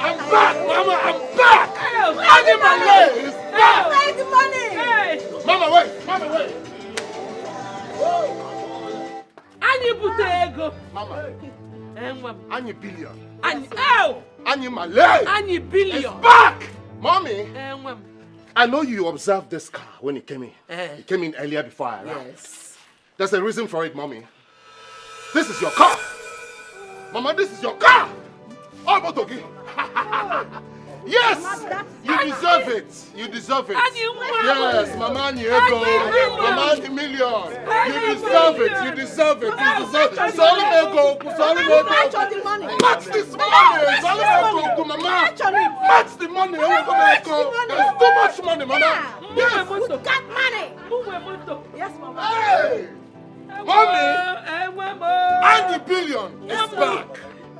I'm back, Mama, I'm back! Annie Malay is back! Where's the money? Mama, wait! Mama, wait! Annie Butego! Mama, Annie Billion. Annie Malay! Annie Billion! Is back! Mommy! I know you observed this car when it came in. It came in earlier before I arrived. Yes. There's a reason for it, Mommy. This is your car! Mama, this is your car! Oh, Botogi! Yes! You deserve it! You deserve it! Yes, Mama Ini Edo! Mama Ini Million! You deserve it! You deserve it! You deserve it! Salim Ego! Salim Ego! Match this money! Salim Ego! Mama! Match the money! There's too much money, Mama! Yes! Who got money? Yes, Mama. Hey! Mommy! Annie Billion is back!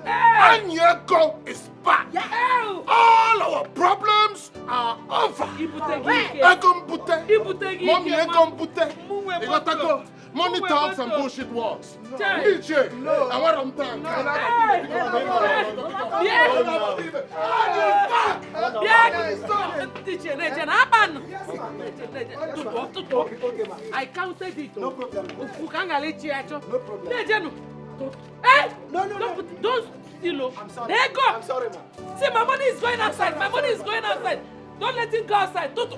Ini Edo is back! All our problems are over! Ego Mbute! Mommy Ego Mbute! You got to go! Money talks and bullshit walks. DJ, and what I'm done. I counted it. No problem. No. Don't steal. I'm sorry. There you go. I'm sorry, ma. See, my money is going outside. My money is going outside. Don't let it go outside. Don't.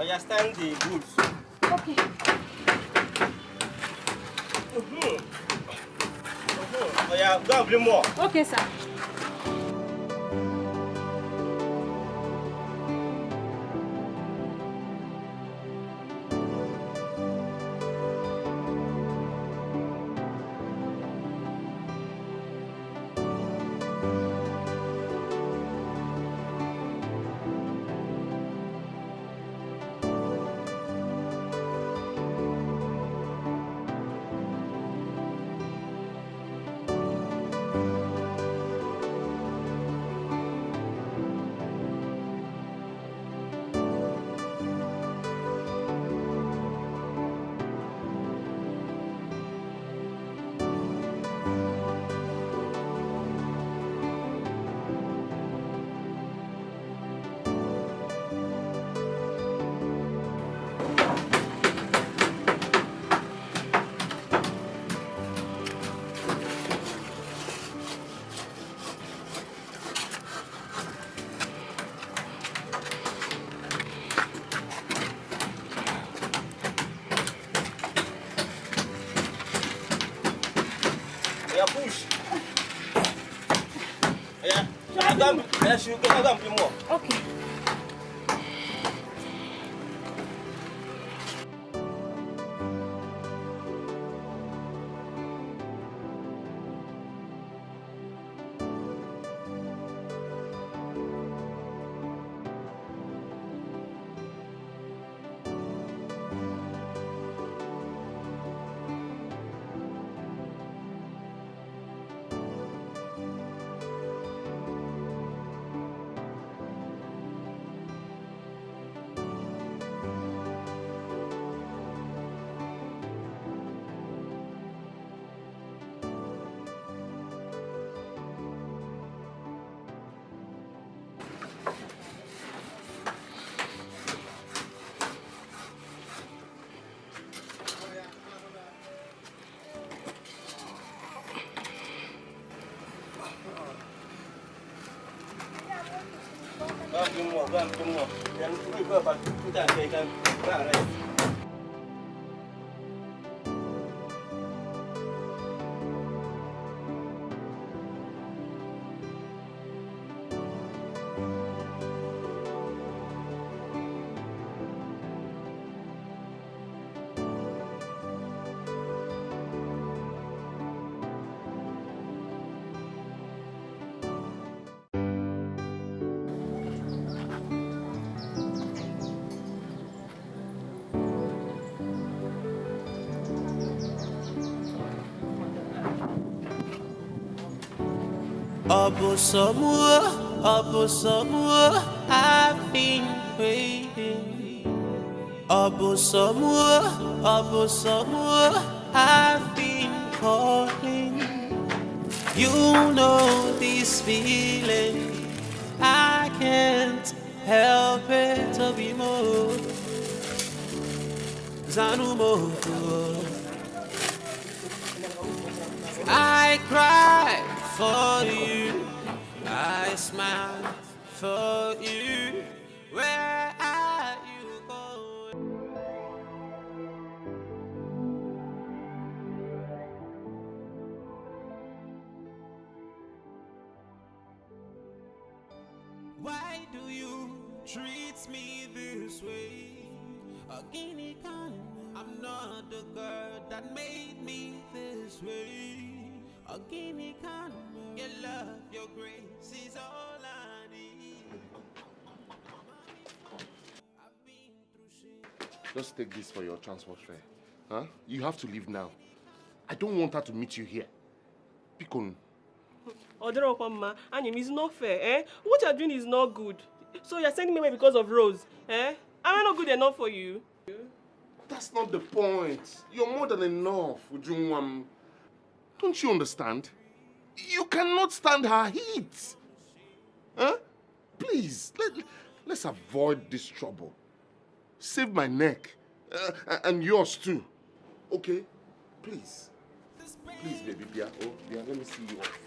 Understand the goods. Okay. Oh yeah, go and bring more. Okay, sir. Okay. Go and bring more. Then we go back to that they can go and rest. Obosomu, I've been waiting. Obosomu, I've been calling. You know this feeling, I can't help it to be more. Zanumo, I cry for you, I smile for you. Where are you going? Why do you treat me this way? A guinea can, I'm not the girl that made me this way. A guinea can, your love, your grace is all I need. I've been through shit. Just take this for your transport fare. Huh? You have to leave now. I don't want her to meet you here. Pikon. Odorokoma, Anyim, it's not fair, eh? What you're doing is not good. So you're sending me away because of Rose, eh? Am I not good enough for you? That's not the point. You're more than enough, Ujunwam. Don't you understand? You cannot stand her heat. Huh? Please, let's avoid this trouble. Save my neck. And yours too. Okay? Please. Please, baby, Bia. Oh, Bia, let me see you off.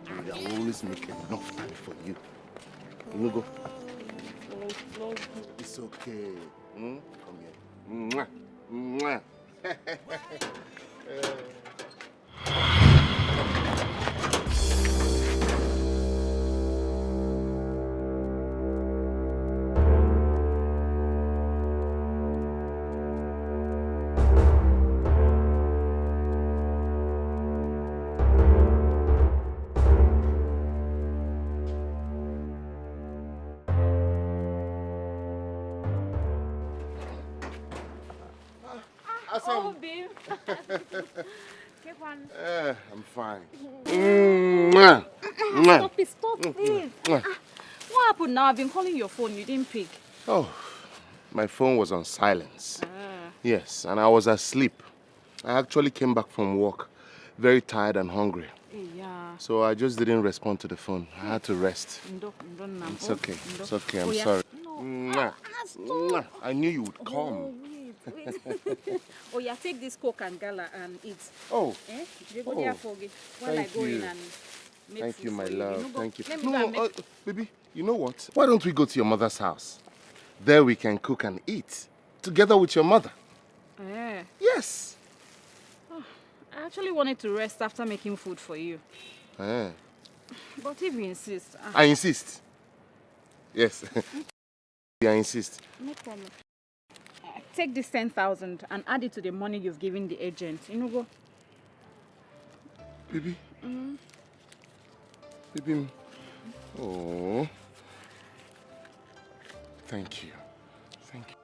I will always make enough time for you. You go. No. It's okay. Come here. Mwah. Mwah. Oh, babe. Keep on. I'm fine. Mwah. Mwah. Stop it. What happened now? I've been calling your phone. You didn't pick. Oh, my phone was on silence. Yes, and I was asleep. I actually came back from work, very tired and hungry. Yeah. So I just didn't respond to the phone. I had to rest. It's okay. It's okay. I'm sorry. No. Mwah. Mwah. I knew you would come. Wait. Oh, yeah, take this Coke and Gala and eat. Oh. Eh? You go there for it while I go in and make Thank food you, my for love. You know, Thank you. Let me go and make... Baby, you know what? Why don't we go to your mother's house? There we can cook and eat together with your mother. Yes. Oh, I actually wanted to rest after making food for you. But if you insist... I insist. Yes. I insist. No problem. Take this 10,000 and add it to the money you've given the agent. You know, go. Baby. Baby. Oh. Thank you. Thank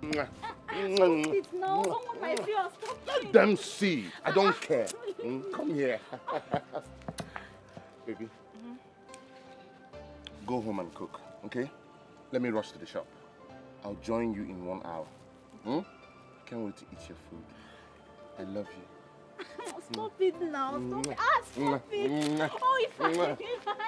you. Stop it now. Someone might see us. Let them see. I don't care. Come here. Baby. Go home and cook, okay? Let me rush to the shop. I'll join you in 1 hour. I can't wait to eat your food. I love you. Stop it now. Stop it. Stop it. Oh, if I...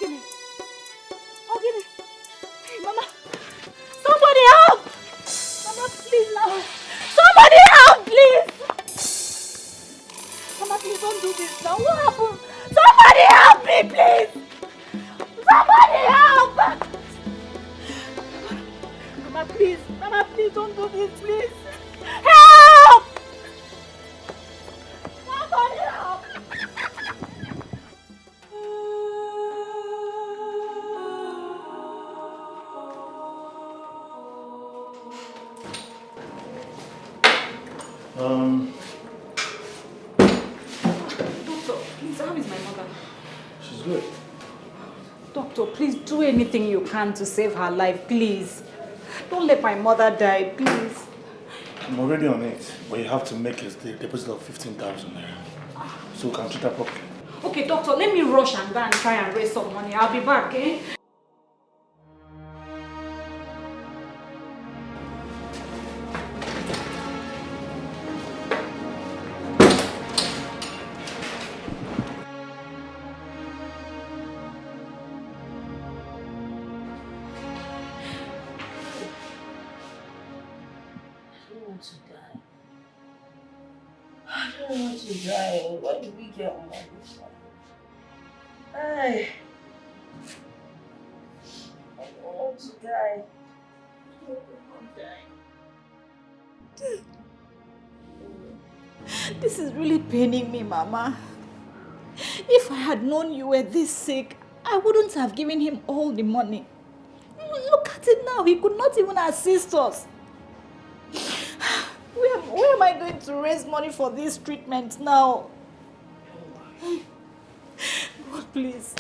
Ogini. Ogini. Hey, Mama. Somebody help! Mama, please now. Somebody help, please! Mama, please don't do this now. What happened? Somebody help me, please! Somebody help! Mama, please. Mama, please don't do this, please. Help! Somebody help! Doctor, please, how is my mother? She's good. Doctor, please do anything you can to save her life, please. Don't let my mother die, please. I'm already on it, but you have to make a deposit of 15,000 naira. So we can treat her properly. Okay, doctor, let me rush and go and try and raise some money. I'll be back, eh? To die. I don't want to die. Why did we get on this one? I don't want to die. I don't want to die. This is really paining me, Mama. If I had known you were this sick, I wouldn't have given him all the money. Look at it now. He could not even assist us. Where am I going to raise money for this treatment now? God, please,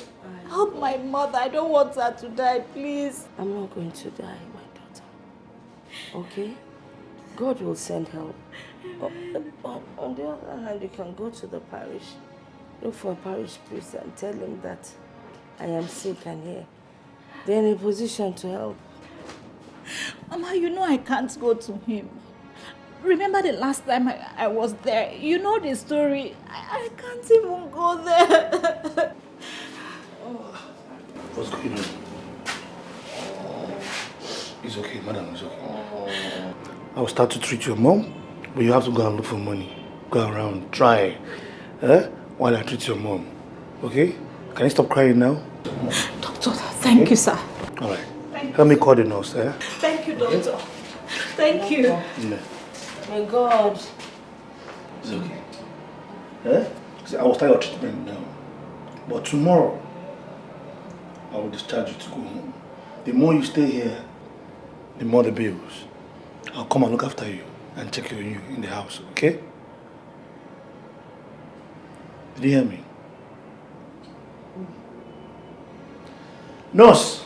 help my mother. I don't want her to die, please. I'm not going to die, my daughter. Okay? God will send help. On the other hand, you can go to the parish, look for a parish priest and tell him that I am sick and here. They're in a position to help. Mama, you know I can't go to him. Remember the last time I was there? You know the story. I can't even go there. What's going on? It's okay, madam, it's okay. I will start to treat your mom, but you have to go and look for money. Go around, try, while I treat your mom. Okay? Can you stop crying now? Doctor, thank you, sir. All right. Help me call the nurse, eh? Thank you, doctor. Thank you. Yeah. My God. It's okay. See, I will start your treatment now. But tomorrow, I will discharge you to go home. The more you stay here, the more the bills. I'll come and look after you and check on you in the house, okay? Did you hear me? Nurse!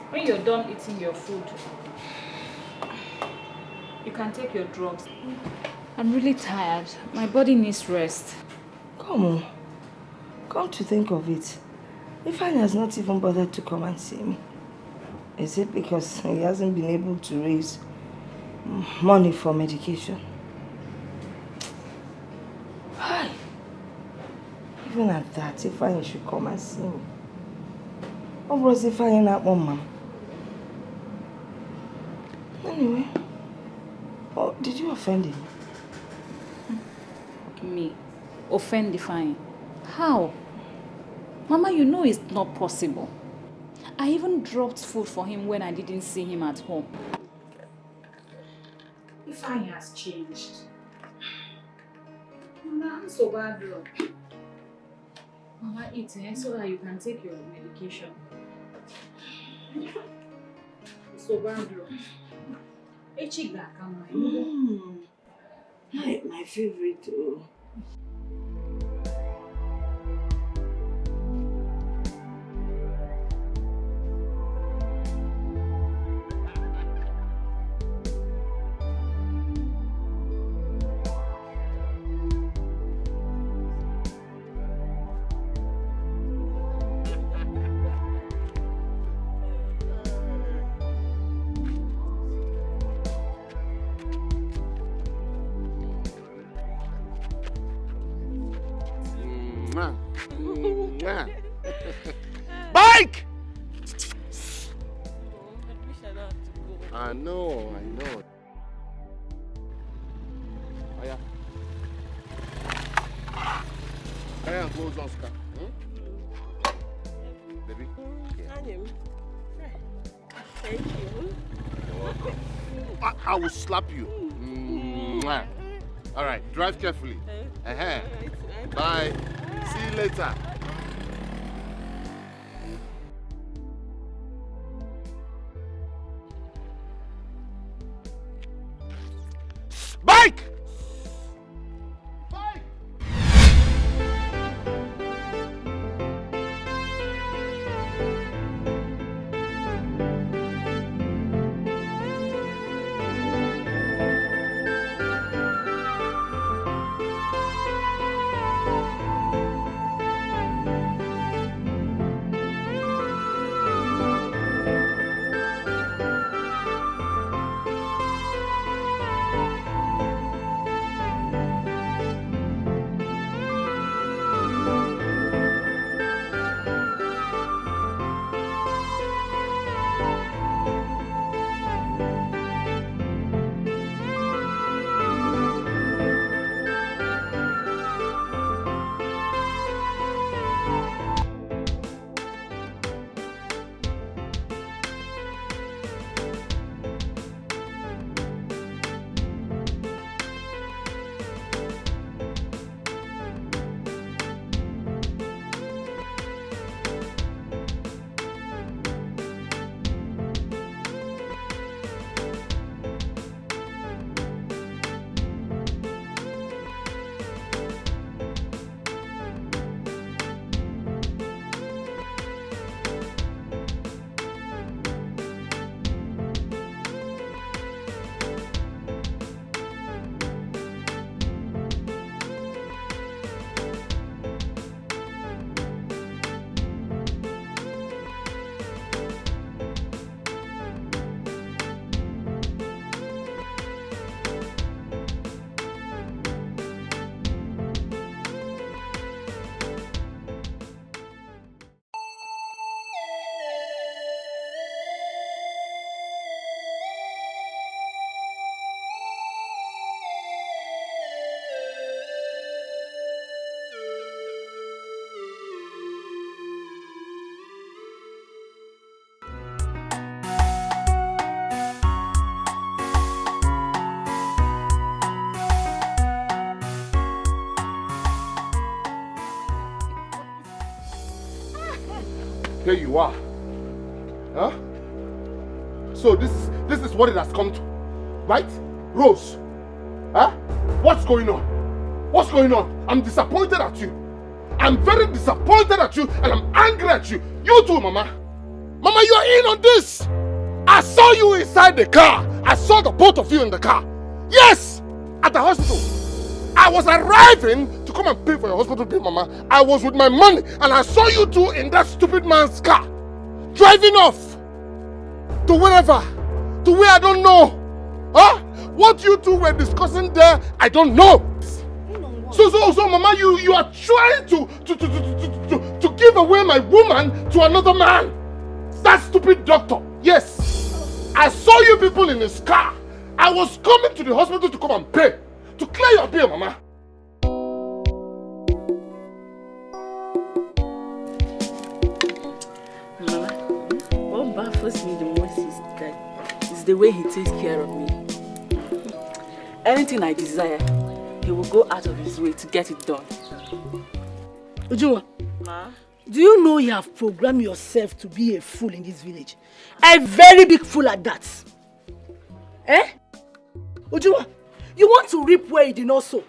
When you're done eating your food, you can take your drugs. I'm really tired. My body needs rest. Come on. Come to think of it, Ifeanyi has not even bothered to come and see me. Is it because he hasn't been able to raise money for medication? Hi. Even at that, Ifeanyi should come and see me. What was Ifeanyi not one, Mom? Anyway, oh, did you offend him? Me? Offend Ifeanyi? How? Mama, you know it's not possible. I even dropped food for him when I didn't see him at home. Ifeanyi has changed. Mama, I'm so bad, bro. Mama, eat so that you can take your medication. So bad, bro. My favorite too. Bike! I know. Oh, yeah. Carry and close Oscar. Baby? Thank you. You're welcome. I will slap you. All right, drive carefully. Bye. See you later. Bike! Bike! Here you are. Huh? So this is what it has come to, right? Rose, huh? What's going on? What's going on? I'm disappointed at you. I'm very disappointed at you and I'm angry at you. You too, Mama. Mama, you're in on this. I saw you inside the car. I saw the both of you in the car. Yes, at the hospital. I was arriving to come and pay for your hospital bill, Mama. I was with my money and I saw you two in that stupid man's car. Driving off. To wherever. To where I don't know. Huh? What you two were discussing there, I don't know. So, Mama, you are trying to give away my woman to another man. That stupid doctor. Yes. I saw you people in his car. I was coming to the hospital to come and pay. To clear your bill, Mama. Mama, what baffles me the most is the way he takes care of me. Anything I desire, he will go out of his way to get it done. Ujunwa, Ma? do you know you have programmed yourself to be a fool in this village? A very big fool at that. Eh? Ujunwa, you want to reap where you did not sow.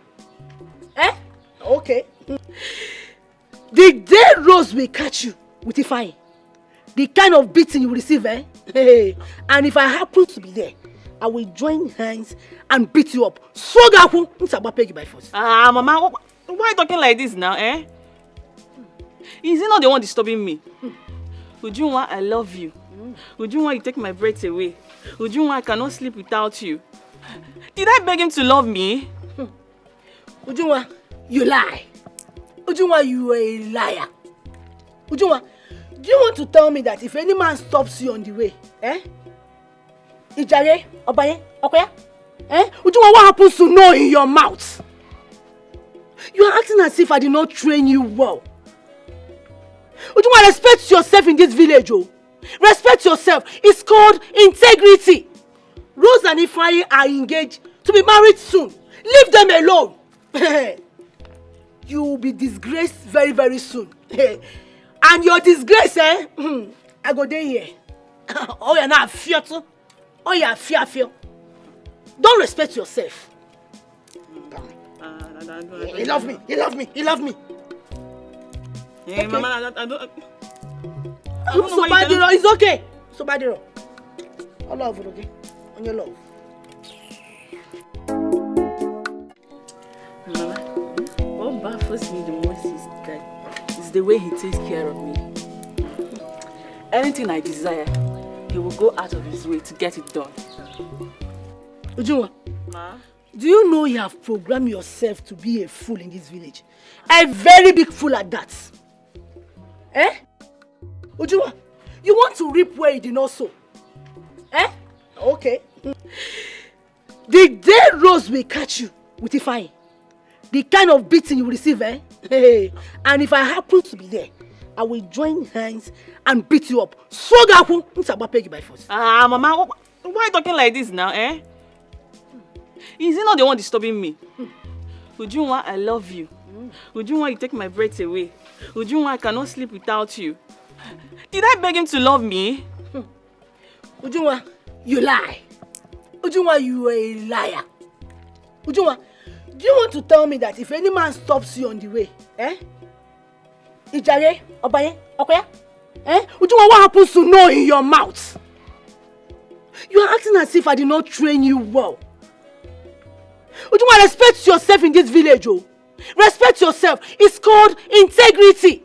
Eh? Okay. The day Rose will catch you with a fine, the kind of beating you will receive, eh? And if I happen to be there, I will join hands and beat you up. So Gaku, peg by force. Mama, why are you talking like this now, eh? Is he not the one disturbing me? Ujunwa, I love you. Ujunwa, you take my breath away. Ujunwa, I cannot sleep without you. Did I beg him to love me? Ujunwa, you lie. Ujunwa, you are a liar. Ujunwa, do you want to tell me that if any man stops you on the way, eh? Ijare, Obaye, Okoya, eh? Ujunwa, what happens to know in your mouth? You are acting as if I did not train you well. Ujunwa, respect yourself in this village, oh. Respect yourself. It's called integrity. Rose and Ifeanyi are engaged to be married soon. Leave them alone. You will be disgraced very, very soon. And your disgrace, eh? I go there here. Oh, you're not fear too. Oh, you're fear. Don't respect yourself. He love me. Hey, okay. Mama, I don't Sobadiro, it's okay. Sobadiro. I love you, okay? On your love. Mama, what baffles me the most is the way he takes care of me. Anything I desire, he will go out of his way to get it done. Ujunwa, Ma? do you know you have programmed yourself to be a fool in this village? A very big fool at that. Eh? Ujunwa, you want to reap where you did not sow. Eh? Okay. The day Rose will catch you with a fine, the kind of beating you will receive, eh? And if I happen to be there, I will join hands and beat you up. So Gaku, peg by force. Mama, why are you talking like this now, eh? Is he not the one disturbing me? Ujunwa, I love you. Ujunwa, you take my breath away. Ujunwa, I cannot sleep without you. Did I beg him to love me? Ujunwa, you lie. Ujunwa, you are a liar. Ujunwa, do you want to tell me that if any man stops you on the way, eh? Ijare, Obaye, Okoya, eh? Ujunwa, what happens to know in your mouth? You are acting as if I did not train you well. Ujunwa, respect yourself in this village, oh. Respect yourself. It's called integrity.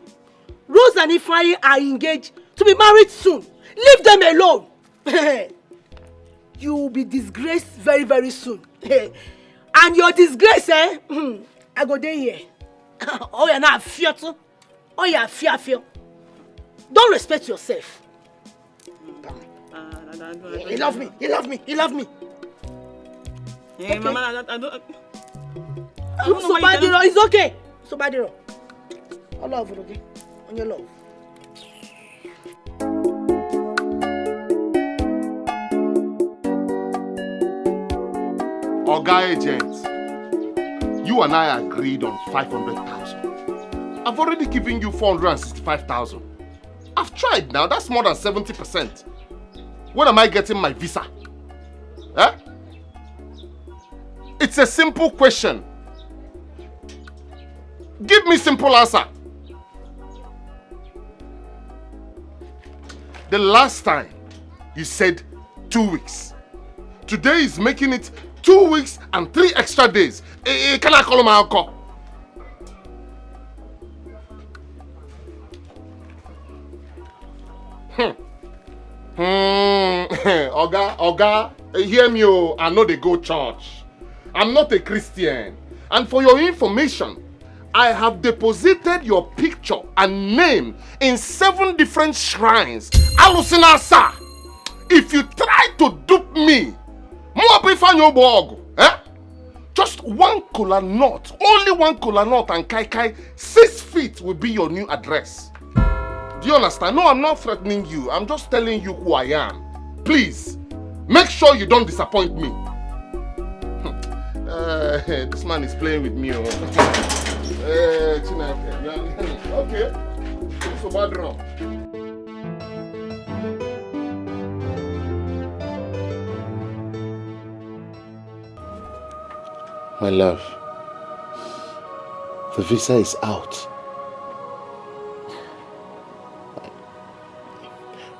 Rose and Ifeanyi are engaged to be married soon. Leave them alone. You will be disgraced very, very soon. And your disgrace, eh? I go there here. Oh, you're not fear too. Oh, you're fear. Don't respect yourself. He love me. Hey, Okay. Mama, I don't know Sobadiro, it's okay. Sobadiro. I love you, okay? On your love. Oga agent, you and I agreed on 500,000. I've already given you 465,000. I've tried now, that's more than 70%. When am I getting my visa? Eh? It's a simple question. Give me simple answer. The last time you said 2 weeks. Today is making it 2 weeks and 3 extra days. Can I call my uncle? Oga, hear me, oh, I know they go church. I'm not a Christian. And for your information, I have deposited your picture and name in 7 different shrines. Alusina, sir. If you try to dupe me, just 1 kola nut, only 1 kola nut and kai 6 feet will be your new address. Do you understand? No, I'm not threatening you. I'm just telling you who I am. Please, make sure you don't disappoint me. This man is playing with me. Okay. So bad wrong. My love, the visa is out.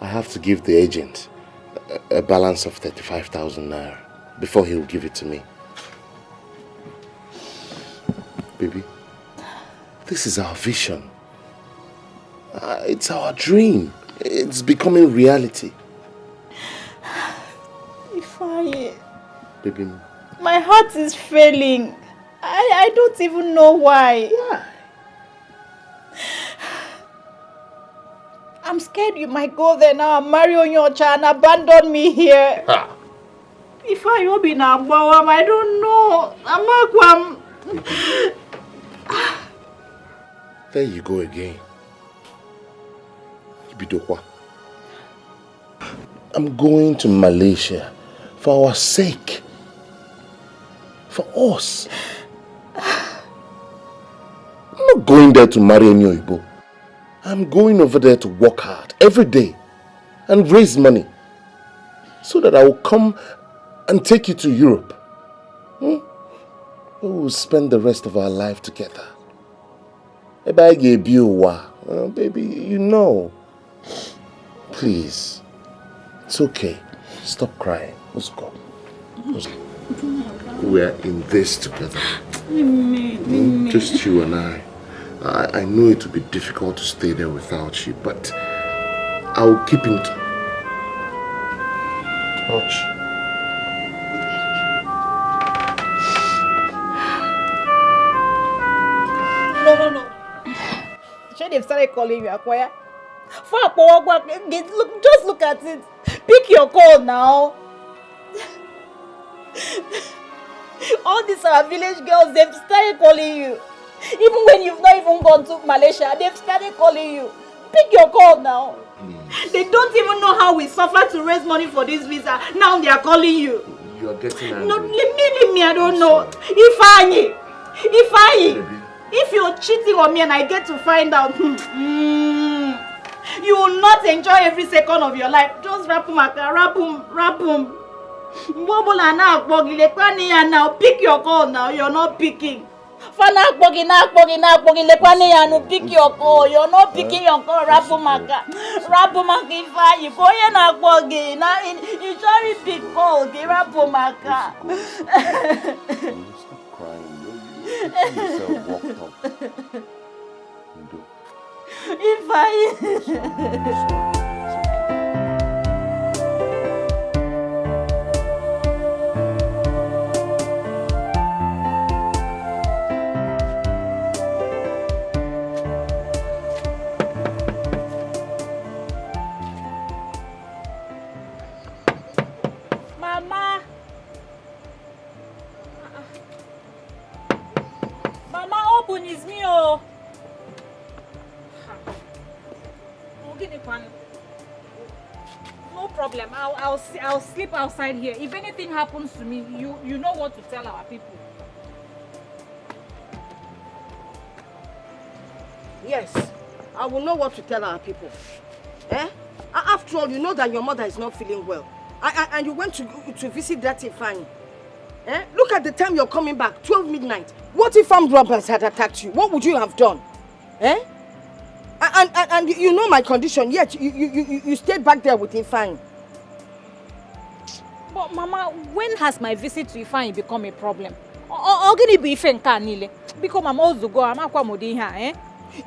I have to give the agent a balance of 35,000 naira before he will give it to me. Baby, this is our vision. It's our dream. It's becoming reality. Baby, my heart is failing. I don't even know why. Yeah. I'm scared you might go there now and marry Onyocha and abandon me here. If I will be now, I don't know. There you go again. Ibidokwa. I'm going to Malaysia for our sake. For us. I'm not going there to marry any Oyibo. I'm going over there to work hard every day and raise money so that I will come and take you to Europe. We will spend the rest of our life together. Baby, you know. Please. It's okay. Stop crying. Let's go. We're in this together. Just you and I. I know it will be difficult to stay there without you, but I'll keep in touch. No. Should they've started calling you Akwaya? Just look at it. Pick your call now. All these are village girls, they've started calling you. Even when you've not even gone to Malaysia, they've started calling you. Pick your call now. They don't even know how we suffer to raise money for this visa. Now they are calling you. You are getting angry. No, leave me, I don't know. Ifeanyi, if you're cheating on me and I get to find out, you will not enjoy every second of your life. Just rap him. Now pick your call now. You're not picking. Pick your call. You're not picking your call. Rapumaka Ifeanyi. Go and Akbogi. Now you try to pick call. Rapumaka. Stop crying. You get yourself walked up. Ifeanyi. It's me, oh. No problem. I'll sleep outside here. If anything happens to me, you know what to tell our people. Yes, I will know what to tell our people. After After all, you know that your mother is not feeling well. And you went to visit that Ifeanyi. Eh? Look at the time you're coming back, 12 midnight. What if armed robbers had attacked you? What would you have done? Eh? And you know my condition, yet you stayed back there with Ifeanyi. But Mama, when has my visit to Ifeanyi become a problem? Because I'm also going, eh?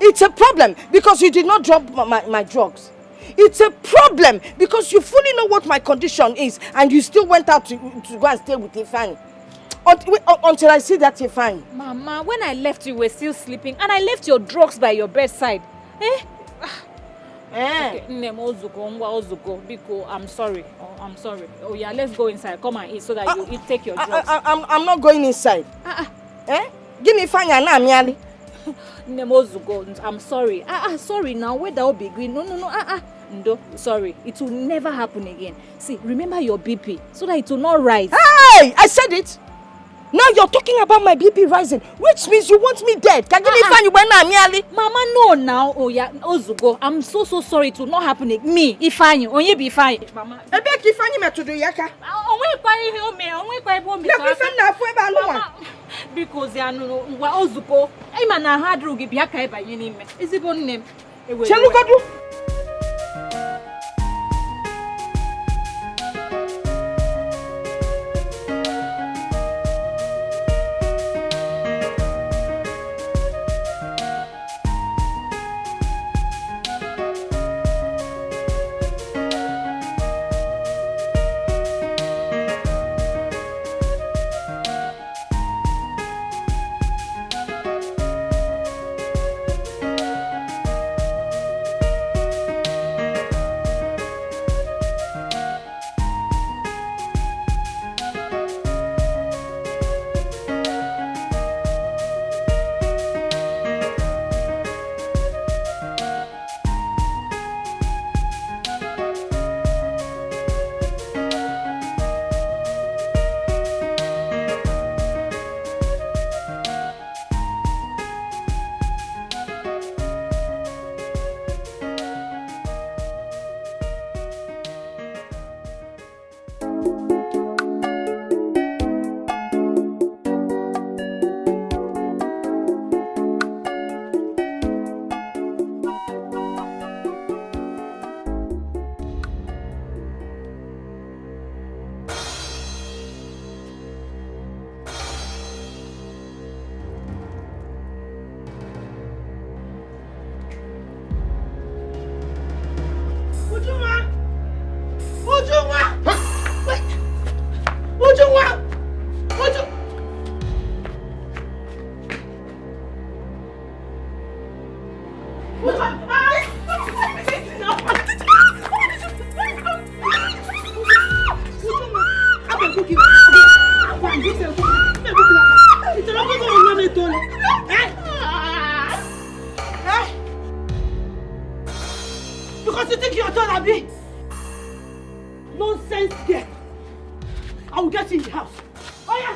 It's a problem because you did not drop my drugs. It's a problem because you fully know what my condition is and you still went out to go and stay with Ifeanyi. Until I see that Ifeanyi. Mama, when I left you were still sleeping and I left your drugs by your bedside. Eh? Okay, I'm sorry. I'm sorry. Oh yeah, let's go inside. Come and eat so that you take your drugs. I'm not going inside. Eh? Give me Ifeanyi and Amiali. I'm sorry. Sorry now. Where that will be green? No. No, sorry. It will never happen again. See, remember your BP so that it will not rise. Hey! I said it. Now you're talking about my BP rising, which means you want me dead. Can you find you when I'm nearly? Mama, no now. Oh yeah, Ozugo. I'm so sorry. It will not happen. Me, Ifeanyi, only be fine. Mama. I beg Ifeanyi me to do yaka. Because ya no Ozugo. I man na hard rogi bi aka eba yini me. Is it bon name? Chelugadu. Because you think you're done, Abi? Nonsense there. I will get you in the house. Oh yeah.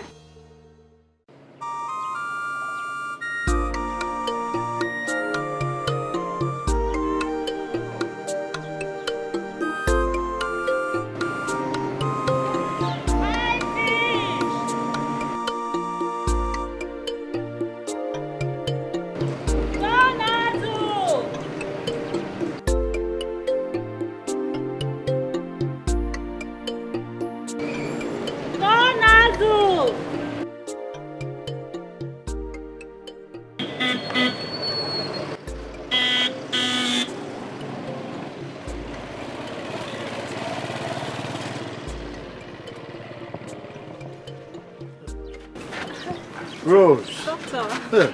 Rose. Doctor.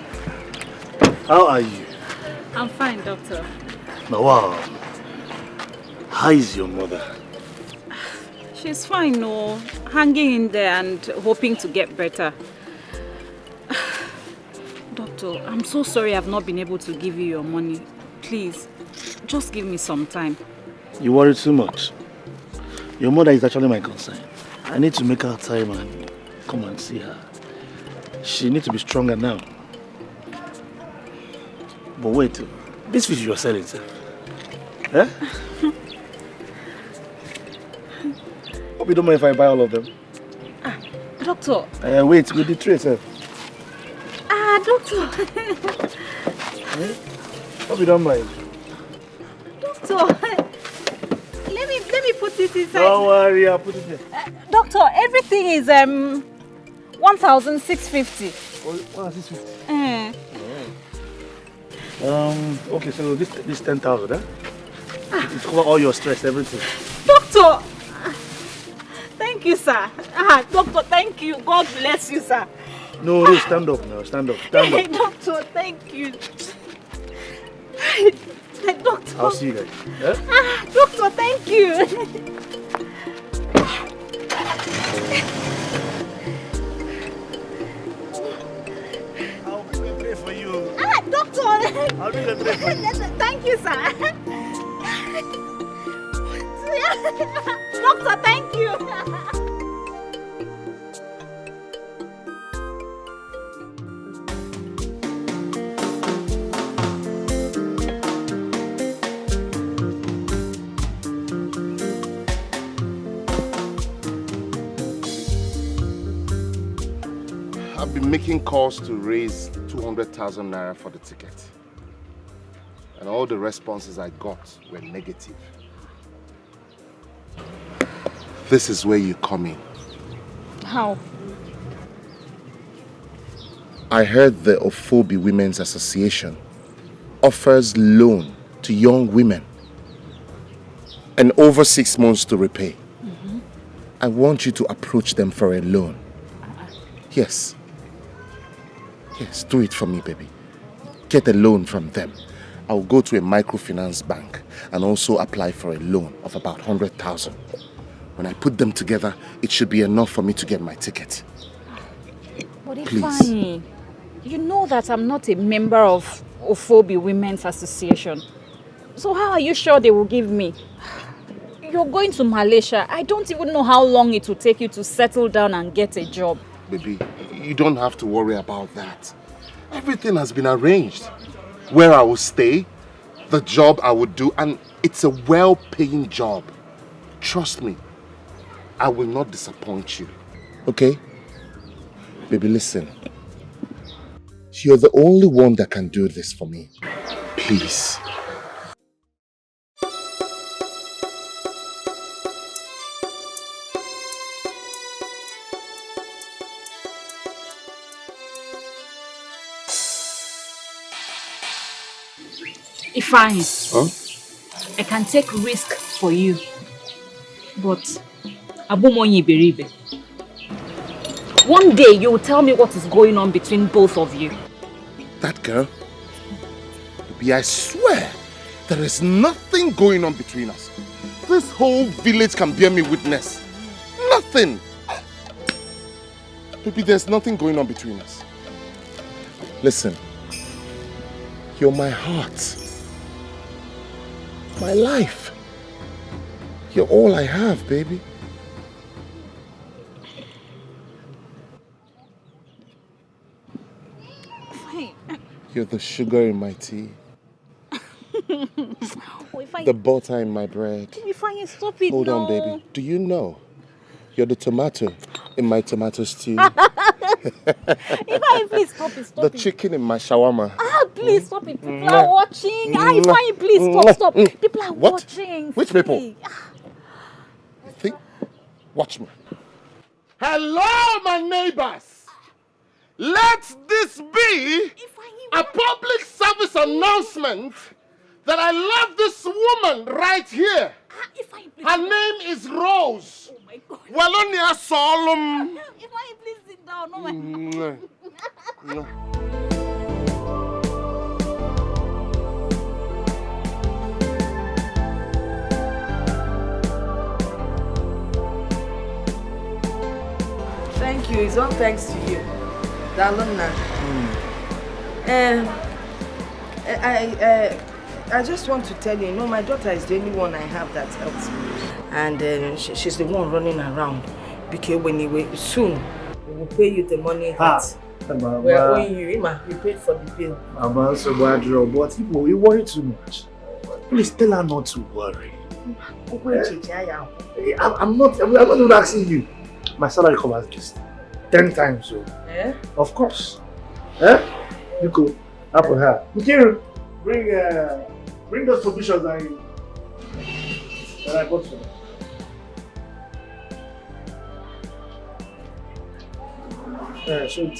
How are you? I'm fine, doctor. Now, wow. How is your mother? She's fine, no. Hanging in there and hoping to get better. Doctor, I'm so sorry I've not been able to give you your money. Please, just give me some time. You worry too much. Your mother is actually my concern. I need to make her time and come and see her. She needs to be stronger now. But wait, this fish you're selling, sir. Eh? Hope you don't mind if I buy all of them. Doctor. Wait, with the tray, sir. Doctor. Hope you don't mind. Doctor. Let me put it inside. Don't worry, I'll put it there. Doctor, everything is 1,650. 1,650. Okay, so this 10,000, eh? It cover all your stress, everything. Doctor. Thank you, sir. Doctor, thank you. God bless you, sir. No, stand up now. Stand up. Hey, doctor, thank you. Doctor. I'll see you guys. Yeah? Doctor, thank you. I'll bring a tray for you. Doctor. I'll bring a tray for you. Thank you, sir. Doctor, thank you. I've been making calls to raise 200,000 naira for the ticket. And all the responses I got were negative. This is where you come in. How? I heard the Ophobi Women's Association offers loan to young women and over 6 months to repay. I want you to approach them for a loan. Yes. Yes, do it for me, baby. Get a loan from them. I'll go to a microfinance bank and also apply for a loan of about 100,000. When I put them together, it should be enough for me to get my ticket. But Please. Ifeanyi, you know that I'm not a member of Ophobi Women's Association. So how are you sure they will give me? You're going to Malaysia. I don't even know how long it will take you to settle down and get a job. Baby, you don't have to worry about that. Everything has been arranged. Where I will stay, the job I would do, and it's a well-paying job. Trust me, I will not disappoint you. Okay? Baby, listen. You're the only one that can do this for me. Please. Ifeanyi, Huh? I can take risk for you, but Abumonyi Beribe. One day you will tell me what is going on between both of you. That girl? Baby, I swear, there is nothing going on between us. This whole village can bear me witness. Nothing. Baby, there's nothing going on between us. Listen, you're my heart. My life. You're all I have, baby. You're the sugar in my tea. The butter in my bread. Ifeanyi, stop it. Hold on, baby. Do you know you're the tomato in my tomato stew? Ifeanyi, please stop it. Stop The chicken in my shawarma. Please stop it. People are watching. Ifeanyi, please stop. People are watching. Which people? You think? Watch me. Hello, my neighbors. Let this be a public service announcement that I love this woman right here. Her name is Rose. Oh my God. Walonia Solomon. Ifeanyi, please sit down. Oh my God. Thank you. It's all thanks to you. Dalona. I just want to tell you, my daughter is the only one I have that helps me. And she's the one running around. Because soon, we will pay you the money that we are owing you. Ima, we paid for the bill. I'm also bad, but people, you worry too much. Please tell her not to worry. I'm not even asking you. My salary comes at least 10 times, so. Eh? Of course. Eh? You go up with her. Mikiru, bring those provisions that I bought for you. So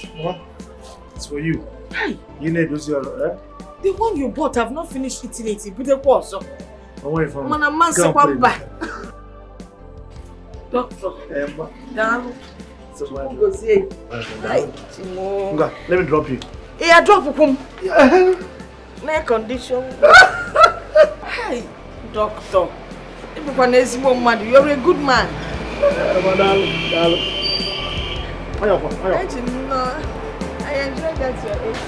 it's for you. Hi. You need those The one you bought, I've not finished eating it. But the course. Away from Man, a man Can't back. Doctor. Down. So Go see. let me drop you. Yeah, drop him. No condition. Hi, doctor. You're a good man. I enjoy that your AC.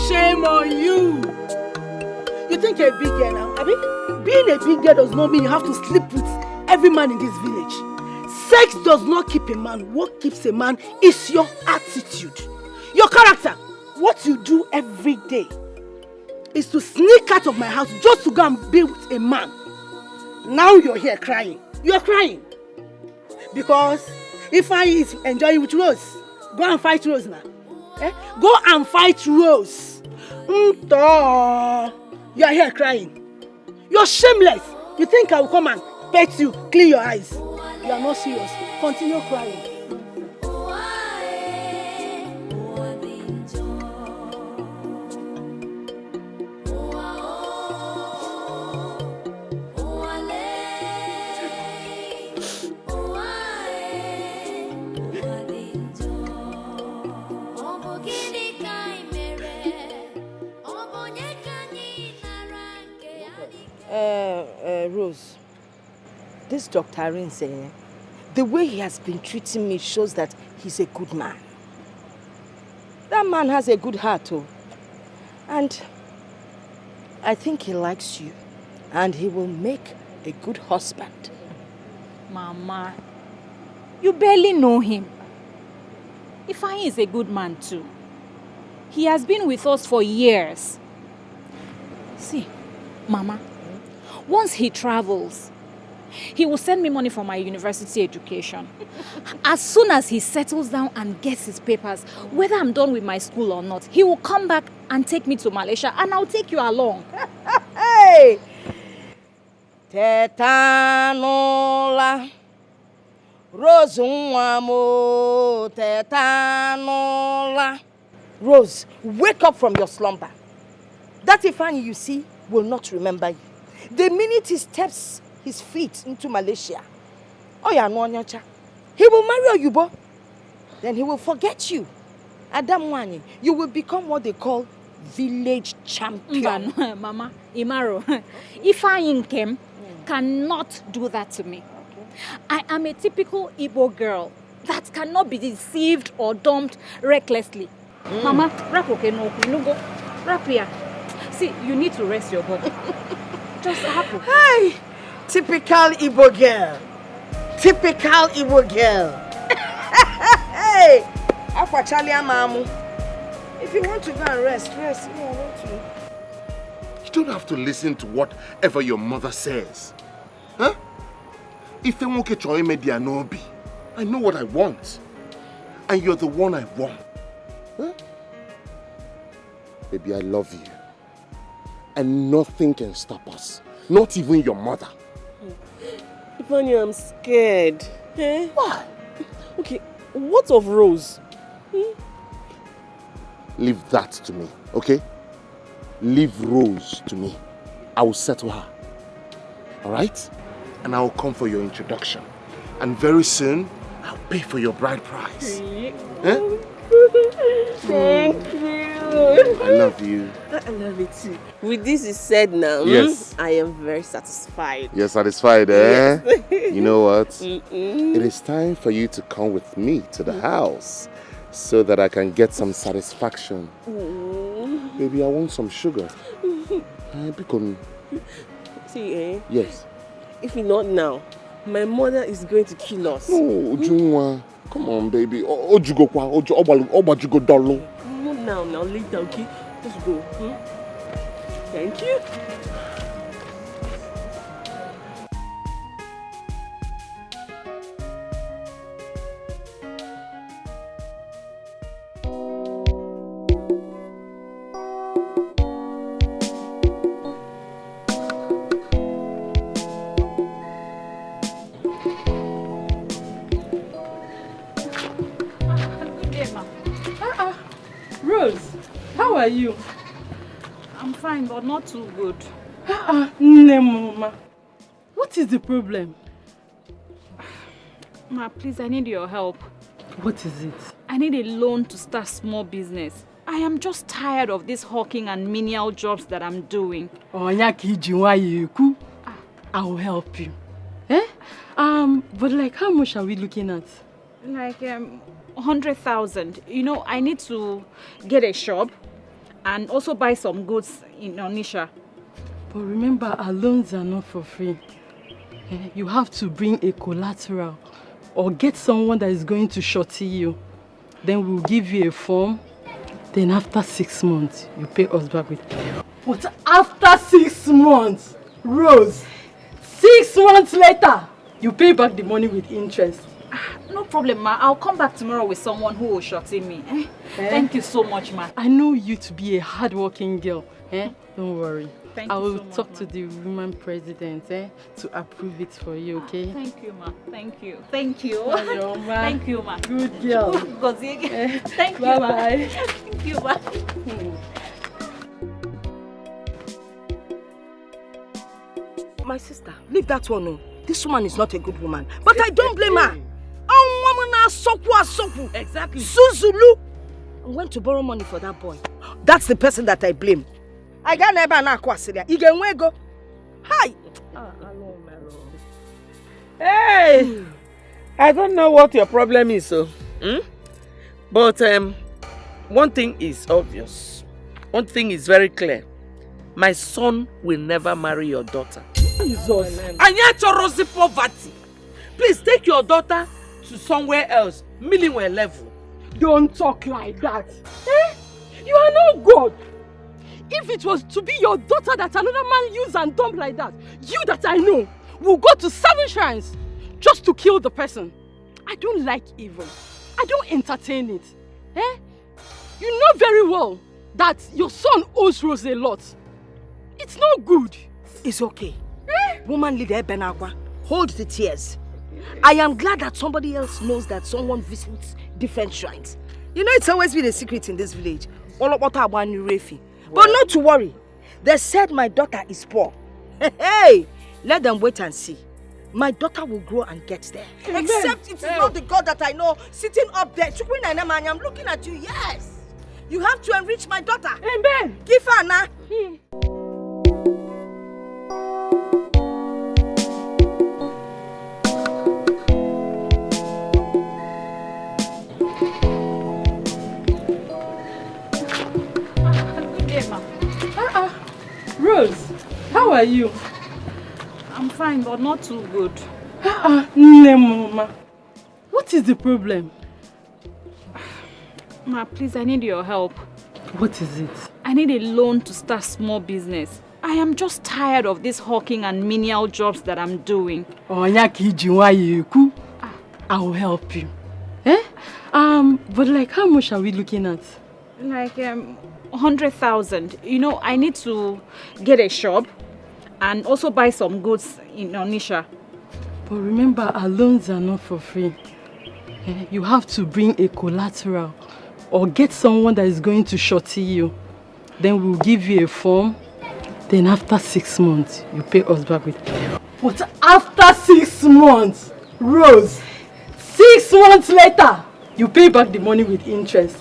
Shame on you. You think you're a big girl now? I mean, being a big girl does not mean you have to sleep with every man in this village. Sex does not keep a man. What keeps a man is your attitude, your character. What you do every day is to sneak out of my house just to go and be with a man. Now you're here crying. You're crying because if I is enjoying with Rose, go and fight Rose now. Eh? Go and fight Rose. Tonto. You are here crying. You're shameless. You think I will come and pet you, clean your eyes? You are not serious. Continue crying. Rose, this Dr. Arinze, the way he has been treating me shows that he's a good man. That man has a good heart, too. And I think he likes you. And he will make a good husband. Mama, you barely know him. Ifeanyi is a good man, too. He has been with us for years. See, Mama, once he travels, he will send me money for my university education. As soon as he settles down and gets his papers, whether I'm done with my school or not, he will come back and take me to Malaysia and I'll take you along. Hey! Tetanola Rose Nwamo Tetanola. Rose, wake up from your slumber. That Ifeanyi you see will not remember you. The minute he steps his feet into Malaysia, he will marry Oyubo. Then he will forget you. Adam Wani, you will become what they call village champion. Mama, Imaro, Ifeanyi Nkem cannot do that to me. Okay. I am a typical Igbo girl that cannot be deceived or dumped recklessly. Mama, rap okay, no go. Rap here. See, you need to rest your body. Just happen. Hey, typical Igbo girl. Typical Igbo girl. Hey, Aqua Charlie Mamu. If you want to go and rest. Me, I want to. You don't have to listen to whatever your mother says. Huh? If I know what I want. And you're the one I want. Huh? Baby, I love you. And nothing can stop us. Not even your mother. Ifeanyi, I'm scared. Eh? Why? Okay, what of Rose? Leave that to me, okay? Leave Rose to me. I will settle her. Alright? And I will come for your introduction. And very soon, I'll pay for your bride price. Huh? Thank you. I love you. I love it too. With this is said now, yes. I am very satisfied. You're satisfied, eh? Yes. You know what? It is time for you to come with me to the house so that I can get some satisfaction. Baby, I want some sugar. See, eh? Yes. If not now, my mother is going to kill us. No, Ujunwa. Come on, baby. Not now, later, okay? Let's go. Thank you. Rose, how are you? I'm fine, but not too good. Mama. What is the problem? Ma, please, I need your help. What is it? I need a loan to start small business. I am just tired of this hawking and menial jobs that I'm doing. I will help you. Eh? But like how much are we looking at? Like 100,000. You know, I need to get a shop and also buy some goods in Onisha. But remember, our loans are not for free. You have to bring a collateral or get someone that is going to shorty you. Then we'll give you a form. Then after 6 months, you pay us back with. But after 6 months, Rose, 6 months later, you pay back the money with interest. No problem, ma. I'll come back tomorrow with someone who will shorty me. Thank you so much, ma. I know you to be a hard-working girl. Don't worry. Thank I you will so much, talk ma. to the woman president to approve it for you, okay? Thank you, ma. Thank you. Thank you. Hello, ma. Thank you, ma. Good girl. Thank you, ma. Bye-bye. Thank you, ma. My sister, leave that one. Oh. This woman is not a good woman. But I don't blame her. Exactly. Suzulu. I went to borrow money for that boy. That's the person that I blame. I got never na kwasilia. Igenwe go. Hi. Hey, I don't know what your problem is, so. But one thing is obvious. One thing is very clear. My son will never marry your daughter. Jesus. Anyachorosi poverty. Please take your daughter to somewhere else. Million level. Don't talk like that. You are not God. If it was to be your daughter that another man used and dumped like that, you that I know will go to 7 shrines just to kill the person. I don't like evil. I don't entertain it. You know very well that your son owes Rose a lot. It's not good. It's okay. Woman leader Benagwa, hold the tears. I am glad that somebody else knows that someone visits different shrines. You know, it's always been a secret in this village. But not to worry. They said my daughter is poor. Hey, let them wait and see. My daughter will grow and get there. Amen. Except it is not the God that I know sitting up there. I'm looking at you, yes. You have to enrich my daughter. Amen. Give her now. Rose, how are you? I'm fine, but not too good. Mama. What is the problem? Ma, please, I need your help. What is it? I need a loan to start small business. I am just tired of this hawking and menial jobs that I'm doing. I will help you. But like how much are we looking at? Like 100,000. You know, I need to get a shop and also buy some goods in Onisha. But remember, our loans are not for free. You have to bring a collateral or get someone that is going to shorty you. Then we'll give you a form. Then after 6 months, you pay us back with. But after 6 months, Rose, 6 months later, you pay back the money with interest.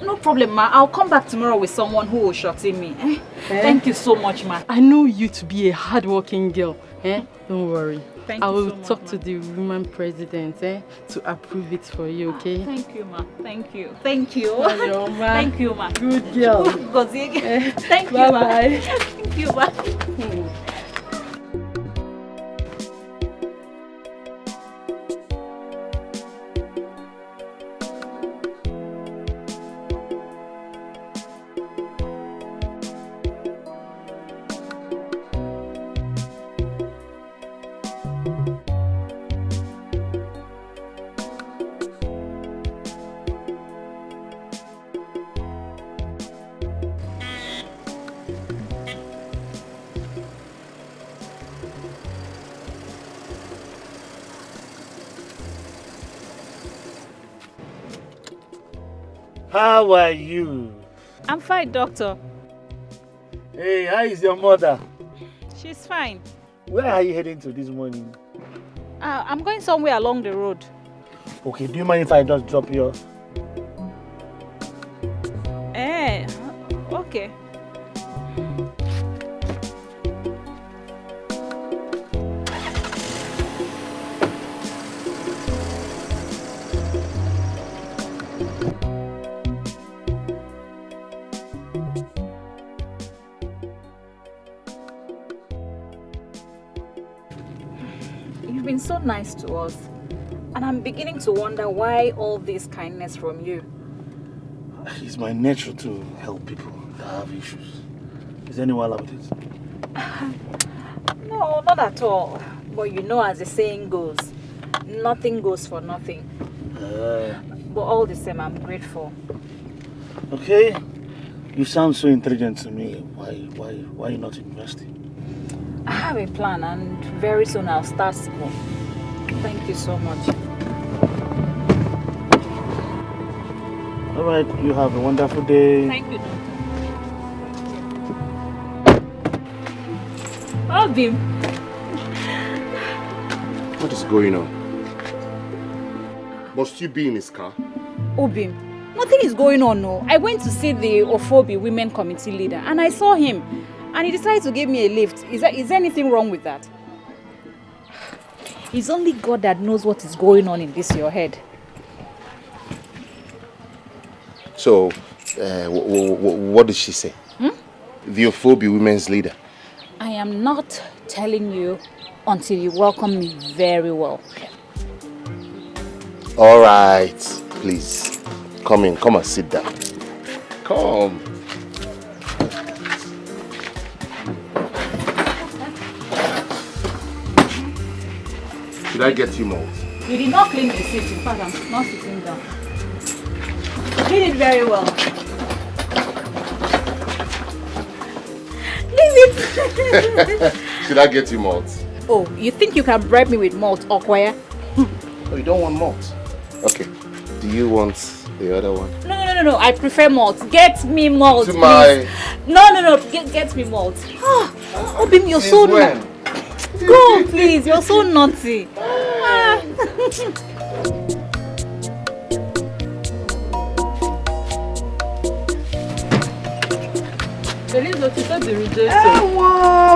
No problem, ma. I'll come back tomorrow with someone who will shorty me. Thank you so much, ma. I know you to be a hard-working girl. Don't worry. Thank I you will so much, talk ma. to the woman president to approve it for you, okay? Thank you, ma. Thank you. Thank you. Hello, ma. Thank you, ma. Good girl. Thank you, Bye-bye. ma. Thank you, ma. How are you? I'm fine, doctor. Hey, how is your mother? She's fine. Where are you heading to this morning? I'm going somewhere along the road. Okay, do you mind if I just drop you off? Okay. You've been so nice to us, and I'm beginning to wonder why all this kindness from you. It's my nature to help people that have issues. Is anyone with it? No, not at all. But you know, as the saying goes, nothing goes for nothing. But all the same, I'm grateful. Okay. You sound so intelligent to me. Why are you not investing? I have a plan, and very soon I'll start school. Thank you so much. All right, you have a wonderful day. Thank you, Doctor. Obim. What is going on? Must you be in his car? Obim, nothing is going on, no. I went to see the Ophobi Women Committee leader, and I saw him, and he decided to give me a lift. Is there anything wrong with that? It's only God that knows what is going on in your head. So, what did she say? The Ophobi Women's leader. I am not telling you until you welcome me very well. All right, please. Come in, come and sit down. Come. Should I get you more? You did not clean the seat. In fact, I'm not sitting down. You did very well. Leave it. Should I get you malt? Oh, you think you can bribe me with malt, Okwaya? Oh, you don't want malt? Okay. Do you want the other one? No. I prefer malt. Get me malt, please. No. Get me malt. Obim, you're so naughty. Go, please. You're so naughty.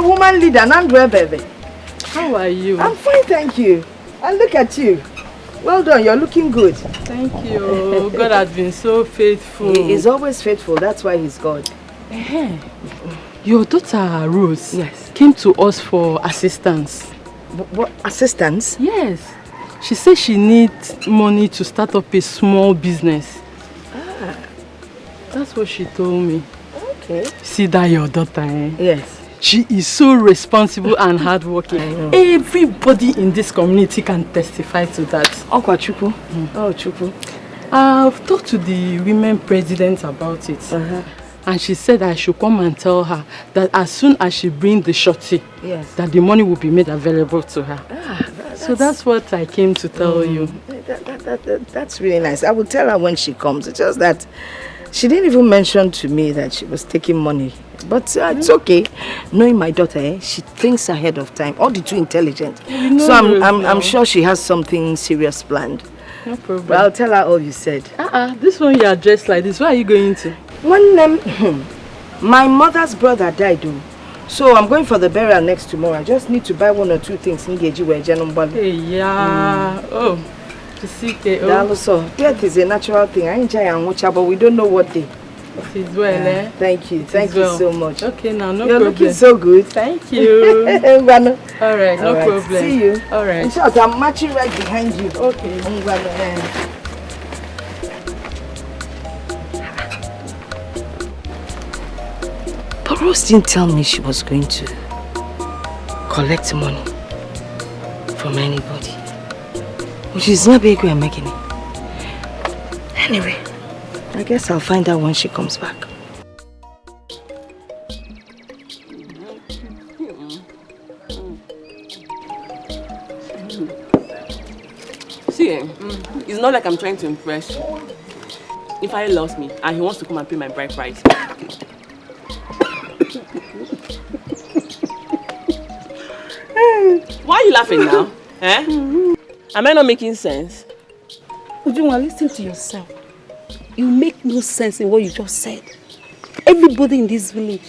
Woman leader, Nandwe baby. How are you? I'm fine, thank you. And look at you. Well done, you're looking good. Thank you. God has been so faithful. He is always faithful, that's why he's God. Your daughter Rose, yes, came to us for assistance. What assistance? Yes. She said she needs money to start up a small business. That's what she told me. Okay. See that your daughter, eh? Yes. She is so responsible and hardworking. I know. Everybody in this community can testify to that. Oh, Chupu. Oh, Chupu. I've talked to the women president about it. And she said I should come and tell her that as soon as she brings the shorty, yes, that the money will be made available to her. So that's what I came to tell you. That's really nice. I will tell her when she comes. It's just that she didn't even mention to me that she was taking money. But it's okay. Knowing my daughter, she thinks ahead of time. All the too intelligent. So I'm sure she has something serious planned. No problem. But I'll tell her all you said. This one you are dressed like this. Where are you going to? When my mother's brother died, so I'm going for the burial next tomorrow. I just need to buy 1 or 2 things. Hey, yeah. Oh, to see also, death is a natural thing. I enjoy and watch, but we don't know what day. It is well, eh? Thank you. Thank you so much. Okay, now no You're problem. looking so good. Thank you. All right, no problem. See you. All right. In short, I'm marching right behind you. Okay. But Rose didn't tell me she was going to collect money from anybody. Which is not big way I'm making it. Anyway, I guess I'll find out when she comes back. See, it's not like I'm trying to impress you. Ifeanyi loves me and he wants to come and pay my bride price. Why are you laughing now? Eh? Am I not making sense? Ujunwa, listen to yourself. You make no sense in what you just said. Everybody in this village,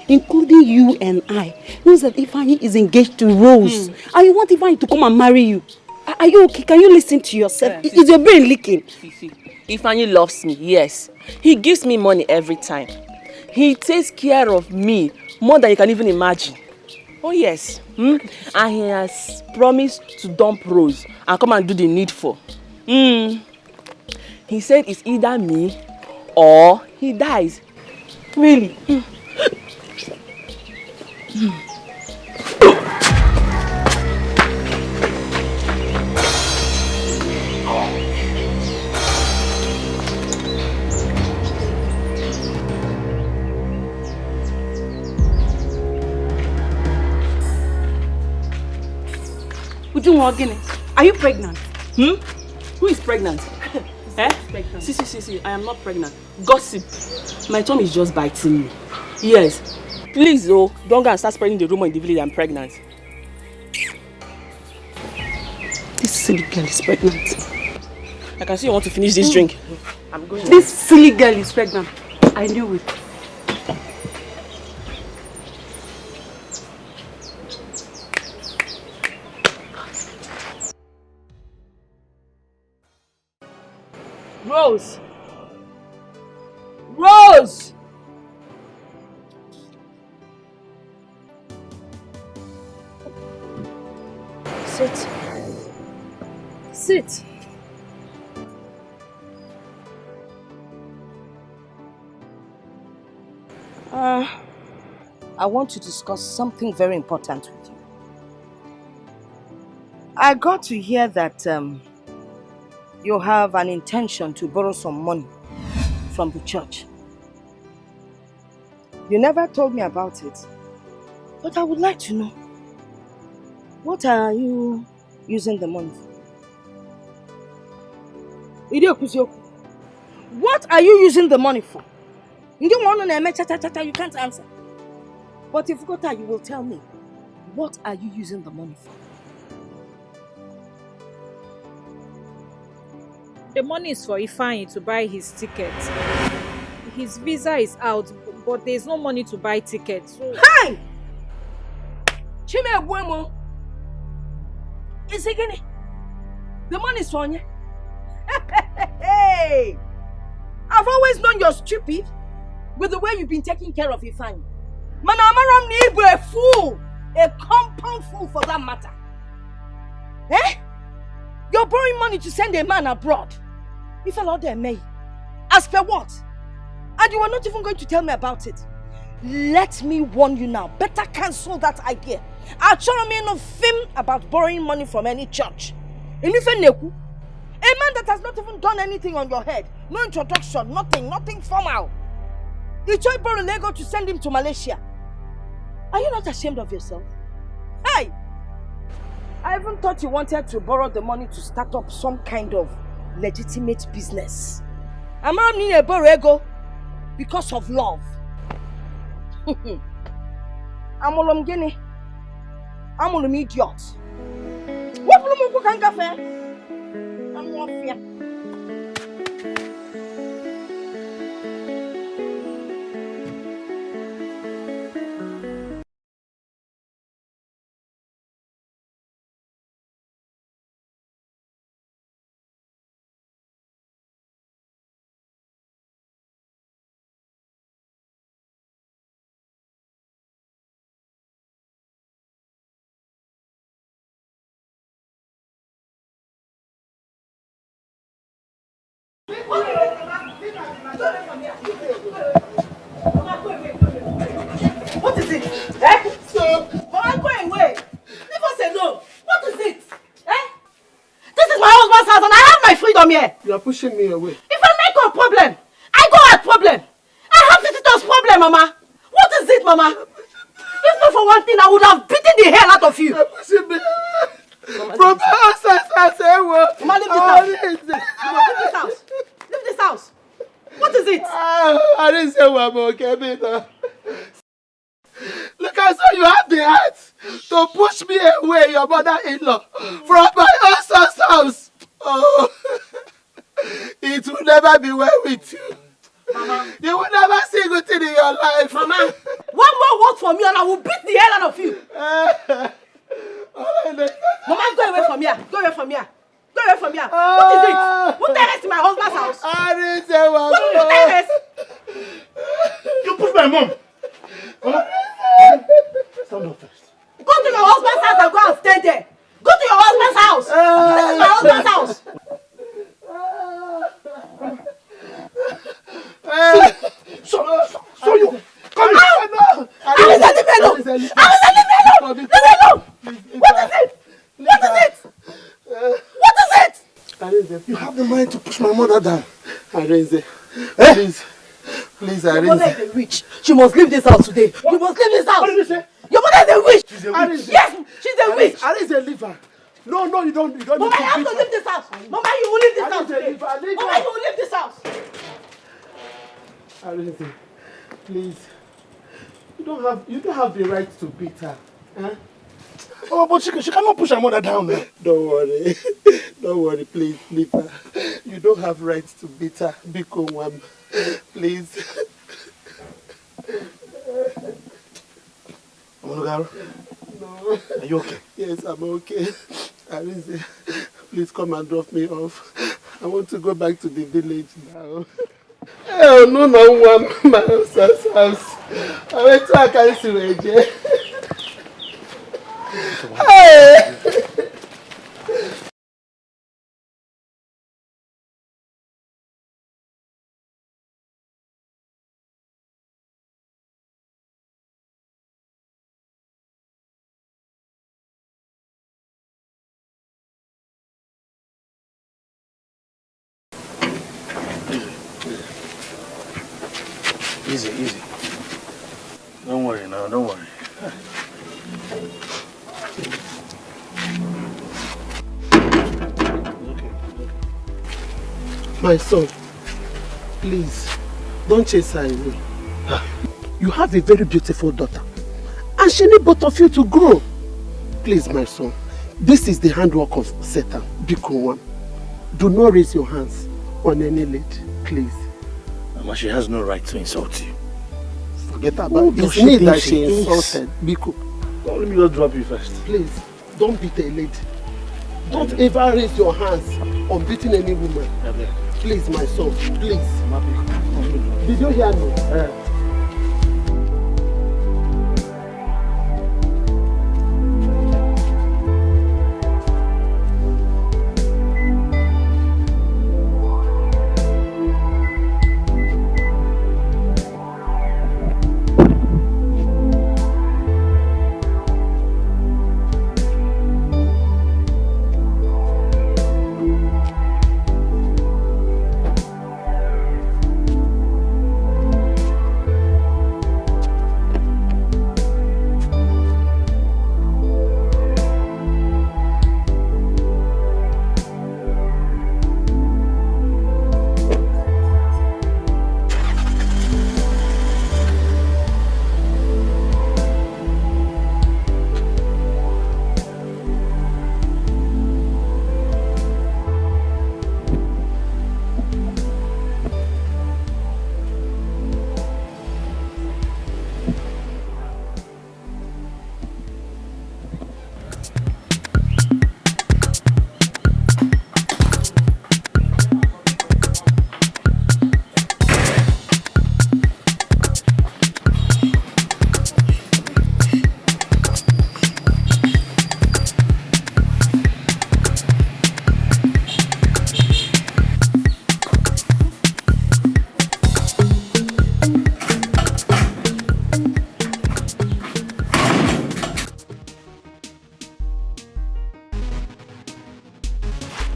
including you and I, knows that Ifeanyi is engaged to Rose. And you want Ifeanyi to come and marry you. Are you okay? Can you listen to yourself? Is your brain leaking? Ifeanyi loves me, yes. He gives me money every time. He takes care of me more than you can even imagine. Oh yes. And he has promised to dump Rose and come and do the needful. He said it's either me or he dies. Really? Are you pregnant? Who is pregnant? Eh? Pregnant. See, I am not pregnant. Gossip. My tongue is just biting me. Yes. Please, don't go and start spreading the rumor in the village I'm pregnant. This silly girl is pregnant. I can see you want to finish this drink. I'm going. This silly girl is pregnant. I knew it. Rose! Rose! Sit. Sit. I want to discuss something very important with you. I got to hear that you have an intention to borrow some money from the church. You never told me about it, but I would like to know, what are you using the money for? What are you using the money for? You can't answer. But if you got you will tell me, what are you using the money for? The money is for Ifeanyi to buy his ticket. His visa is out, but there's no money to buy tickets. So... Hi! Chime Buemo! Is it again? The money is for you. Hey! I've always known you're stupid with the way you've been taking care of Ifeanyi. Manamaram Nibu a fool! A compound fool for that matter. Eh? You're borrowing money to send a man abroad. You fell out there, May. As per what? And you were not even going to tell me about it. Let me warn you now. Better cancel that idea. I'll show me no film about borrowing money from any church. A man that has not even done anything on your head. No introduction, nothing formal. You try to borrow Lego to send him to Malaysia. Are you not ashamed of yourself? Hey! I even thought you wanted to borrow the money to start up some kind of legitimate business. I'm not needing a borrow ego because of love. I'm an idiot. What will you cook cafe? I'm not fear. What is it? Eh? So, Mama, go away. Leave us alone. What is it? Eh? This is my husband's house and I have my freedom here. You are pushing me away. If I make a problem, I go at problem. I have visitors problem, Mama. What is it, Mama? If not for one thing, I would have beaten the hell out of you. You are pushing me away. From the house, I say what? Mama, leave this house. Leave this house. Leave this house. I didn't say I'm okay, Peter. Look, I saw you have the heart to push me away, your mother-in-law, from my son's house. Oh, it will never be well with you. Mama, you will never see good thing in your life. Mama, one more word from you and I will beat the hell out of you. Mama, go away from here. Go away from here. Go away from here. What is it? What the in my husband's house? I didn't say what. What is the You push my mom. Mama, stand up first. Go to your husband's house and go and stay there. Go to your husband's house. This is my husband's house. So you come here. What is it? What is it? You have the mind to push my mother down. Arinze, please. Please, Arinze. Your mother is a witch. She must leave this house today. You must leave this house. What did you say? Your mother is a witch. She's a witch. Yes, she's a witch. Arinze, leave her. No, you don't. Mama, you have to leave this house. Mama, you will leave this house today. Mama, you will leave this house. Arinze, please. You don't have the right to beat her. Huh? Oh, but she cannot push her mother down. Don't worry. Don't worry, please, leave her. You don't have rights to beat her. Biko Wam. Please. No. Are you okay? Yes, I'm okay. Arinze, please come and drop me off. I want to go back to the village now. Oh, no, my husband's house. I went to a carry Hey! Easy. Don't worry now, don't worry. Okay. My son, please, don't chase her away. You have a very beautiful daughter, and she needs both of you to grow. Please, my son, this is the handwork of Satan, Biko One. Do not raise your hands on any lady, please. Mama, she has no right to insult you. Forget about it. It's me that she insulted, Biko. Don't let me just drop you first. Please, don't beat a lady. Don't ever raise your hands on beating any woman. Please, my son, please. Did you hear me?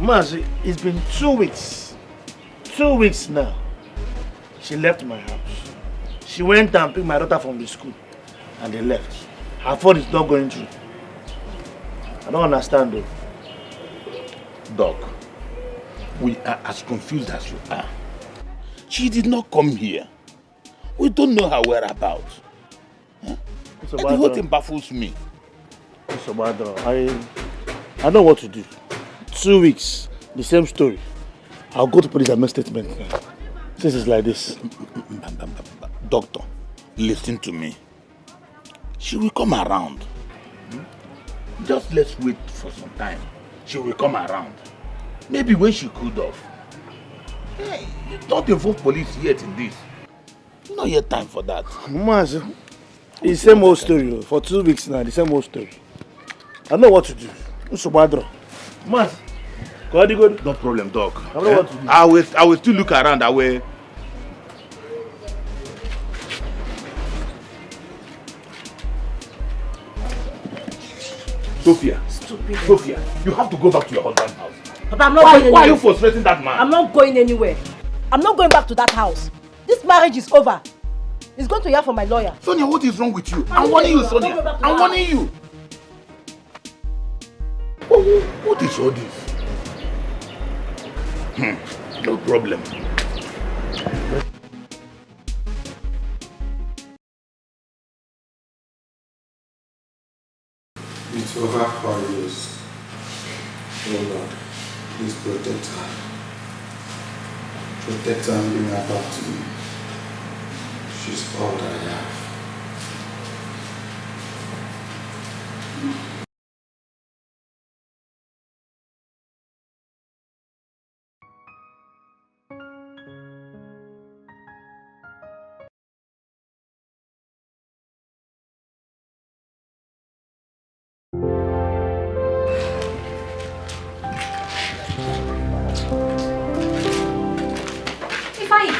Mazi, it's been 2 weeks. 2 weeks now. She left my house. She went and picked my daughter from the school. And they left. Her phone is not going through. I don't understand though. Doc, we are as confused as you are. She did not come here. We don't know her whereabouts. Huh? The whole thing baffles me. Mr. Badro, I know what to do. 2 weeks, the same story. I'll go to police and make statement. Since it's like this. Doctor, listen to me. She will come around. Just let's wait for some time. She will come around. Maybe when she cooled off. Hey, you don't involve police yet in this. Not yet time for that. Mas, it's the same old story. For 2 weeks now, the same old story. I know what to do. Mr. Badro. Mas, good. No problem, dog. I know what to do. I will still look around. I will. Sophia. Stupid. Sophia, you have to go back to your husband's house. Papa, I'm not going anywhere. Why are you frustrating that man? I'm not going anywhere. I'm not going back to that house. This marriage is over. It's going to hear from my lawyer. Sonia, what is wrong with you? I'm warning you, Sonia. I'm warning you. What is all this? No problem. It's over 4 years. Oh Lord, please protect her. Protect her and bring her back to me. She's all that I have.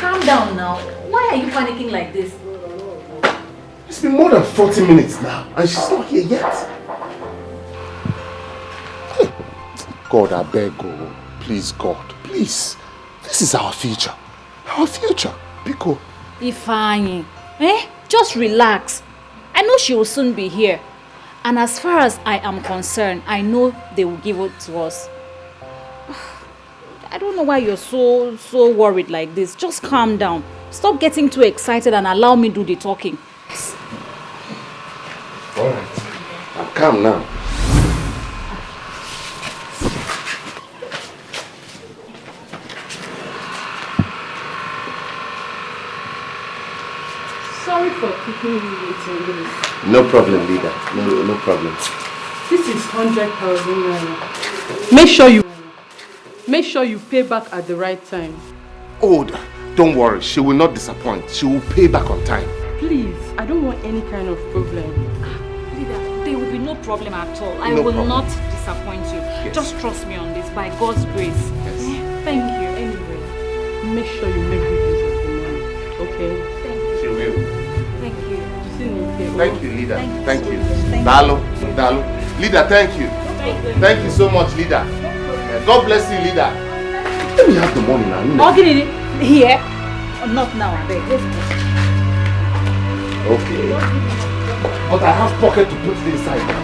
Calm down now. Why are you panicking like this? It's been more than 40 minutes now and she's not here yet. Hey, God, I beg you. Please, God, please. This is our future. Our future. Biko. Ifeanyi, just relax. I know she will soon be here. And as far as I am concerned, I know they will give it to us. I don't know why you're so worried like this. Just calm down. Stop getting too excited and allow me do the talking. Alright. I'm calm now. Sorry for keeping you waiting. No problem, leader. No problem. This is 100,000 naira. Make sure you pay back at the right time. Oh, don't worry. She will not disappoint. She will pay back on time. Please, I don't want any kind of problem. Leader, there will be no problem at all. I No will problem. not disappoint you. Yes. Just trust me on this, by God's grace. Yes. Thank you. Anyway, make sure you make good use of the money, okay? Thank you. She will. Thank you. Thank you, leader. Thank Thank you you. so much. Thank Dalo. Leader, thank you. Thank you so much, leader. God bless you, leader. Let me have the money now. Here? Not now, I beg. Okay. But I have pocket to put it inside now.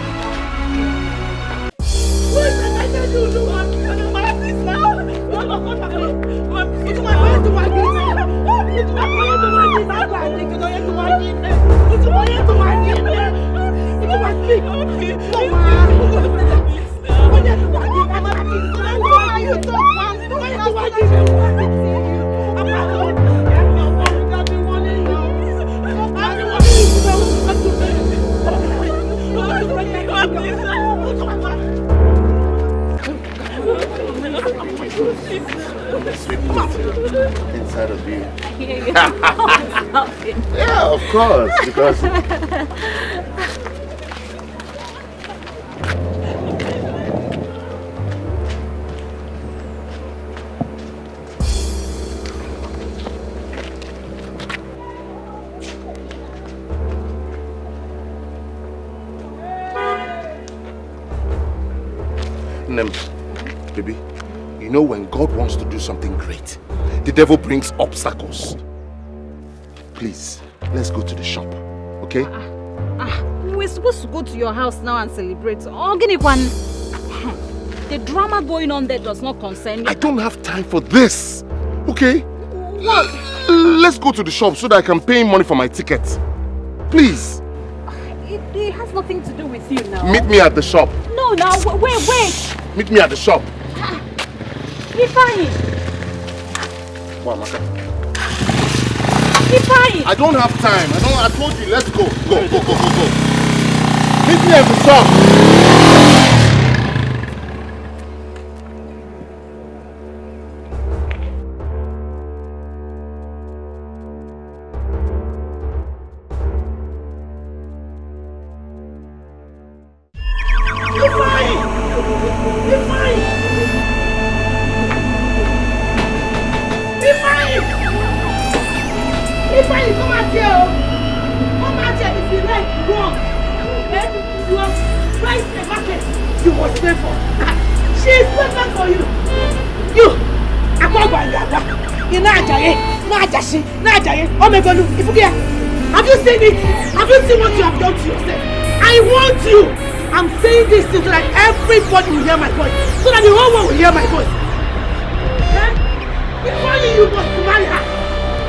Inside of you. Yeah, of course, because baby, you know when God wants to do something great, the devil brings obstacles. Please, let's go to the shop, okay? We're supposed to go to your house now and celebrate. The drama going on there does not concern me. I don't have time for this, okay? What? Let's go to the shop so that I can pay him money for my ticket. Please. It has nothing to do with you now. Meet me at the shop. No, now, wait. Meet me at the shop. Ifeanyi. Wamaka. Ifeanyi. I don't have time. I told you, let's go. Go. Meet me at the shop. Ifeanyi, come out here. Come out here if you like wrong. You are right in the market. You must pay for. She is pregnant for you. You, Amogwangaba. You know Ajaye, Omegonu, Ifugia. Have you seen it? Have you seen what you have done to yourself? I want you. I'm saying this so that everybody will hear my voice. So that the whole world will hear my voice. Ifeanyi, you must marry her.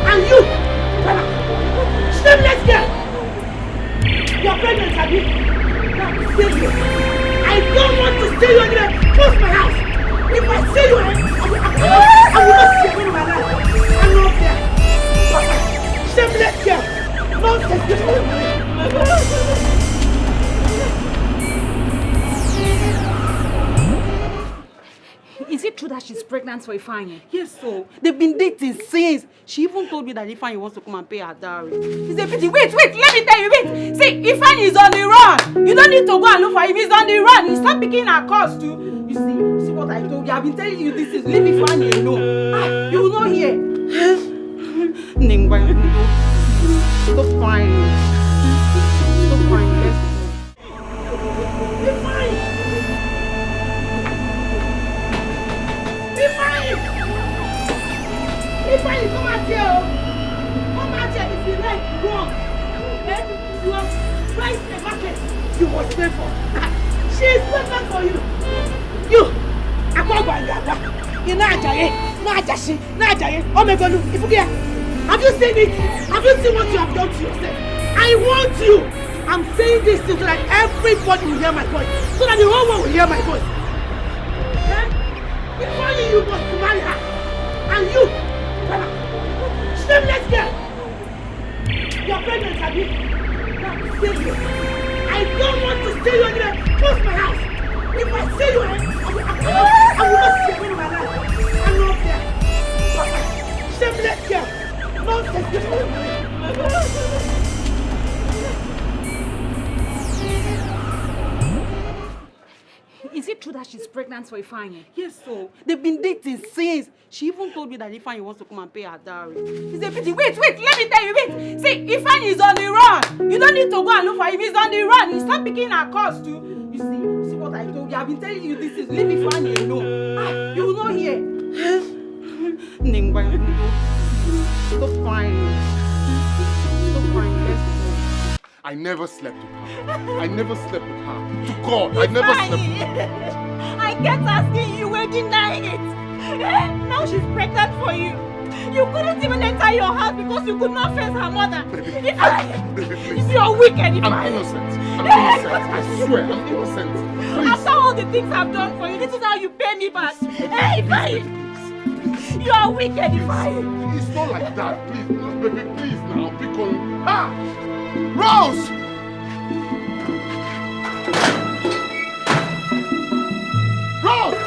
And you, shameless girl. You're pregnant, Abi. Now, stay here. I don't want to stay you anywhere. Close my house. If I see you, I will not see you in my life. I'm not there. Shameless girl. Nonsense. Is it true that she's pregnant for Ifeanyi? Yes, so they've been dating since. She even told me that Ifeanyi wants to come and pay her dowry. It's a pity. Wait, let me tell you, wait. See, Ifeanyi is on the run. You don't need to go and look for him. He's on the run. He stopped picking her calls too. You see what I told you? I've been telling you this is leave Ifeanyi alone. You will not hear. Ningwa, stop crying. Stop crying. Let's go. Ifeanyi, come out here. Come out here if you like wrong. You are right in the market. You must pay for. She is pregnant for you. You, Amogwangaba. You know Ajaye, Omegonu, Ifugia. Have you seen it? Have you seen what you have done to yourself? I want you. I'm saying this so that everybody will hear my voice. So that the whole world will hear my voice. Ifeanyi, you must marry her. And you, shameless girl. You're pregnant, Abi. Now, stay here. I don't want to stay you anywhere. Close my house. If I see you, I will not see you in my life. I'm not there. Shameless girl. Nonsense. Is it true that she's pregnant for Ifeanyi? Yes, so they've been dating since. She even told me that Ifeanyi wants to come and pay her dowry. It's a pity. Wait, let me tell you, wait. See, Ifeanyi is on the run. You don't need to go and look for him. He's on the run. He stopped picking her calls too. You see what I told you? I've been telling you this is leave Ifeanyi alone. You will not hear. Ningwa, stop crying. Stop crying. Let's go. I never slept with her. I never slept with her. To God, I never slept with her. I kept asking you, were denying it. Now she's pregnant for you. You couldn't even enter your house because you could not face her mother. Baby, you're wicked, I'm innocent. I swear, I'm innocent. Please. After all the things I've done for you, this is how you pay me back. Hey, Ifeanyi! You are wicked, Ifeanyi. It's not like that. Please, baby, please now. Because... Ah! Rose! Rose!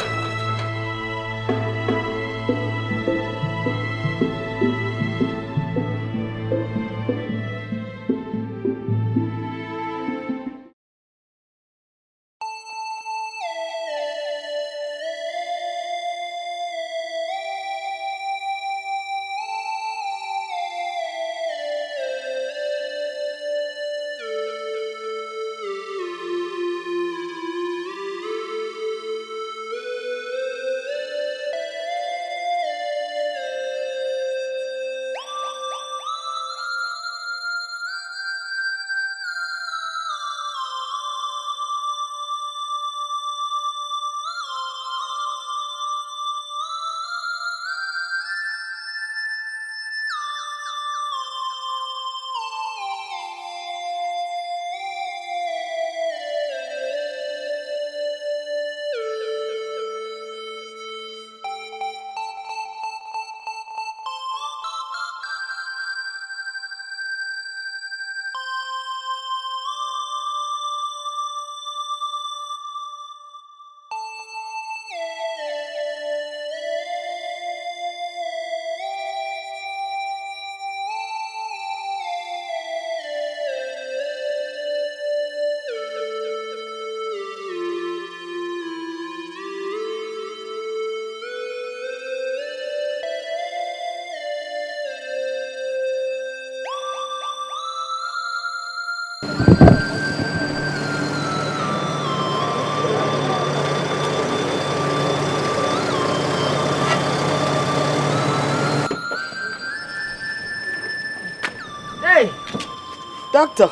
Doctor.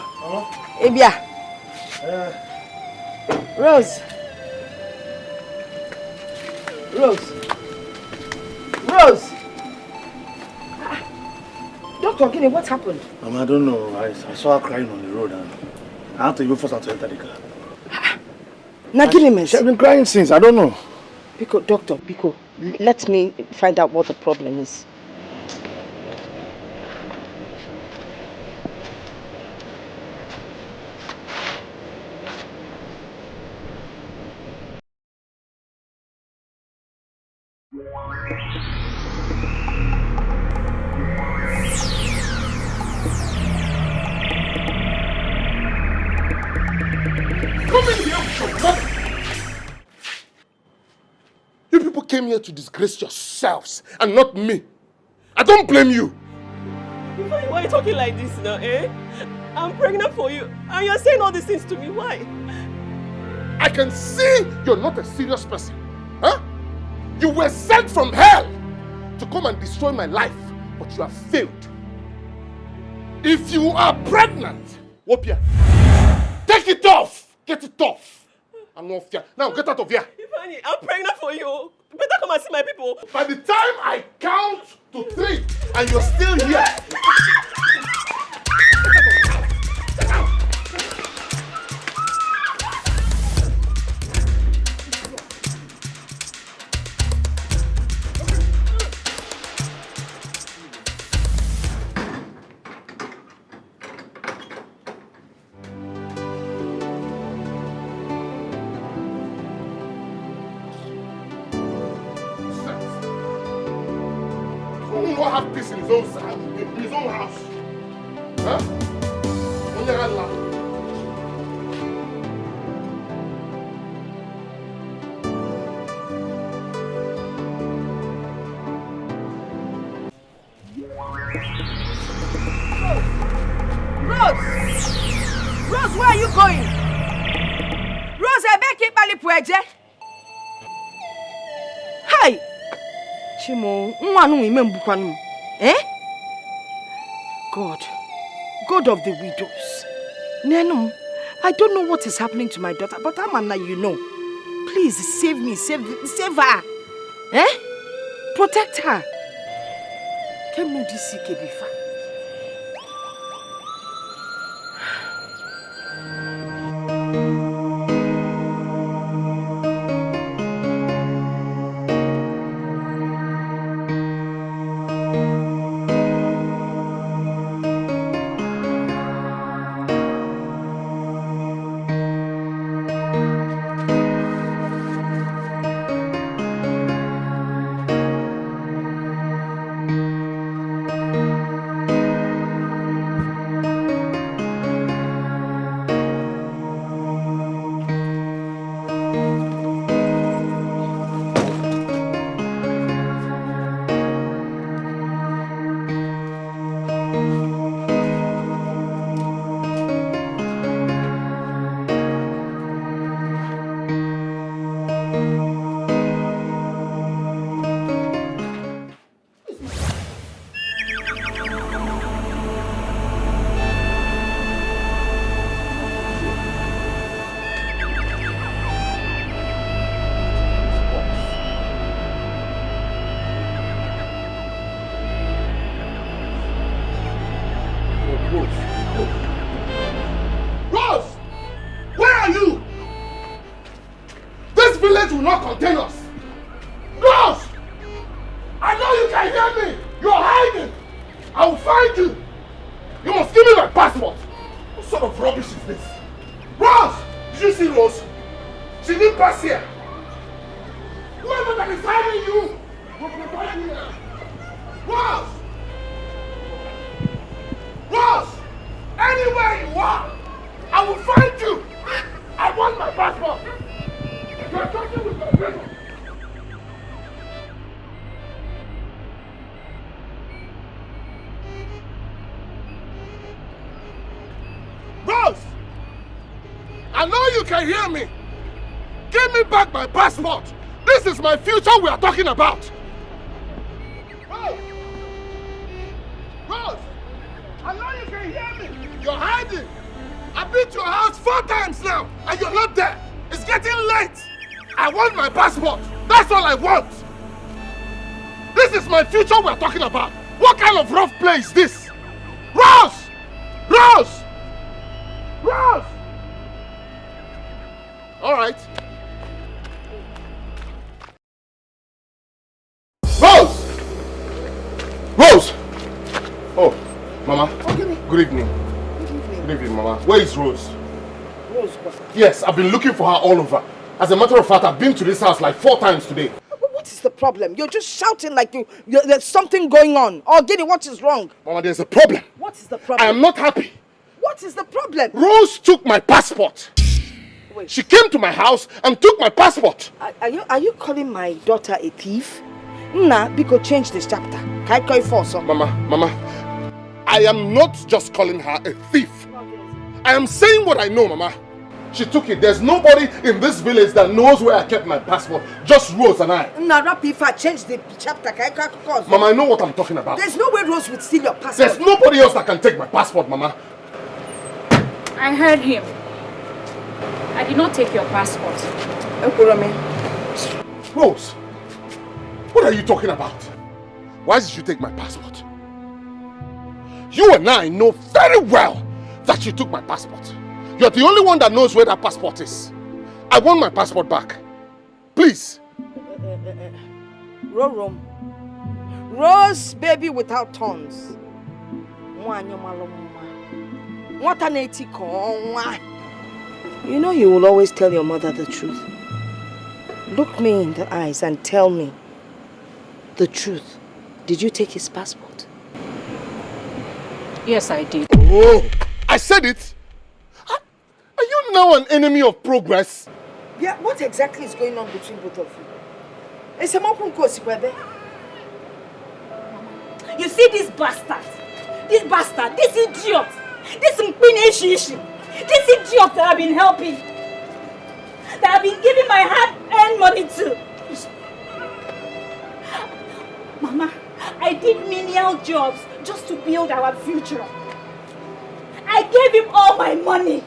Ebia. Rose. Doctor, Gini, what happened? I don't know. I saw her crying on the road and I had to even force her to enter the car. Nagini, she has been crying since. I don't know. Doctor, let me find out what the problem is. Came here to disgrace yourselves and not me. I don't blame you. Why are you talking like this now, eh? I'm pregnant for you and you're saying all these things to me. Why? I can see you're not a serious person. Huh? You were sent from hell to come and destroy my life, but you have failed. If you are pregnant, Wopia, take it off. Get it off. Now get out of here. Ifeanyi, I'm pregnant for you. You better come and see my people. By the time I count to 3 and you're still here. Have peace in his own house. Huh? Rose, where are you going? Rose, I beg you, Pali Pueje. Hi. Chimo, eh? God of the widows. Nenum, I don't know what is happening to my daughter, but Amana, you know. Please save me, save her. Eh? Protect her. Come no this Kebifa. My future we are talking about. Rose! Rose! I know you can hear me. You're hiding. I've been to your house 4 times now, and you're not there. It's getting late. I want my passport. That's all I want. This is my future we're talking about. What kind of rough play is this? Rose! Rose! Rose! All right. Rose! Rose! Oh, Mama. Okay. Good evening. Good evening, Mama. Where is Rose? Rose, what? Yes, I've been looking for her all over. As a matter of fact, I've been to this house like 4 times today. What is the problem? You're just shouting like there's something going on. Oh, Giddy, what is wrong? Mama, there's a problem. What is the problem? I am not happy. What is the problem? Rose took my passport. Wait. She came to my house and took my passport. Are you calling my daughter a thief? Nah, because change this chapter. Can I call you for Mama, I am not just calling her a thief. I am saying what I know, Mama. She took it. There's nobody in this village that knows where I kept my passport. Just Rose and I. Nah, if I change the chapter, can I call Mama, I know what I'm talking about. There's no way Rose would steal your passport. There's nobody else that can take my passport, Mama. I heard him. I did not take your passport. Rose, what are you talking about? Why did you take my passport? You and I know very well that you took my passport. You're the only one that knows where that passport is. I want my passport back. Please. Rose, baby without thorns. You know you will always tell your mother the truth. Look me in the eyes and tell me the truth. Did you take his passport? Yes, I did. Oh, I said it. Are you now an enemy of progress? Yeah, what exactly is going on between both of you? You see this bastard, this idiot, this idiot that I've been helping, that I've been giving my hard-earned money to. Mama, I did menial jobs just to build our future. I gave him all my money.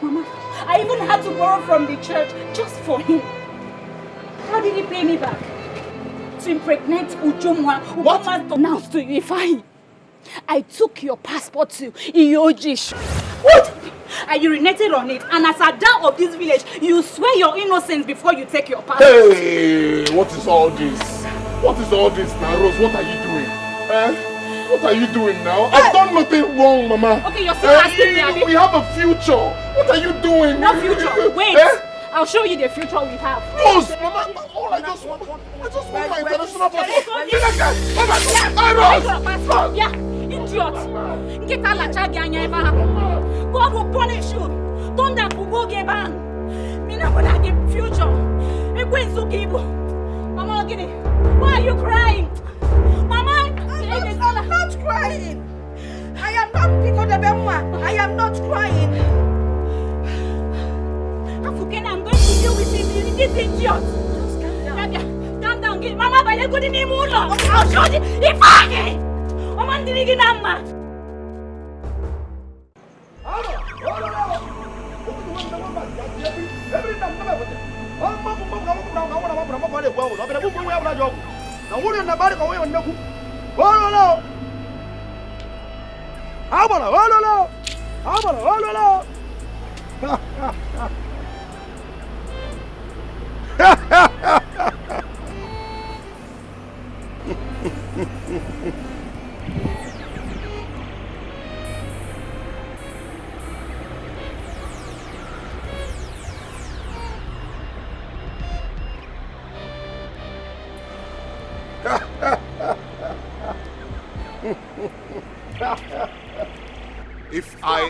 Mama, I even had to borrow from the church just for him. How did he pay me back? To impregnate Ujumwa. What? Now to Ifeanyi. I took your passport to Iyojish. What? I urinated on it, and as a dad of this village, you swear your innocence before you take your passport. Hey, what is all this? What is all this now, Rose? What are you doing? What are you doing now? I've done nothing wrong, Mama. Okay, you're still asking me, Abi. We have a future. What are you doing? No future. Wait. I'll show you the future we have. Rose, Mama, all I just want my international passport. Rose! Yeah, idiot. God will punish you. Don't that go get bang. Me not gonna get future. Mama, Gini, why are you crying? Mama, I'm not crying. I am not crying. I'm going to deal with this idiot. Just calm down. Calm down. Mama, by the good in the mood. I'll show you. If I get. Mama, did you get Mama?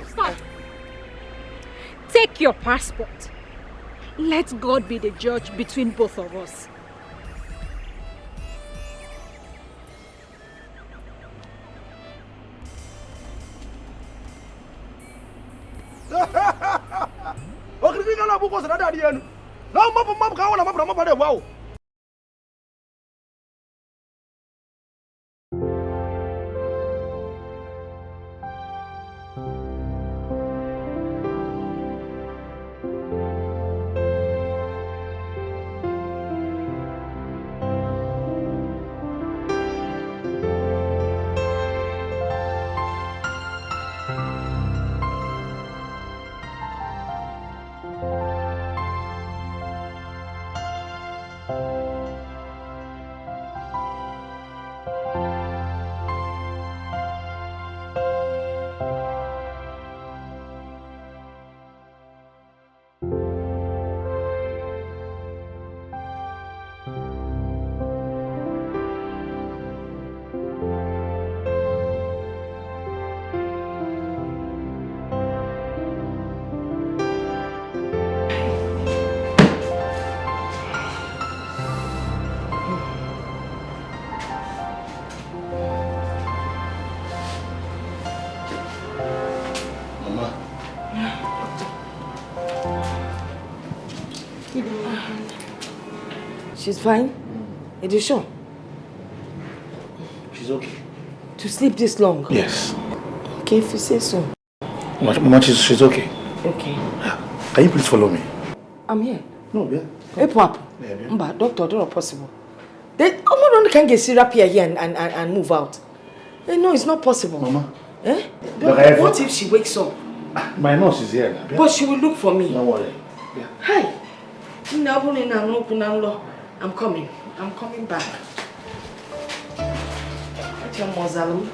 Stop. Take your passport. Let God be the judge between both of us. She's fine? Are you sure? She's okay. To sleep this long? Yes. Okay, if you say so. Mama, she's okay. Okay. Can you please follow me? I'm here. No, yeah. Hey, Pap. Mba, doctor, that's not possible. They only can get syrup here and move out. No, it's not possible. Mama. Eh? What if she wakes up? My nurse is here now. But she will look for me. Don't worry. Yeah. Hi. I'm coming. I'm coming back. What's your mausoleum?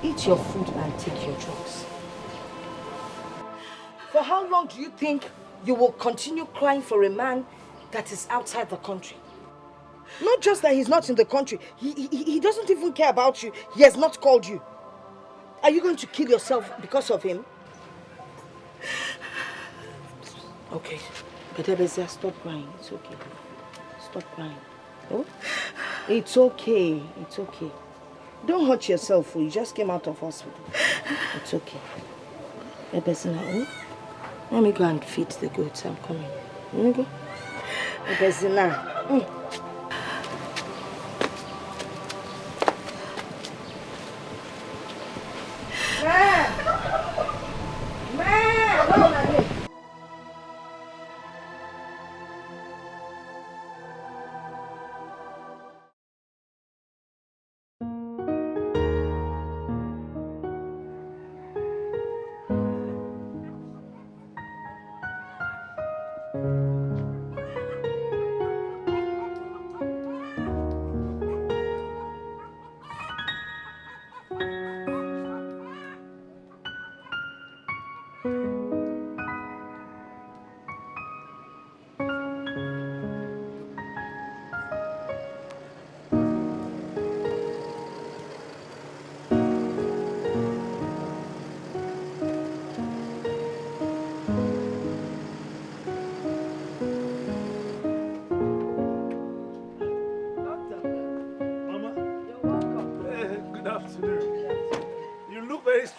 Eat your food and take your drugs. For how long do you think you will continue crying for a man that is outside the country? Not just that he's not in the country. He doesn't even care about you. He has not called you. Are you going to kill yourself because of him? Okay. Bedebezia, stop crying. It's okay. Stop crying. Oh? It's okay. It's okay. Don't hurt yourself. You just came out of hospital. It's okay. Bedebezia, oh? Let me go and feed the goats. I'm coming. Let me go. Bedebezia.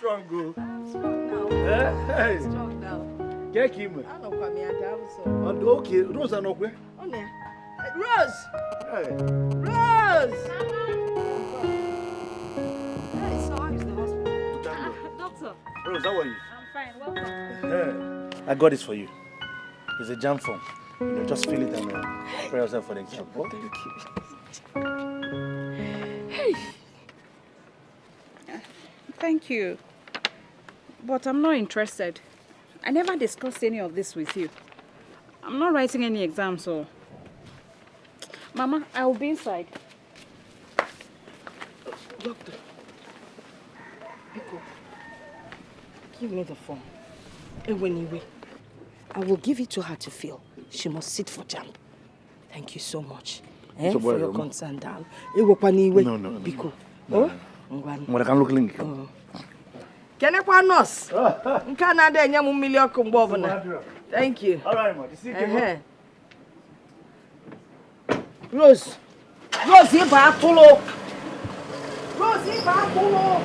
strong, go. I'm strong now. Hey. I'm strong now. Get him. I don't come here. Okay, Rose are not where? Oh, yeah. Rose! Hey. Rose! Hey, so how is the hospital? Doctor. Rose, how are you? I'm fine. Welcome. Hey. I got this for you. It's a jam form. Just fill it and prepare yourself for the exam. Oh, thank you. Hey. Thank you. But I'm not interested. I never discussed any of this with you. I'm not writing any exams, so... Mama, I will be inside. Doctor. Biko, give me the form. Anyway, I will give it to her to fill. She must sit for jam. Thank you so much. For your concern, Dan. No. Biko. No. What I can look link. Can I find us? Canada, you million come. Thank you. All right, ma. Rose. Rose, you back polo. Rose, you back polo.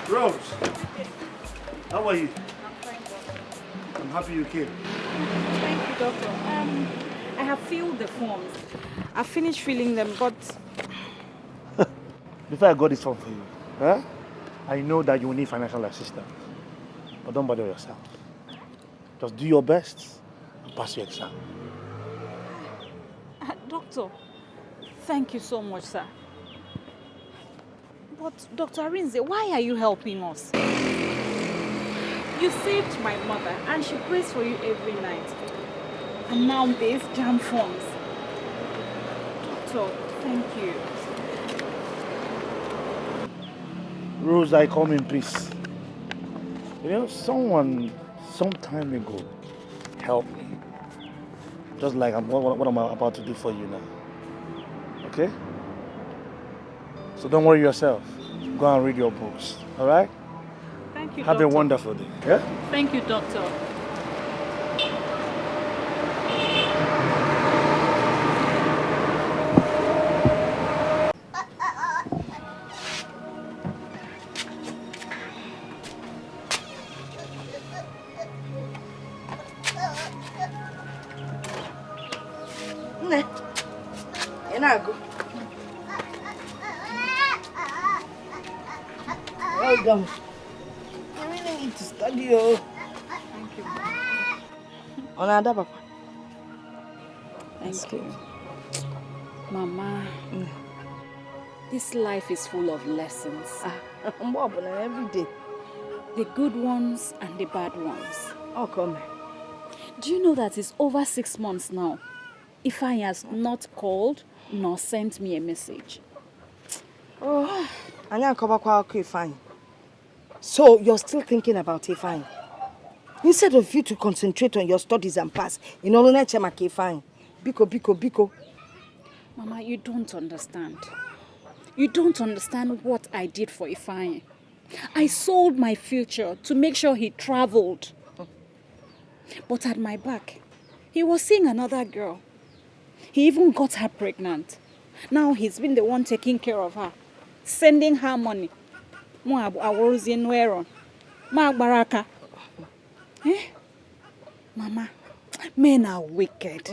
Rose, how are you? I'm happy you came. Thank you, Doctor. I have filled the forms. I finished filling them, but... Before I got this form for you, huh? I know that you will need financial assistance. But don't bother yourself. Just do your best and pass your exam. Doctor, thank you so much, sir. But, Dr. Arinze, why are you helping us? You saved my mother and she prays for you every night. And now there's jam forms. Doctor, thank you. Rose, I come in peace. You know, someone some time ago helped me. Just like what I'm about to do for you now. Okay? So don't worry yourself. Go and read your books. Alright? Thank you, Have Doctor. a wonderful day. Yeah? Thank you, Doctor. Well done. You really need to study, oh. Thank you. Another papa. Thank you. Mama, this life is full of lessons. Every day. The good ones and the bad ones. Oh, come. Do you know that it's over 6 months now? Ifeanyi has not called nor sent me a message. Oh, I can't come back to Ifeanyi. So you're still thinking about Ifeanyi? Instead of you to concentrate on your studies and pass, in all na chema Ifeanyi. Biko. Mama, you don't understand. You don't understand what I did for Ifeanyi. I sold my future to make sure he traveled. But at my back, he was seeing another girl. He even got her pregnant. Now he's been the one taking care of her, sending her money. Mama, men are wicked.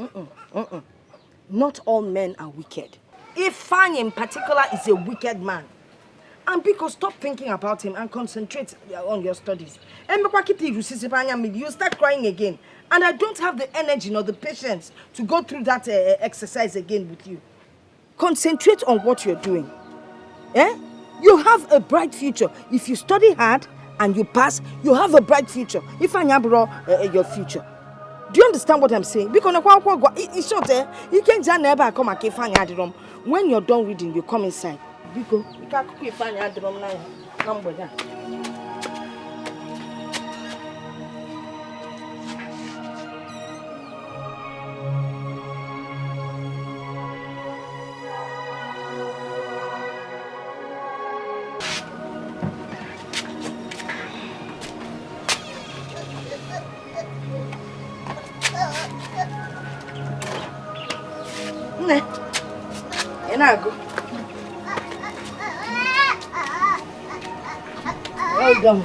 Not all men are wicked. Ifeanyi in particular is a wicked man. And because stop thinking about him and concentrate on your studies. You start crying again. And I don't have the energy nor the patience to go through that exercise again with you. Concentrate on what you're doing. Eh? You have a bright future. If you study hard and you pass, you have a bright future. Ifeanyi your future. Do you understand what I'm saying? Because it's short, you can't never come at Ifeanyi. When you're done reading, you come inside. Biko, you can't cook Ifeanyi now. Well done.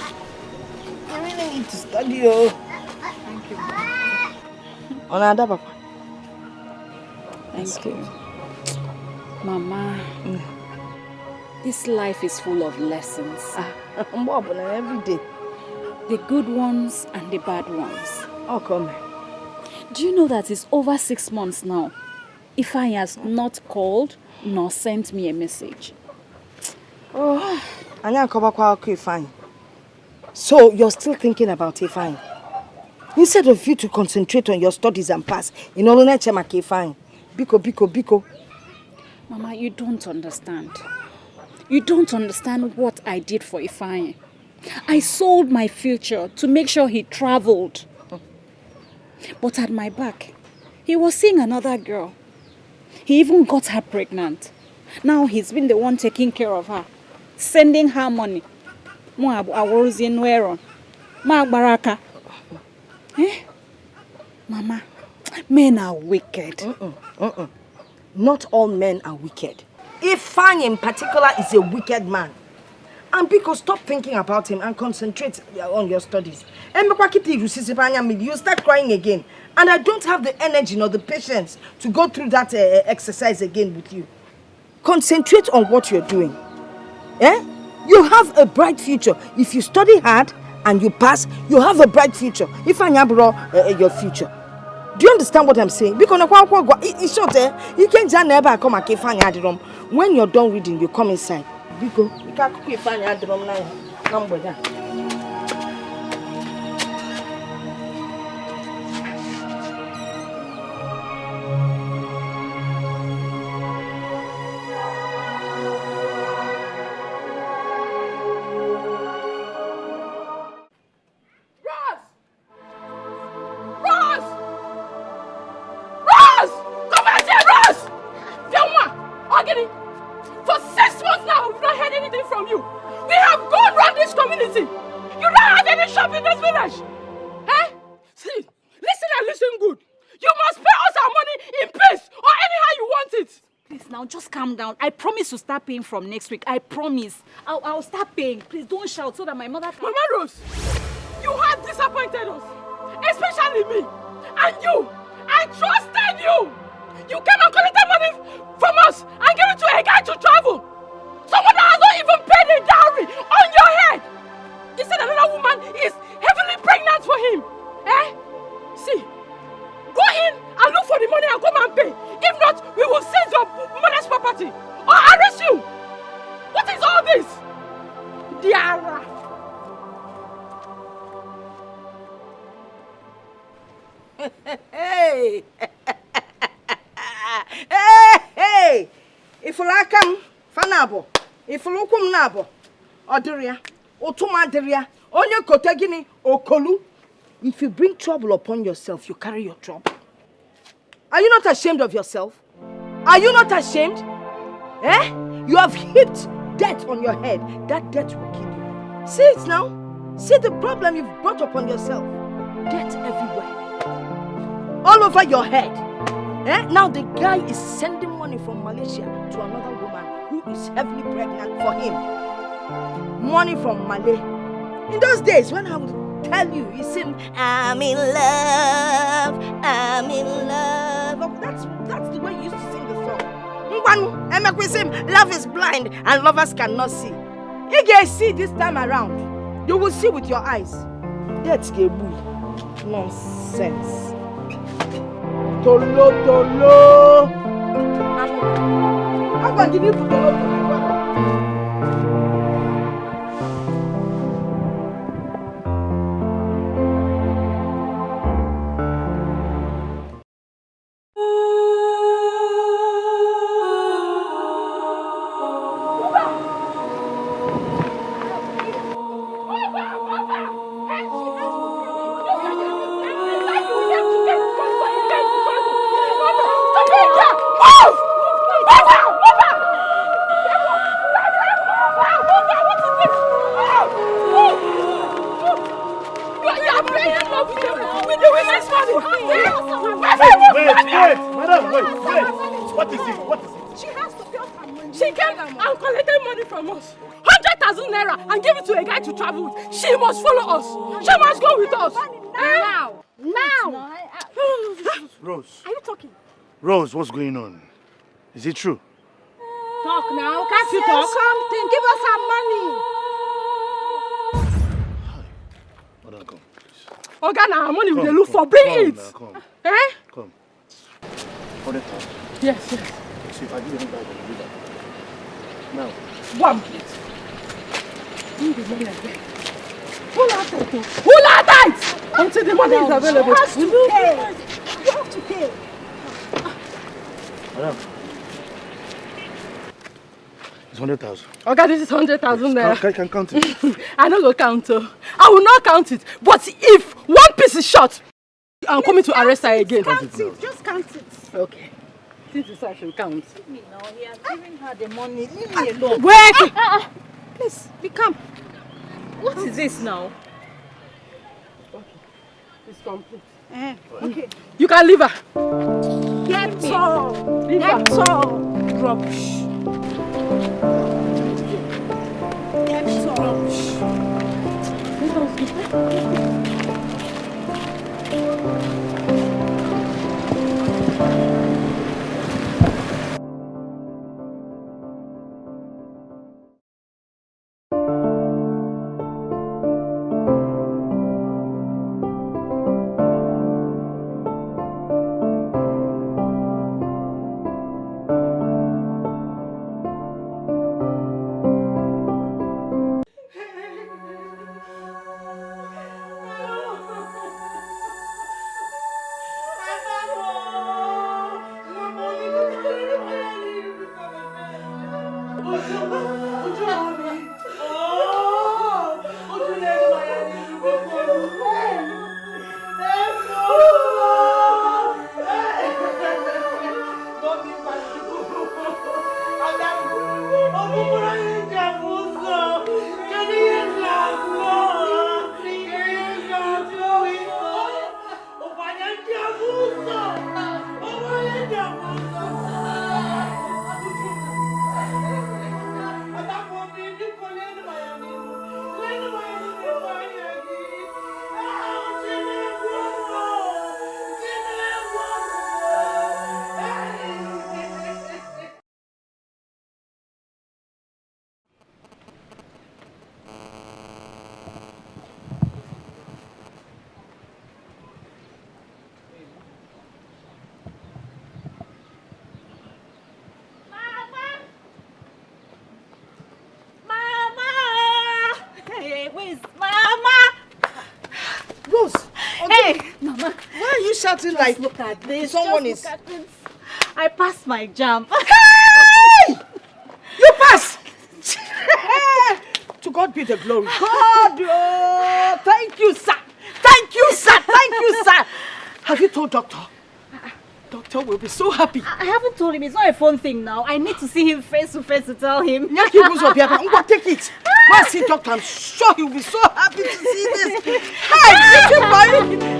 I really need to study. Oh. Thank you. Another papa. Thank you. Mama, this life is full of lessons. Every day. The good ones and the bad ones. Oh, come. Do you know that it's over 6 months now? Ifeanyi has not called nor sent me a message. Oh, Ifeanyi. So you're still thinking about Ifeanyi? Instead of you to concentrate on your studies and pass, in order to make Ifeanyi. Biko. Mama, you don't understand. You don't understand what I did for Ifeanyi. I sold my future to make sure he traveled. But at my back, he was seeing another girl. He even got her pregnant. Now he's been the one taking care of her, sending her money. Baraka. Mama, men are wicked. Not all men are wicked. Ifeanyi in particular is a wicked man. And because stop thinking about him and concentrate on your studies. And you start crying again. And I don't have the energy nor the patience to go through that exercise again with you. Concentrate on what you're doing. Eh? You have a bright future. If you study hard and you pass, you have a bright future. Ifeanyi your future. Do you understand what I'm saying? Because it's short, you can't just never come and Ifeanyi. When you're done reading, you come inside. Biko, you can't cook Ifeanyi number. For 6 months now, we've not heard anything from you. We have gone around this community. You don't have any shop in this village. Eh? See, listen and listen good. You must pay us our money in peace or anyhow you want it. Please now, just calm down. I promise to start paying from next week. I promise. I'll start paying. Please don't shout so that my mother can... Mama Rose, you have disappointed us. Especially me. And you. I trusted you. You came and collected money from us and gave it to a guy to travel. Someone that has not even paid a dowry on your head. He said another woman is heavily pregnant for him. Eh? See, go in and look for the money and come and pay. If not, we will seize your mother's property or arrest you. What is all this? Diara. Hey! Hey! If you like him, fanabo. If you look him nabo, oduria, otumaderia, onye kotegini, okolu. If you bring trouble upon yourself, you carry your trouble. Are you not ashamed of yourself? Are you not ashamed? Eh? You have heaped debt on your head. That debt will kill you. See it now. See the problem you've brought upon yourself. Debt everywhere. All over your head. Eh? Now the guy is sending money from Malaysia to another woman who is heavily pregnant for him. Money from Malay. In those days when I would tell you, he said, I'm in love, I'm in love. Oh, that's the way you used to sing the song. Love is blind and lovers cannot see. You can see this time around. You will see with your eyes. That's gay boo. Nonsense. Tolo. I'm going to give you tolo. What is it? She has to pay us our money. She came and collected money from us. 100,000 100,000 naira and give it to a guy to travel with. She must follow us. She must go with us. Now. Now. Rose. Are you talking? Rose, what's going on? Is it true? Talk now. Can't you talk? Something. Give us our money. Madam, come, please. Oga, now our money we Come, look for. come, Bring come it. now, come. Eh? Come. 100,000. Yes, yes. See, if I give you 100,000, I'll do that. Now. One plate. Bring the money again. Pull out that. Pull out that! Until the money is available. You have to pay. Madam. It's 100,000. Okay, this is 100,000 naira. Can count it. I don't go count. I will not count it. But if one piece is short, I'm coming to arrest her again. Count it. Just count it. Okay. Since it's I should count. Leave me now. He has given her the money. Leave me alone. Wait! Please, be calm. What is this now? It's complete. Okay. You can leave her. Get all. Leave her. Get all. Rubbish. Get all. Rubbish. Shouting like, look at this. Someone Just is. Look at this. I passed my jump. Hey! You passed! To God be the glory. God! Oh, thank you, sir. Thank you, sir. Thank you, sir. Have you told doctor? Doctor will be so happy. I haven't told him. It's not a phone thing now. I need to see him face to face to tell him. Take it. Go and see doctor. I'm sure he'll be so happy to see this. Hey, greet him, boy.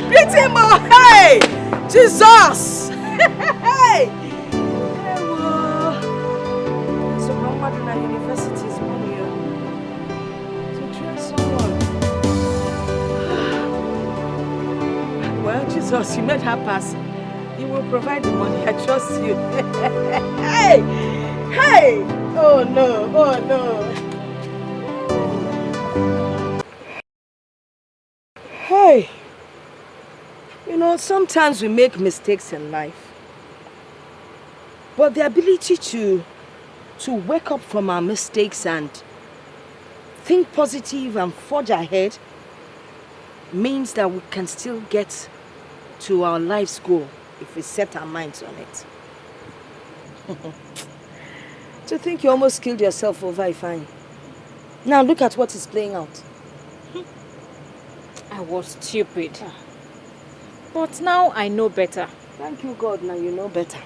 Greet him, boy. Hey, Jesus. Hey. So Muhammad in university is money to train someone. Well, Jesus, you made her pass. You will provide the money. I trust you. Hey! Hey! Oh no! Oh no! Hey! You know, sometimes we make mistakes in life. But the ability to wake up from our mistakes and think positive and forge ahead means that we can still get to our life's goal if we set our minds on it. To think you almost killed yourself over Ifeanyi. Now look at what is playing out. I was stupid. But now I know better. Thank you, God. Now you know better.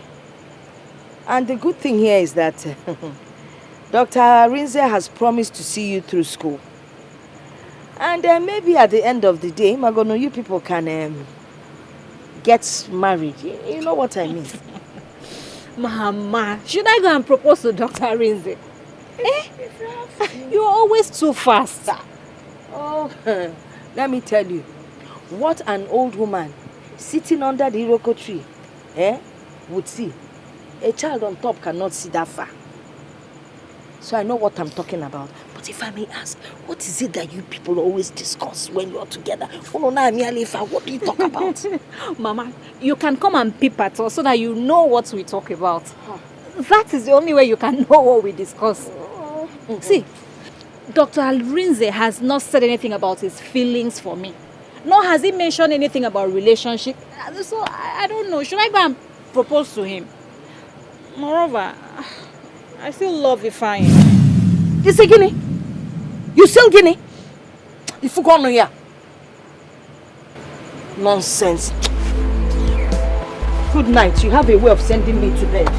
And the good thing here is that Dr. Rinze has promised to see you through school. And maybe at the end of the day, Magono, you people can get married. You know what I mean. Mama, should I go and propose to Dr. Rinze? You're always too fast. Oh, let me tell you, what an old woman sitting under the iroko tree would see. A child on top cannot see that far. So I know what I'm talking about. But if I may ask, what is it that you people always discuss when you're together? What do you talk about? Mama, you can come and peep at us so that you know what we talk about. That is the only way you can know what we discuss. See, Dr. Alrinze has not said anything about his feelings for me. Nor has he mentioned anything about relationship. So I don't know. Should I go and propose to him? Moreover, I still love Ifeanyi. You say Guinea? You still Guinea? If you come here. Nonsense. Good night. You have a way of sending me to bed.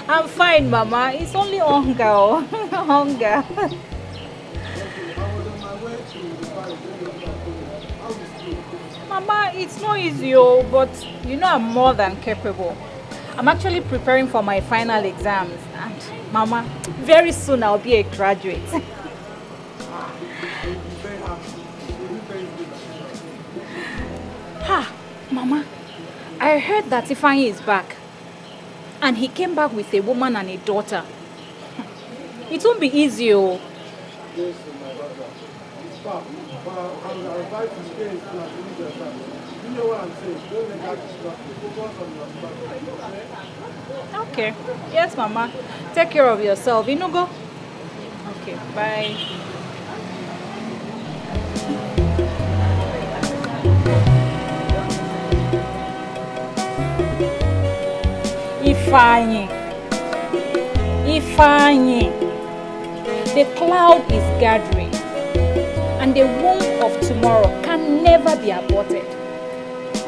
I'm fine, Mama. It's only hunger. Hunger. Mama, it's not easy, but you know I'm more than capable. I'm actually preparing for my final exams. And Mama, very soon I'll be a graduate. Ha! Mama, I heard that Ifeanyi is back. And he came back with a woman and a daughter. It won't be easy, Yes, my brother. I'm advised to stay in school and finish your exam. You know what I'm saying? Don't let that distract you. Focus on your studies, Okay. Yes, Mama. Take care of yourself. You know, go. Okay, bye. Ifeanyi. The cloud is gathering, and the womb of tomorrow can never be aborted.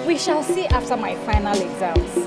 We shall see after my final exams.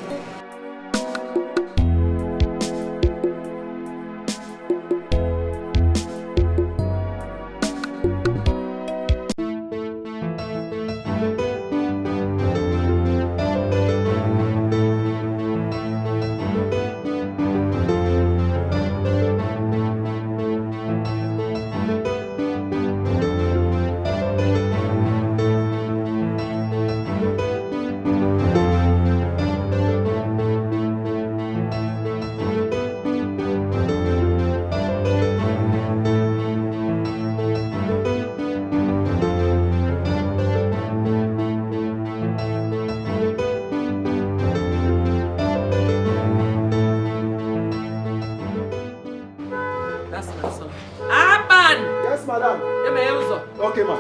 Okay, ma.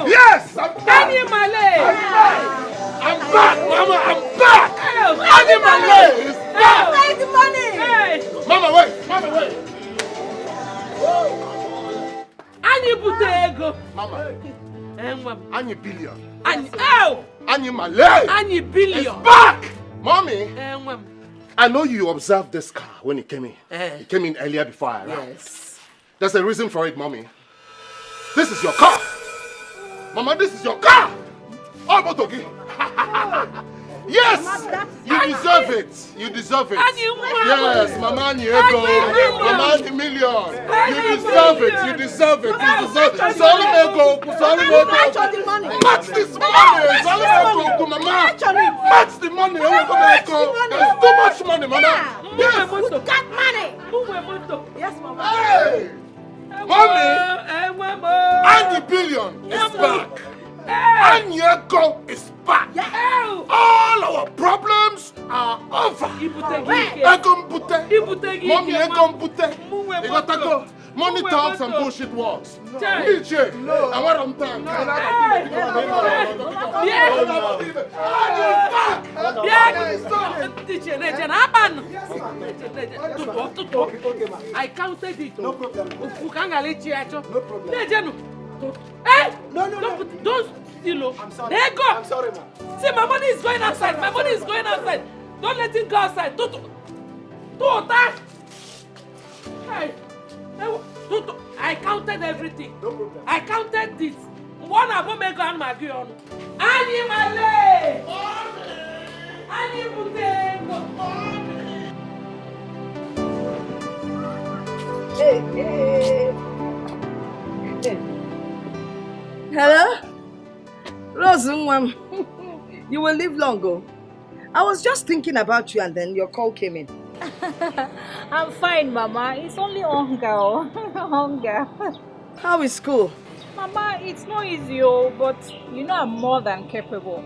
Yes, I'm back. I'm back, Mama. I'm back. Annie is back. Where's the money? Mama, wait. Mama, wait. Annie Butego. Mama. Annie Billion. Annie Malay. Annie Billion. It's back. Mommy. I know you observed this car when it came in. It came in earlier before I arrived. Yes. There's a reason for it, Mommy. This is your car. Mama, this is your car. Oh, Botogi. Yes! You deserve it. You deserve it. Yes, Mama Ini Edo. Mama Ini Million. You deserve it. You deserve it. You deserve it. Sorry, Ego. Sorry, Ego. Match this money. Sorry, Ego. Mama. Match the money. There's too much money, Mama. Yes. Who got money? Yes, Mama. Hey! Mommy! Ini Billion is back. Ini Edo is back. All our problems are over. Ego Mbute. Mommy Ego Mbute. You got to go. Money talks and bullshit walks. DJ, I want them time. I counted it. No problem. No. Don't steal. I'm sorry. There you go. I'm sorry, ma. See, my money is going outside. My money is going outside. Don't let it go outside. Don't attack. Hey. I counted everything. No problem. I counted this. One of them make on my gun. Ani Male. Ani Butengo. Hello? Rose, you will live long ago. I was just thinking about you and then your call came in. I'm fine, Mama. It's only hunger. Hunger. How is school? Mama, it's not easy, but you know I'm more than capable.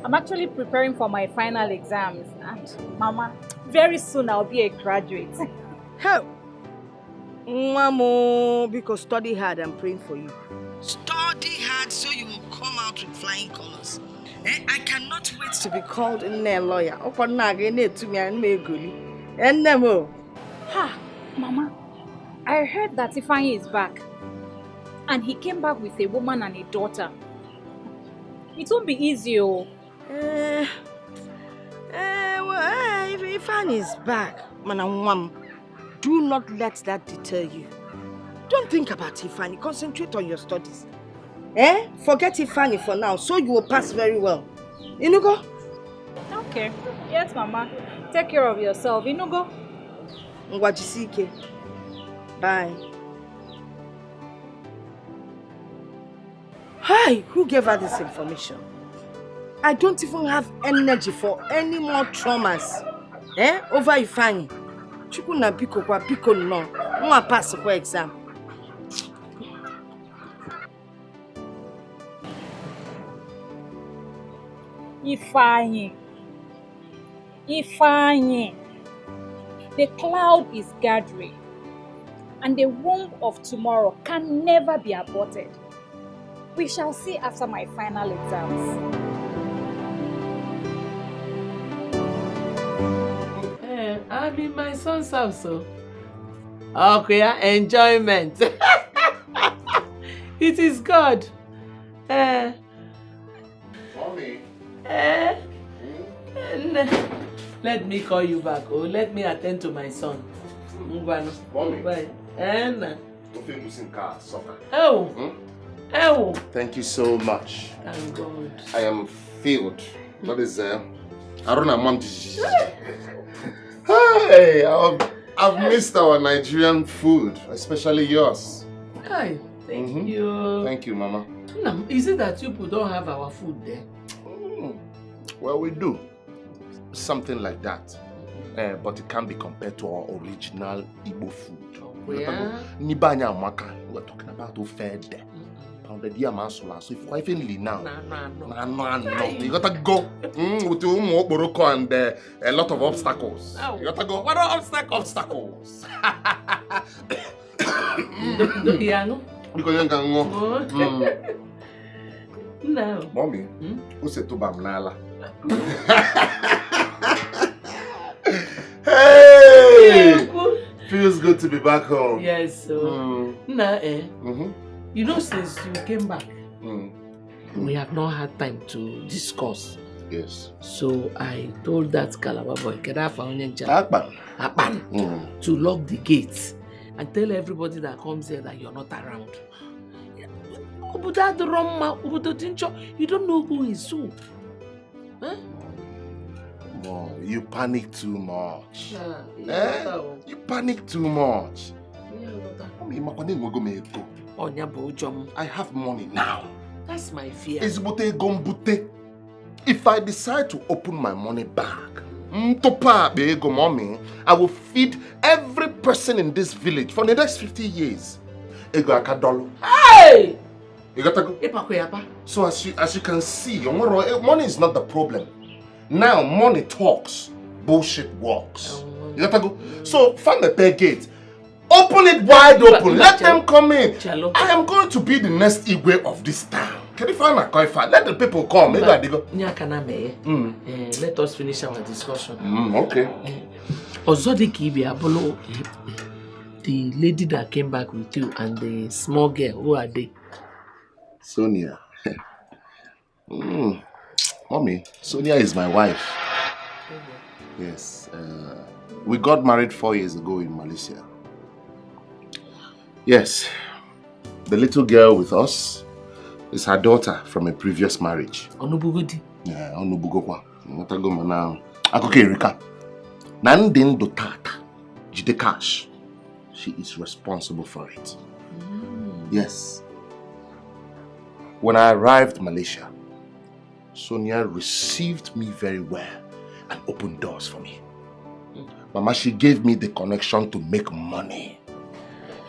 I'm actually preparing for my final exams. And Mama, very soon I'll be a graduate. How? Mamo, because study hard, I'm praying for you. Study hard so you will come out with flying colors. I cannot wait to be called a lawyer. Ha, Mama, I heard that Ifeanyi is back. And he came back with a woman and a daughter. It won't be easy, well, if Ifeanyi is back, Manawam, do not let that deter you. Don't think about Ifeanyi. Concentrate on your studies. Forget Ifeanyi for now, so you will pass very well. Inugo? Okay. Yes, Mama. Take care of yourself. Inugo? Ngwajisike. Bye. Hi, who gave her this information? I don't even have energy for any more traumas. Over Ifeanyi. Chukuna biko kwa biko no. Nwa pass kwa exam. Ifeanyi. The cloud is gathering, and the womb of tomorrow can never be aborted. We shall see after my final exams. I'm in my son's house, so. Okay, enjoyment. It is God. Mommy. Let me call you back. Oh, let me attend to my son. Mommy. Bye. Oh. Oh. Thank you so much. Thank God. I am filled. That is I don't know, Hey, I've missed our Nigerian food, especially yours. Hi, thank you. Thank you, Mama. Is it that you people don't have our food there? Well, we do. Something like that. But it can't be compared to our original Igbo food. Yeah. Nibanya Amaka, we're talking about who fed there. Pounded yam and so if you're even now, no. You gotta go with your Morocco and a lot of obstacles. You gotta go. What are obstacles? Obstacles. Because you can go. No. Mommy, who said to Bamnala? Hey! Feels good to be back home. Yes, so. You know, since you came back, we have not had time to discuss. Yes. So I told that Calabar boy, Akpan, to lock the gates and tell everybody that comes here that you're not around. You don't know who is who. Huh? No, you panic too much. You panic too much. I have money now. That's my fear. If I decide to open my money bag, mommy, I will feed every person in this village for the next 50 years. Hey! You got to go. So as you can see, money is not the problem. Now money talks, bullshit walks. You got to go. So find the pay gate. Open it wide open. Let them come in. I am going to be the next Igwe of this town. Can you find my coifa? Let the people come. Maybe I go. Let us finish our discussion. Okay. The lady that came back with you and the small girl, who are they? Sonia. Mommy, Sonia is my wife. Yes. We got married 4 years ago in Malaysia. Yes. The little girl with us is her daughter from a previous marriage. Onubugodi? Yeah, Onubugokwa. Now, Akoke Erika. Nandin do tata. Jide cash. She is responsible for it. Yes. When I arrived in Malaysia, Sonia received me very well and opened doors for me. Mama, she gave me the connection to make money.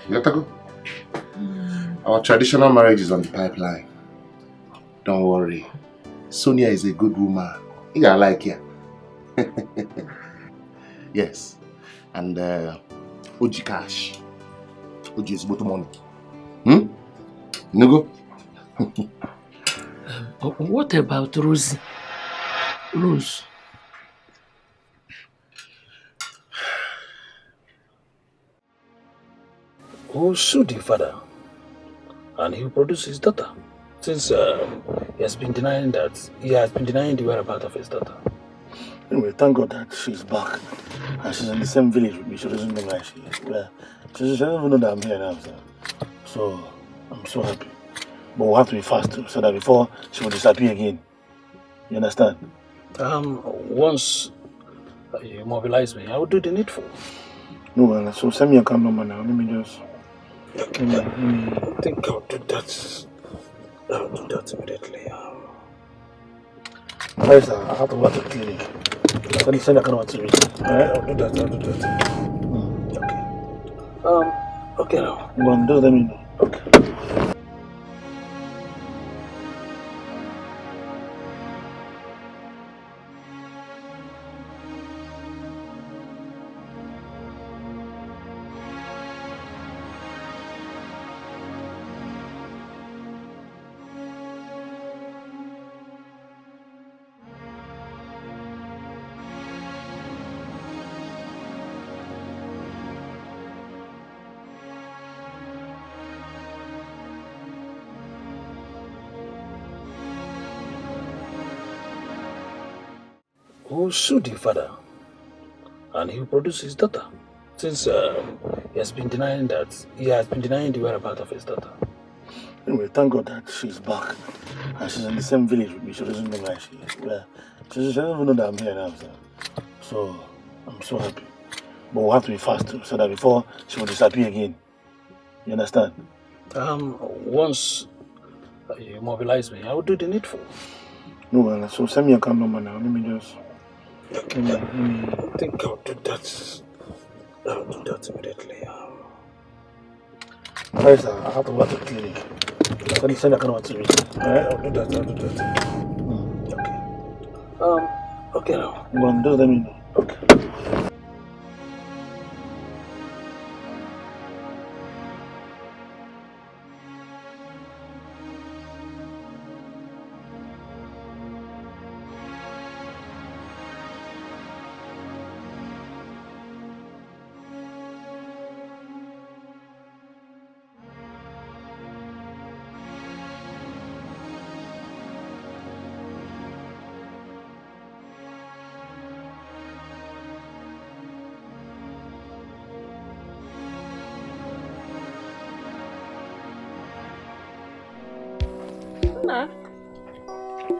You got to go? Our traditional marriage is on the pipeline. Don't worry. Sonia is a good woman. You gotta like her. Yes. And Oji cash. Oji is about money. You go? What about Rosie? Rose? Who sued the father? And he will produce his daughter. Since he has been denying the whereabouts of his daughter. Anyway, thank God that she's back. And she's in the same village with me. She doesn't know where she is. Yeah. She doesn't even know that I'm here now. So I'm so happy. But we'll have to be fast too, so that before she will disappear again. You understand? Once you mobilize me, I will do the needful. No, well, so send me a account number now. Let me just... Let me think I'll do that. I'll do that immediately. Guys, I have to go to the clinic. Send a account number to me. Alright, I'll do that. Okay. Okay now. Well, just let me know. Okay. Who sued the father? And he will produce his daughter. Since he has been denying the whereabouts of his daughter. Anyway, thank God that she's back. And she's in the same village with me. She doesn't know where she is. Yeah. She doesn't even know that I'm here now. So I'm so happy. But we'll have to be fast too, so that before she will disappear again. You understand? Once you mobilize me, I will do the needful. No, well, so send me a account number now. Let me just... Let me think I'll do that. I'll do that immediately. Guys, I have to go to the clinic. Send a account number to me. Alright, I'll do that. Okay. Okay now. Well, just let me know. Okay.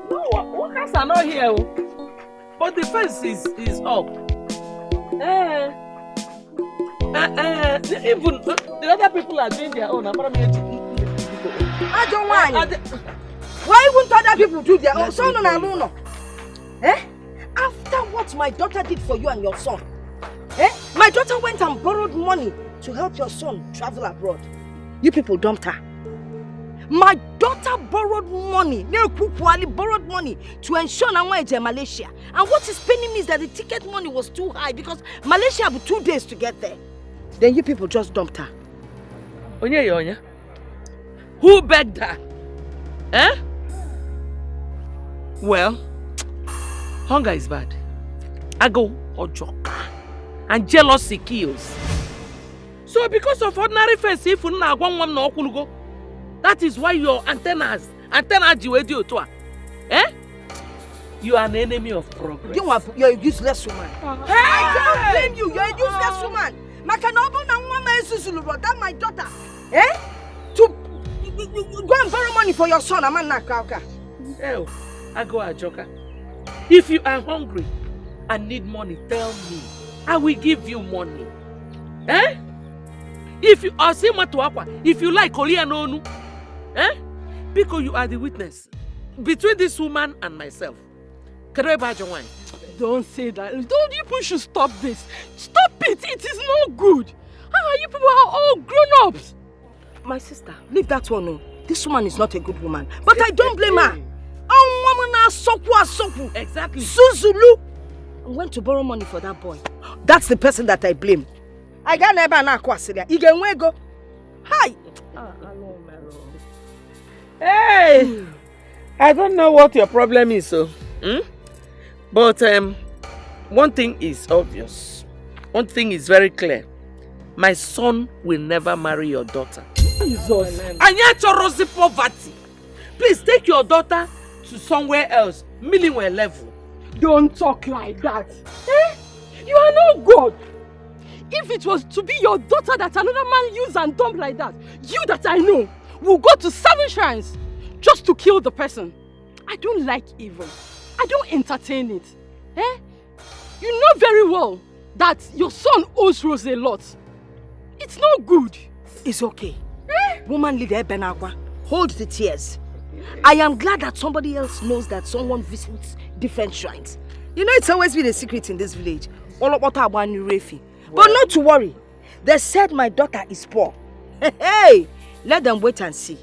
No, workers are not here. But the fence is up. Even the other people are doing their own. I don't want. Why wouldn't other people do their own? So no. After what my daughter did for you and your son, my daughter went and borrowed money to help your son travel abroad. You people dumped her. My daughter borrowed money, borrowed money to ensure I went to Malaysia. And what is paining me is that the ticket money was too high because Malaysia had 2 days to get there. Then you people just dumped her. Onya? Who begged her? Well, hunger is bad. Ago or joke. And jealousy kills. So because of ordinary face, if you not go, that is why your antenna to you are an enemy of progress. You're a useless woman. I don't blame you. You're a useless woman. That my daughter, to go and borrow money for your son. Hell, I go a joker. If you are hungry and need money, tell me. I will give you money. If you are if you like Olianonu, because you are the witness between this woman and myself. Don't say that. Don't you people should stop this. Stop it. It is not good. You people are all grown-ups. My sister, leave that one. No. This woman is not a good woman. But I don't blame her. Exactly. Suzulu went to borrow money for that boy. That's the person that I blame. I got never na kwasilia. Igenwego. Hi. Hey, I don't know what your problem is, so. But one thing is obvious. One thing is very clear. My son will never marry your daughter. Jesus. Anyachorosi poverty. Please take your daughter to somewhere else. Millionaire level. Don't talk like that. You are not God. If it was to be your daughter that another man used and dumped like that, you that I know will go to 7 shrines just to kill the person. I don't like evil. I don't entertain it. You know very well that your son owes Rose a lot. It's not good. It's okay. Woman leader Benagwa, hold the tears. I am glad that somebody else knows that someone visits different shrines. You know, it's always been a secret in this village. But not to worry. They said my daughter is poor. Hey, let them wait and see.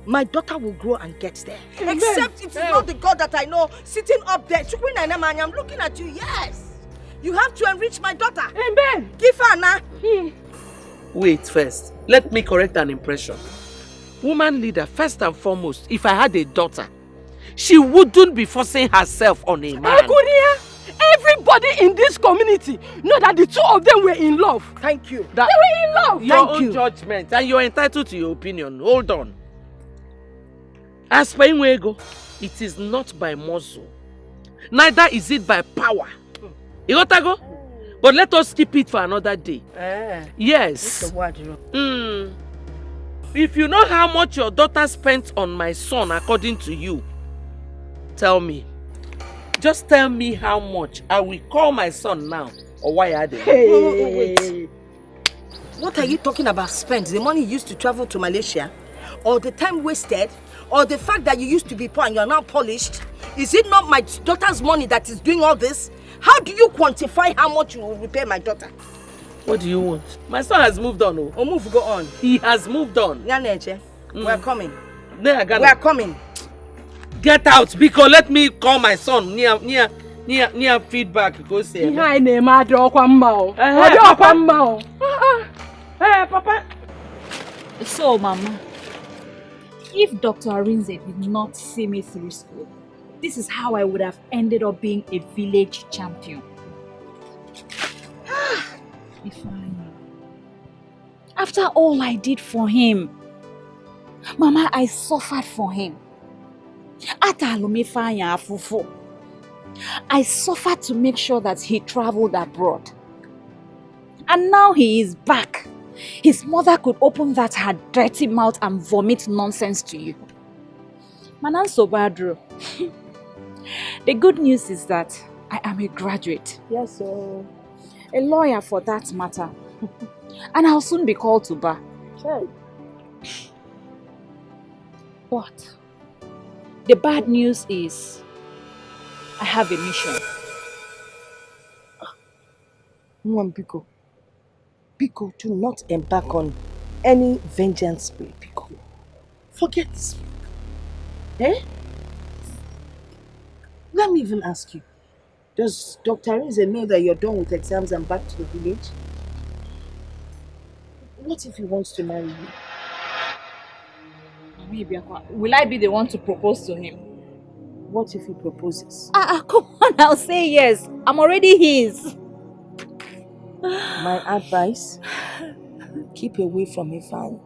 My daughter will grow and get there. Amen. Except it is not the God that I know sitting up there. I'm looking at you, yes. You have to enrich my daughter. Amen. Give her now. Wait first. Let me correct an impression. Woman leader, first and foremost, if I had a daughter, she wouldn't be forcing herself on a man. Everybody in this community know that the two of them were in love. Thank you. They were in love. Your own judgment, and you're entitled to your opinion. Hold on. As per Inwego, it is not by muscle. Neither is it by power. You got to go? But let us keep it for another day. Yes. If you know how much your daughter spent on my son according to you, tell me. Just tell me how much. I will call my son now. Or why are they? Wait. What are you talking about spent? The money you used to travel to Malaysia? Or the time wasted? Or the fact that you used to be poor and you're now polished? Is it not my daughter's money that is doing all this? How do you quantify how much you will repay my daughter? What do you want? My son has moved on. Oh, go on. He has moved on. We're coming. We're coming. Get out, because let me call my son near feedback. Go say. Papa. So, Mama, if Dr. Arinze did not see me through school, this is how I would have ended up being a village champion. After all I did for him, Mama, I suffered for him. I suffered to make sure that he traveled abroad. And now he is back. His mother could open that her dirty mouth and vomit nonsense to you. Manan Sobadro. The good news is that I am a graduate. Yes, sir. A lawyer for that matter. And I'll soon be called to bar. Sure. But the bad news is I have a mission. Biko, do not embark on any vengeance spirit, Biko. Forget this. Eh? Let me even ask you. Does Dr. Rinze know that you're done with exams and back to the village? What if he wants to marry you? Will I be the one to propose to him? What if he proposes? Come on, I'll say yes. I'm already his. My advice, keep away from Ifeanyi.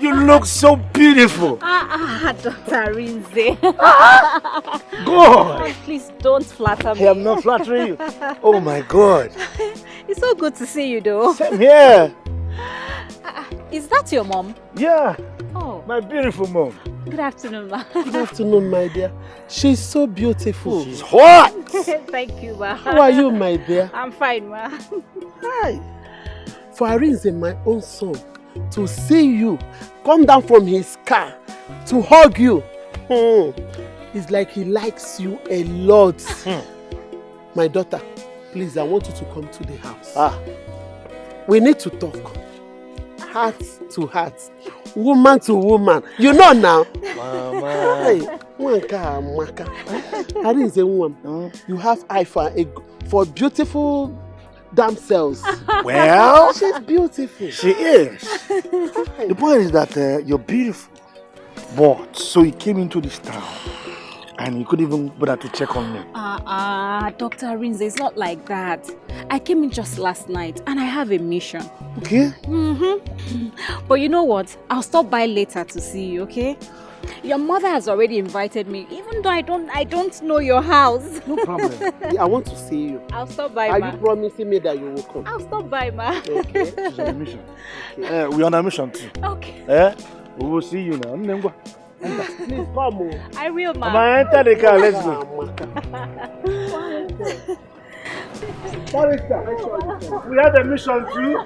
You look so beautiful. Dr. Rinze. God. Please don't flatter me. I am not flattering you. Oh my God. It's so good to see you though. Same here. Is that your mom? Yeah. Oh. My beautiful mom. Good afternoon, ma. Good afternoon, my dear. She's so beautiful. She's hot. Thank you, ma. How are you, my dear? I'm fine, ma. Hi. For Rinze, my own son, to see you come down from his car to hug you, it's like he likes you a lot. My daughter, please, I want you to come to the house. We need to talk. Heart to heart. Woman to woman. You know now. Mama. Hey, Rinze, you have eye for beautiful damsels. Well, she's beautiful. She is. The point is that you're beautiful. But, so he came into this town and he couldn't even bother to check on me. Dr. Rinze, it's not like that. I came in just last night and I have a mission. Okay. But you know what? I'll stop by later to see you, okay? Your mother has already invited me, even though I don't know your house. No problem. I want to see you. I'll stop by, Are ma. you promising me that you will come? I'll stop by, ma. Okay. She's on a mission. We're on a mission too. Okay. We will see you now. Please come. I will, ma. Come on, enter the car. Let's go. We have a mission too.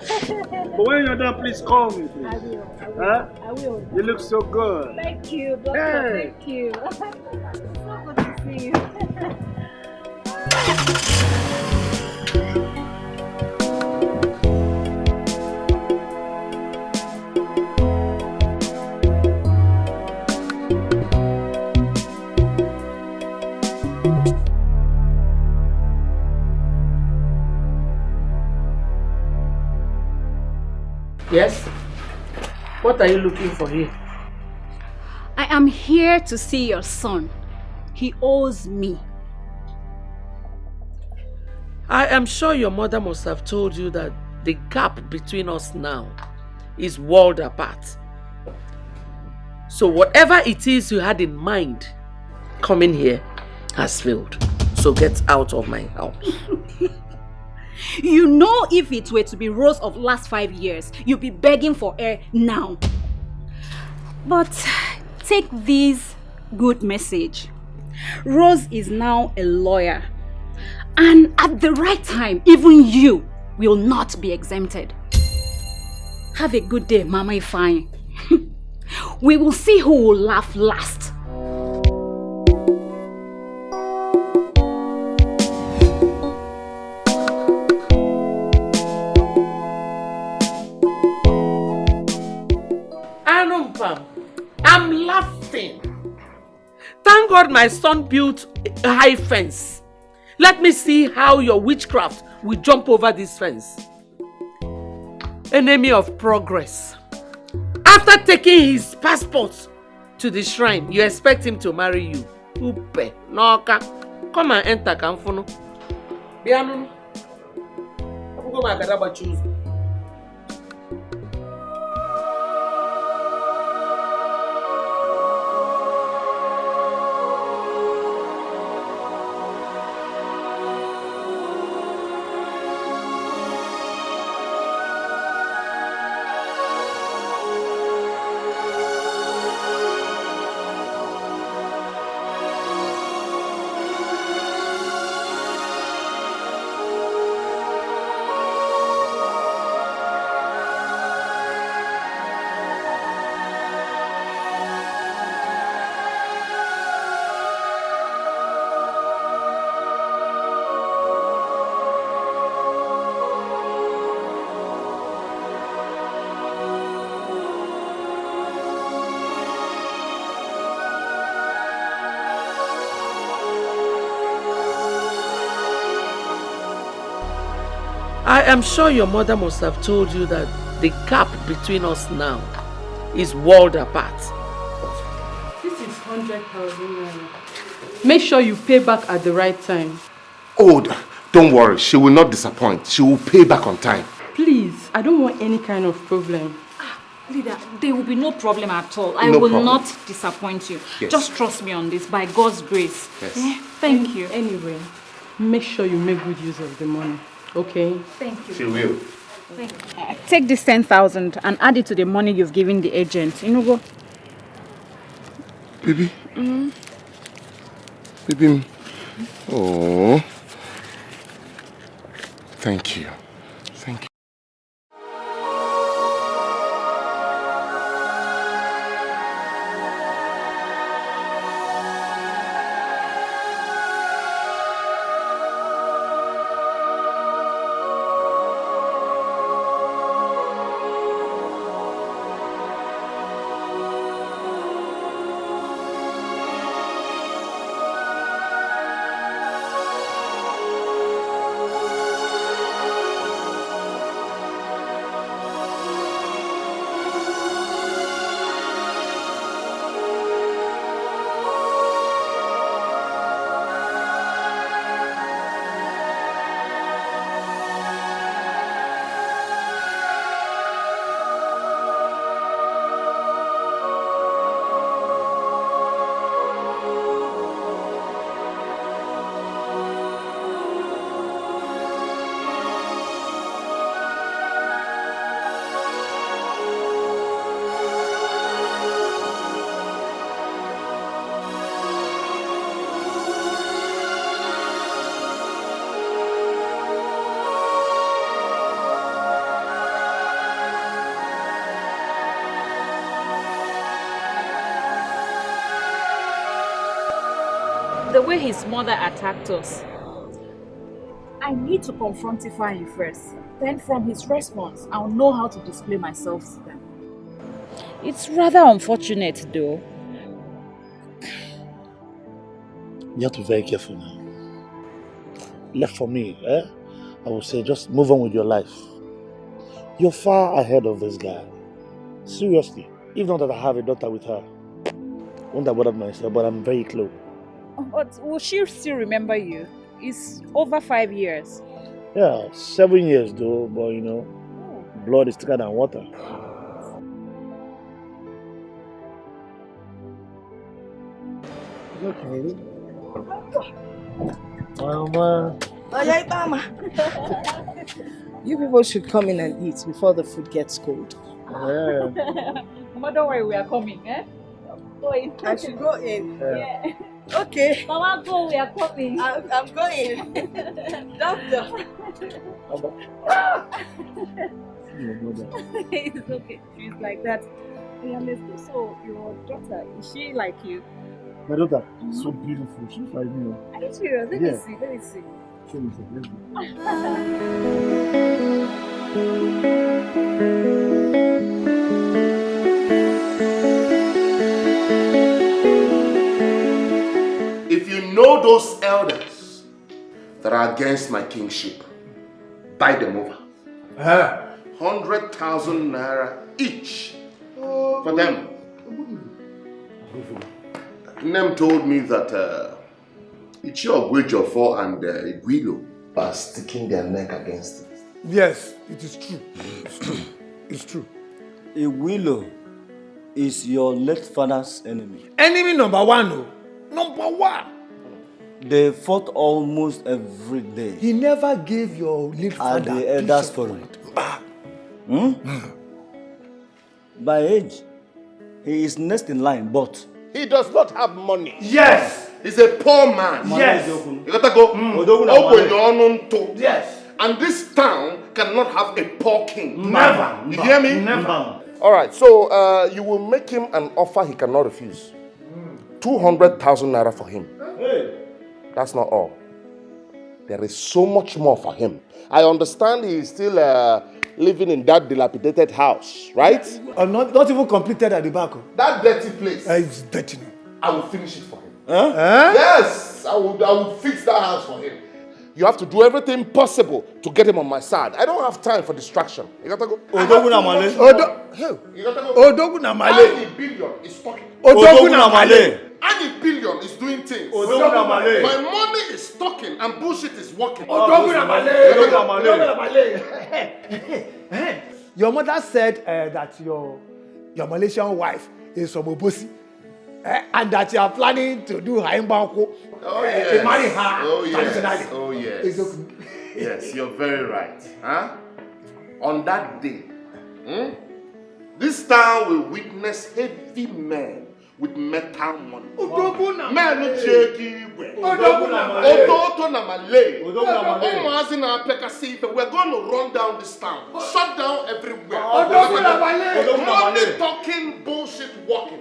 But when you're done, please call me, please. I will. I will. You look so good. Thank you, doctor. Hey. Thank you. It's so good to see you. Yes? What are you looking for here? I am here to see your son. He owes me. I am sure your mother must have told you that the gap between us now is world apart. So whatever it is you had in mind coming here has failed. So get out of my house. You know, if it were to be Rose of last 5 years, you'd be begging for air now. But take this good message. Rose is now a lawyer. And at the right time, even you will not be exempted. Have a good day, Mama Ifeanyi. We will see who will laugh last. I'm laughing Thank God my son built a high fence. Let me see how your witchcraft will jump over this fence. Enemy of progress. After taking his passport to the shrine, you expect him to marry you. Upe, Noka. Come and enter, Kamfuno. Bianunu. I'm going to choose. I am sure your mother must have told you that the gap between us now is world apart. This is 100,000 naira. Make sure you pay back at the right time. Oh, don't worry. She will not disappoint. She will pay back on time. Please, I don't want any kind of problem. Leader, there will be no problem at all. I No will problem. not disappoint you. Yes. Just trust me on this, by God's grace. Yes. Thank you. Anyway, make sure you make good use of the money. Okay? Thank you. She will. Take this 10,000 and add it to the money you've given the agent. You know, go. Baby. Baby. Oh. Thank you. Thank you. The way his mother attacked us, I need to confront Ifeanyi first. Then from his response, I'll know how to display myself to them. It's rather unfortunate though. You have to be very careful now. Left for me, I would say just move on with your life. You're far ahead of this guy. Seriously. Even though that I have a daughter with her. Won't have bothered myself, but I'm very close. But will she still remember you? It's over 5 years. Yeah, 7 years though, but you know, blood is thicker than water. Okay. Mama. You people should come in and eat before the food gets cold. Yeah. Mama, don't worry, we are coming, eh? Go in. I should go in. Yeah. Okay. Mama, go, we are coming. I'm going. Doctor. It's okay. She's like that. Yeah, let's go. So, your daughter, is she like you? My daughter, so beautiful. She's like me. Are you serious? Let me see. Let me see. Show me some. Let's go. those elders that are against my kingship, buy them over. 100,000 naira each for them. Nem told me that Ichio Ogwejofo and Igwilo are sticking their neck against it. Yes, it is true. It's true. It's true. Igwilo is your late father's enemy. Enemy number one, no. Number one. They fought almost every day. He never gave your late father the elders for it. By age, he is next in line, but he does not have money. Yes. He's a poor man. Yes. You gotta go. Yes. And this town cannot have a poor king. Never. You hear me? Never. Alright, so you will make him an offer he cannot refuse. 200,000 naira for him. Hey. That's not all. There is so much more for him. I understand he is still living in that dilapidated house, right? Not even completed at the back. That dirty place. It's dirty. I will finish it for him. Huh? Yes, I will fix that house for him. You have to do everything possible to get him on my side. I don't have time for distraction. You gotta go. Odoguna Male. You gotta go. Odoguna Male. Any billion is talking. Odoguna Male. Any billion is doing things. Odoguna Male. My money is talking and bullshit is working. Odoguna Male. Odoguna Male. Your mother said that your Malaysian wife is from Obosi. And that you are planning to do Haimbanko. Oh yes. Marry her. Oh yes. Oh yes. Yes, you're very right. Huh? On that day, this town will witness heavy men with metal money. Men who check we're going to run down this town. Shut down everywhere. Money talking, bullshit walking.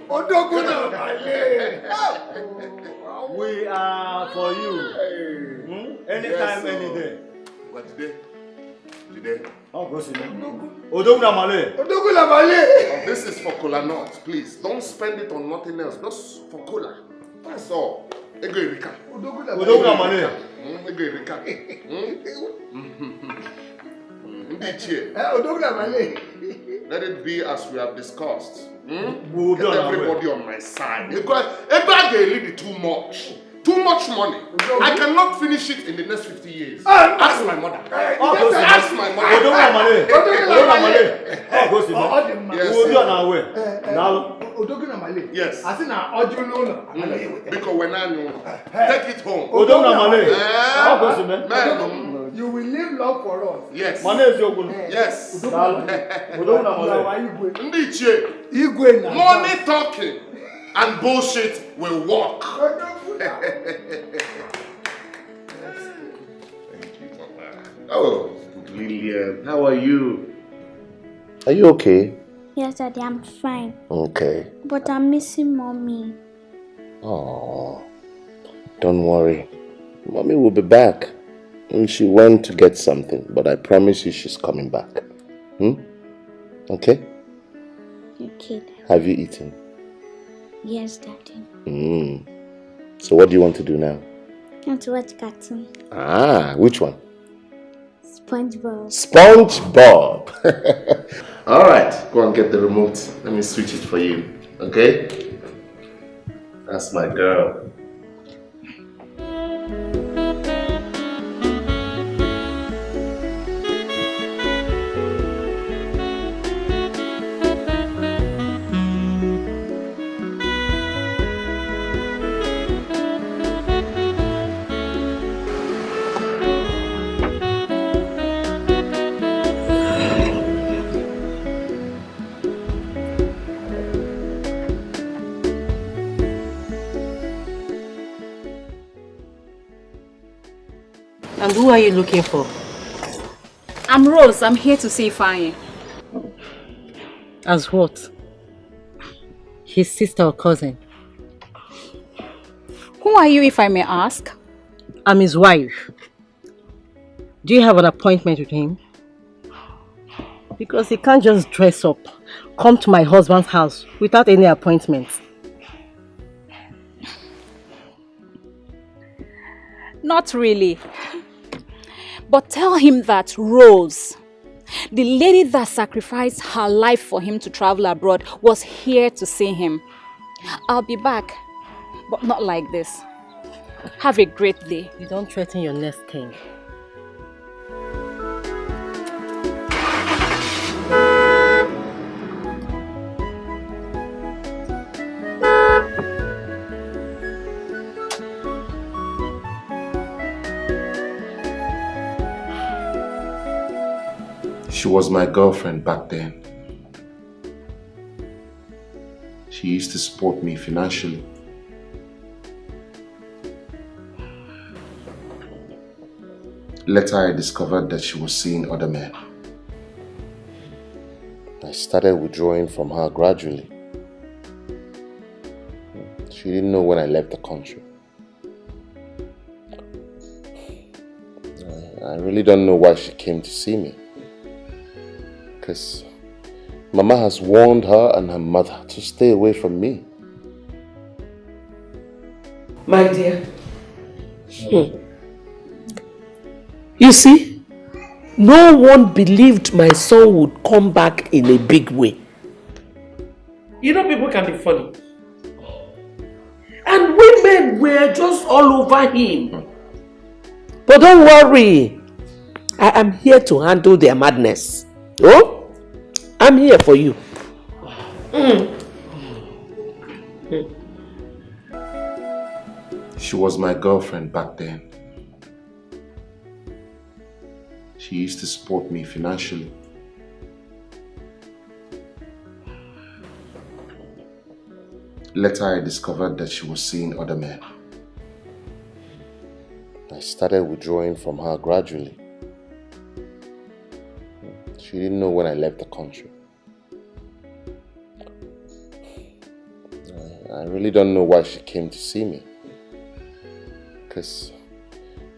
we are for you. Anytime, any day. What today? Today. Oh, go see Odoguna Male. This is for Kola North, please. Don't spend it on nothing else. Just for Kola. That's all. Ego Erika. Odoguna Male. Ego Erika. Let it be as we have discussed. Get everybody on my side. Everybody lead too much. Too much money. I cannot finish it in the next 50 years. Ask my mother. Ask my mother. Yes. Because when I know, take it home. You will live long for us. Yes. Yes. Money talking and bullshit will walk. Oh, Lillian, how are you? Are you okay? Yes, Daddy, I'm fine. Okay. But I'm missing Mommy. Oh, don't worry. Mommy will be back. She went to get something, but I promise you she's coming back. Okay? Okay, Daddy. Have you eaten? Yes, Daddy. So what do you want to do now? I want to watch cartoon. Ah, which one? SpongeBob. SpongeBob. All right, go and get the remote. Let me switch it for you. Okay? That's my girl. And who are you looking for? I'm Rose. I'm here to see Ifeanyi. As what? His sister or cousin? Who are you, if I may ask? I'm his wife. Do you have an appointment with him? Because he can't just dress up, come to my husband's house without any appointment. Not really. But tell him that Rose, the lady that sacrificed her life for him to travel abroad, was here to see him. I'll be back, but not like this. Have a great day. You don't threaten your next king. She was my girlfriend back then. She used to support me financially. Later, I discovered that she was seeing other men. I started withdrawing from her gradually. She didn't know when I left the country. I really don't know why she came to see me. Because Mama has warned her and her mother to stay away from me. My dear. You see, no one believed my son would come back in a big way. You know, people can be funny. And women were just all over him. But don't worry. I am here to handle their madness. Oh, I'm here for you. She was my girlfriend back then. She used to support me financially. Later, I discovered that she was seeing other men. I started withdrawing from her gradually. She didn't know when I left the country. I really don't know why she came to see me. Because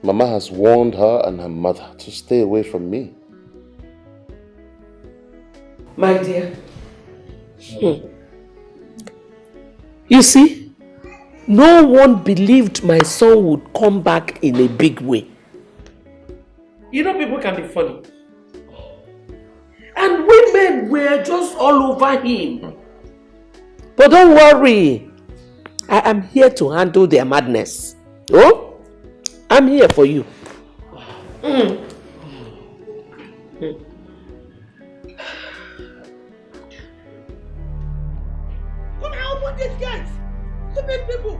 Mama has warned her and her mother to stay away from me. My dear. You see, no one believed my son would come back in a big way. You know, people can be funny. And women were just all over him. But don't worry. I am here to handle their madness. Oh, I'm here for you. Come and open this gate! Stupid people!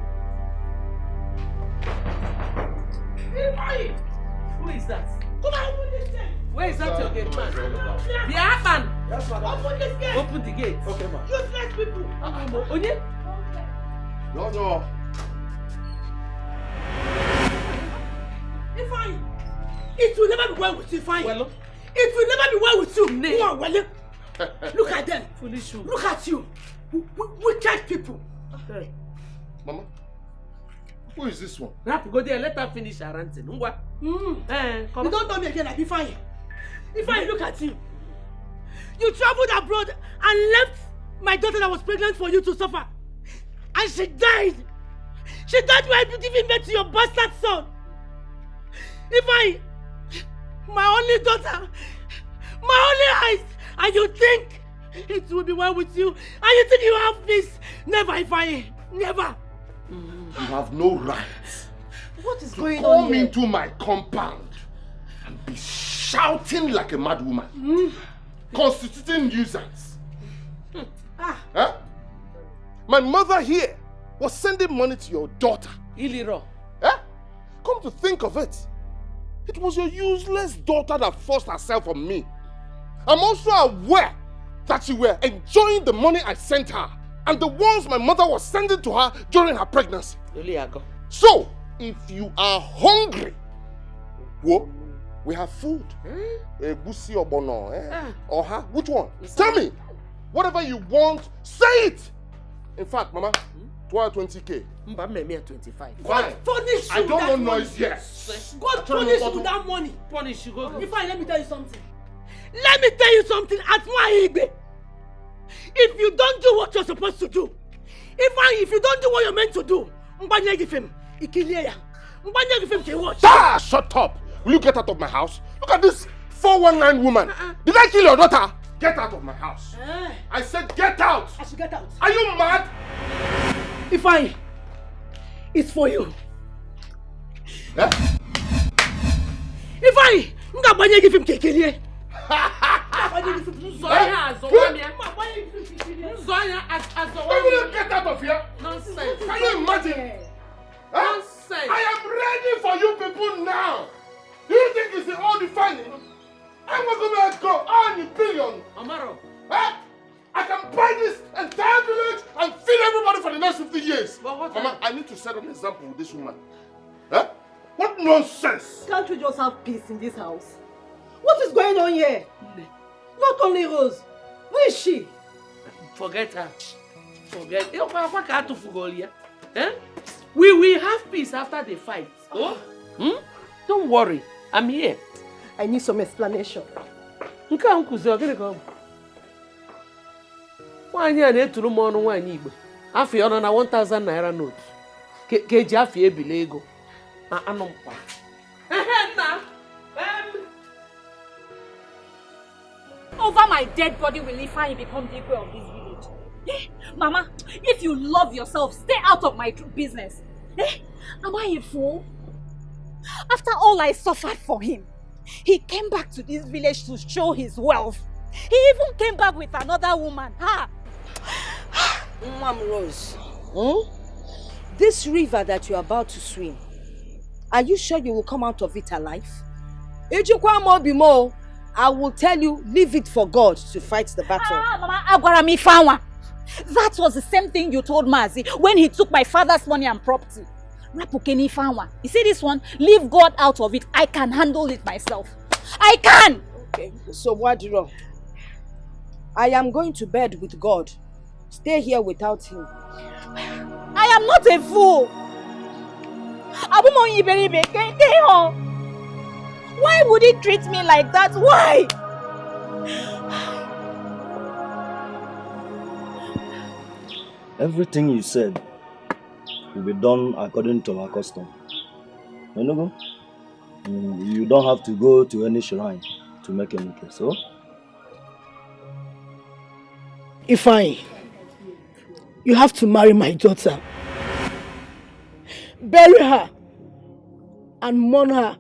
Who is that? Come and open this gate! Where is that your gate, man? The man! Yes, open this gate! Open the gate. Okay, man. Useless people! Onye? No. Ifeanyi, it will never be well with you, Ifeanyi. Well, it will never be well with you. No, well, look at them. Foolish you. Look at you. Wicked people. Okay. Mama, who is this one? Rap, go there. Let her finish her ranting. Come you don't know me again like Ifeanyi. Ifeanyi, look at you. You traveled abroad and left my daughter that was pregnant for you to suffer. And she died. She died while giving birth to your bastard son. Ifeanyi, my only daughter, my only eyes, and you think it will be well with you, and you think you have peace. Never, Ifeanyi, never. You have no right. What is going to come on here? into my compound and be shouting like a mad woman, constituting nuisance. Huh? My mother here was sending money to your daughter. Iliro. Huh? Come to think of it, it was your useless daughter that forced herself on me. I'm also aware that you were enjoying the money I sent her and the ones my mother was sending to her during her pregnancy. So, if you are hungry, well, we have food. Egusi or bono, or ha? Which one? Tell me. Whatever you want, say it. In fact, Mama, 20K. Mba me 25. Fine. Punish you. I don't want that noise money. here. God punish you with that money. Punish you, go. Ifeanyi, let me tell you something. Let me tell you something. At my age, if you don't do what you're supposed to do, if you don't do what you're meant to do, Mbanya give him. Ikilia. Ah, shut up! Will you get out of my house? Look at this 419 woman. Did I kill your daughter? Get out of my house. I said get out. I should get out. Are you mad? Ifeanyi, it's for you. Eh? Ifeanyi, ngabanye give him kekele. Get out of here. Nonsense. Can you imagine? Nonsense. I am ready for you people now. Do you think it's all defining? I'm going to go on a billion. Amaro. I can buy this entire village and feed everybody for the next 50 years. Mama, I need to set an example with this woman. Huh? What nonsense! Can't we just have peace in this house? What is going on here? Not only Rose. Where is she? Forget her. Forget. We will have peace after the fight. Oh? Don't worry. I'm here. I need some explanation. Why are you to more than 1,000 naira note? Keji afi ebilego. Over my dead body will Ifeanyi become Dikeh of this village. Mama, if you love yourself, stay out of my business. Am I a fool? After all I suffered for him, he came back to this village to show his wealth. He even came back with another woman. Mom Rose, this river that you're about to swim, are you sure you will come out of it alive? I will tell you, leave it for God to fight the battle. Mama, that was the same thing you told Mazi when he took my father's money and property. You see this one? Leave God out of it. I can handle it myself. I can! Okay, so what wrong? I am going to bed with God. Stay here without him. I am not a fool. Why would he treat me like that? Why? Everything you said will be done according to our custom. You don't have to go to any shrine to make any case, oh? Ifeanyi, you have to marry my daughter. Bury her and mourn her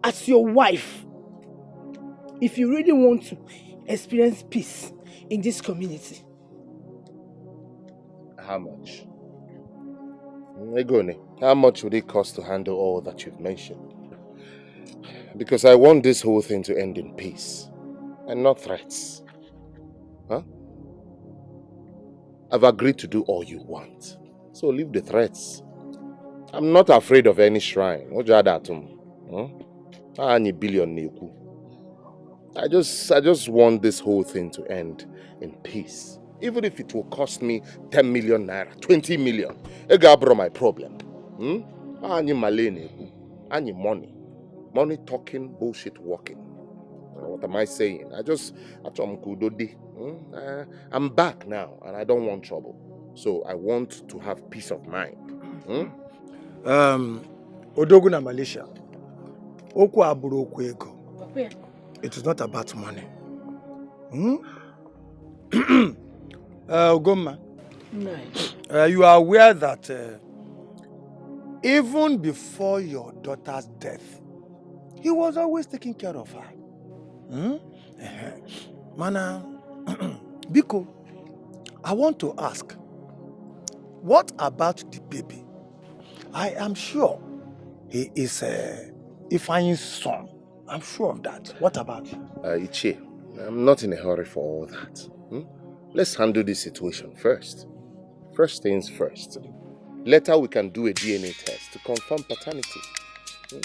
as your wife. If you really want to experience peace in this community. How much? Egoni, how much would it cost to handle all that you've mentioned? Because I want this whole thing to end in peace and not threats. Huh? I've agreed to do all you want. So leave the threats. I'm not afraid of any shrine. I just want this whole thing to end in peace. Even if it will cost me 10 million naira, 20 million. Egabro my problem. Any malene, any money. Money talking, bullshit walking. What am I saying? I'm back now and I don't want trouble. So I want to have peace of mind. Odoguna Malaysia. Oku aburu oku ego. It is not about money. Ogoma, you are aware that even before your daughter's death, he was always taking care of her. Mana, Biko, I want to ask, what about the baby? I am sure he is Ifeanyi's son. I'm sure of that. What about you? Ichie, I'm not in a hurry for all that. Let's handle this situation first. First things first. Later we can do a DNA test to confirm paternity.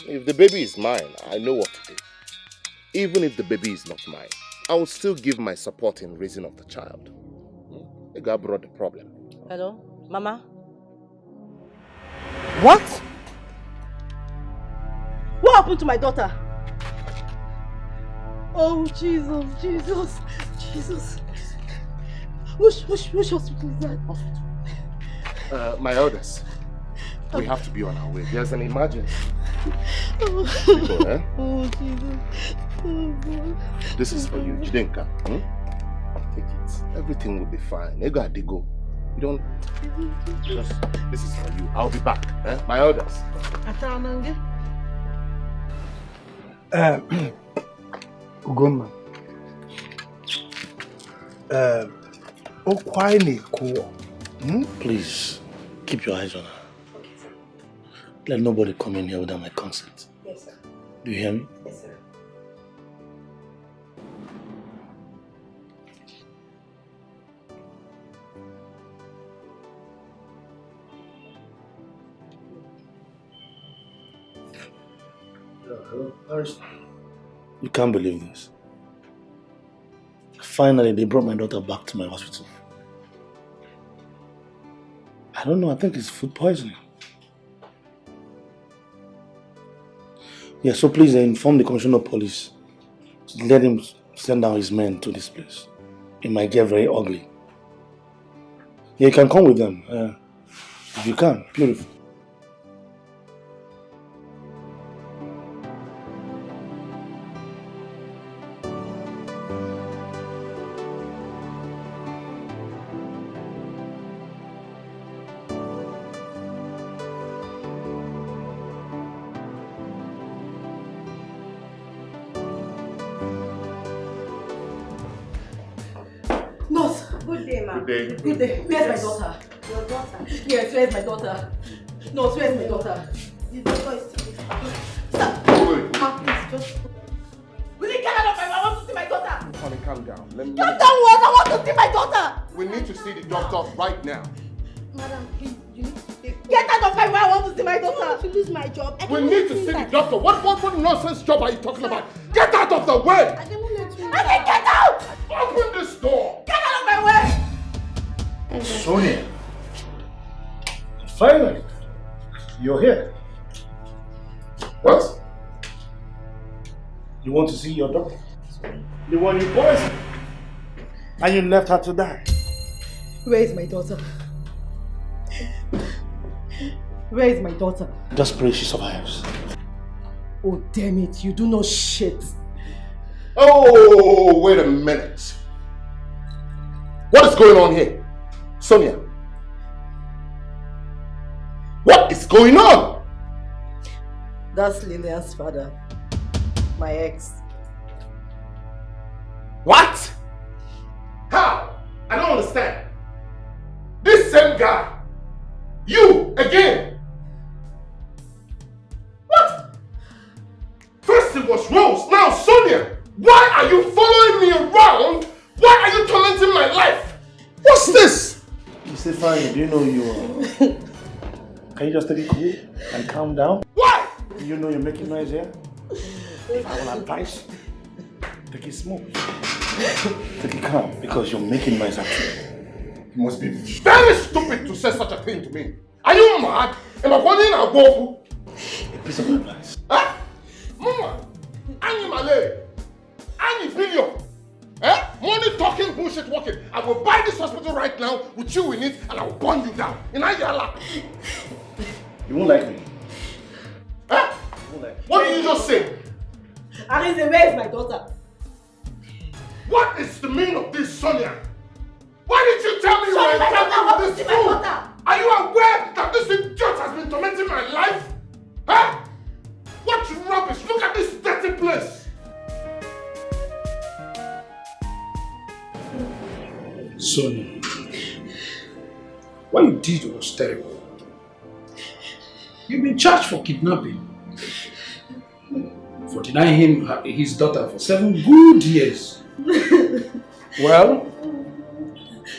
If the baby is mine, I know what to do. Even if the baby is not mine, I will still give my support in raising of the child. The guy brought the problem. Hello, Mama? What? What happened to my daughter? Oh, Jesus, Jesus, Jesus. Which hospital is that? My elders. We have to be on our way. There's an emergency. Oh, eh? oh Jesus. Oh, God. This is for you, Jidenka. Take it. Everything will be fine. Ego Adigo. You don't... Just... This is for you. I'll be back. Eh? My orders. Ugoma. Please, keep your eyes on her. Okay, sir. Let nobody come in here without my consent. Yes, sir. Do you hear me? Yes, sir. Hello, Paris. You can't believe this. Finally, they brought my daughter back to my hospital. I don't know, I think it's food poisoning. Yeah, so please inform the commissioner of police. Let him send down his men to this place. It might get very ugly. Yeah, you can come with them. If you can, beautiful. Good day, ma'am. Good day. Good day. Where's my daughter? Your daughter? Yes, where's my daughter? No, where's my daughter? The daughter is still with her. Stop! Ma, please, just... Will you get out of my... I want to see my daughter! Honey, calm down. Let me... You don't want... I want to see my daughter! We need to see the doctor right now. Madam, please, you need to take... Get out of my way! I want to see my daughter! I want to lose my job. We need to see the doctor. What nonsense job are you talking about? Get out of the way! I cannot let you... I said get out! Open this door! Get out of my way! Sonia, finally, you're here. What? You want to see your daughter? The one you poisoned. And you left her to die. Where is my daughter? Where is my daughter? Just pray she survives. Oh, damn it, you do no shit. Oh, wait a minute. What is going on here? Sonia. What is going on? That's Lillian's father. My ex. What? How? I don't understand. This same guy. You again. What? First it was Rose, now Sonia. Why are you following me around? Why are you tormenting my life? What's this? You say fine, do you know you are... Can you just take it cool and calm down? Why? Do you know you're making noise here? If I will advise, take it smooth. Take it calm, because you're making noise actually. You must be very stupid to say such a thing to me. Are you mad? Am I running a go? A piece of advice. Huh? Mama, Annie Malay, Annie Billion. Eh? Money talking, bullshit walking. I will buy this hospital right now with you in it and I will burn you down. In Ayala. You won't like me. Eh? What did you just say? Arinze, where is my daughter? What is the meaning of this, Sonia? Why did you tell me you were my daughter, I want in to see this my school? daughter. Are you aware that this idiot has been tormenting my life? Huh? What rubbish? Look at this dirty place. Sonia, what you did was terrible. You've been charged for kidnapping, for denying him his daughter for 7 good years. Well,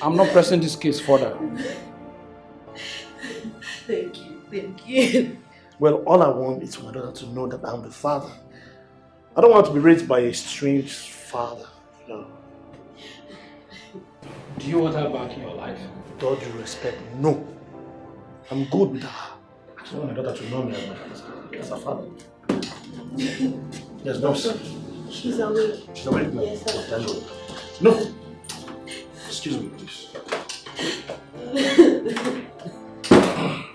I'm not pressing this case further. Thank you. Well, all I want is for my daughter to know that I'm the father. I don't want to be raised by a strange father. No. Do you want her back in your life? With all due respect, no. I'm good with her. I just want my daughter to know me as a father. Yes, no, sir. She's awake. She's awake now? Yes, sir. No. Excuse me, please.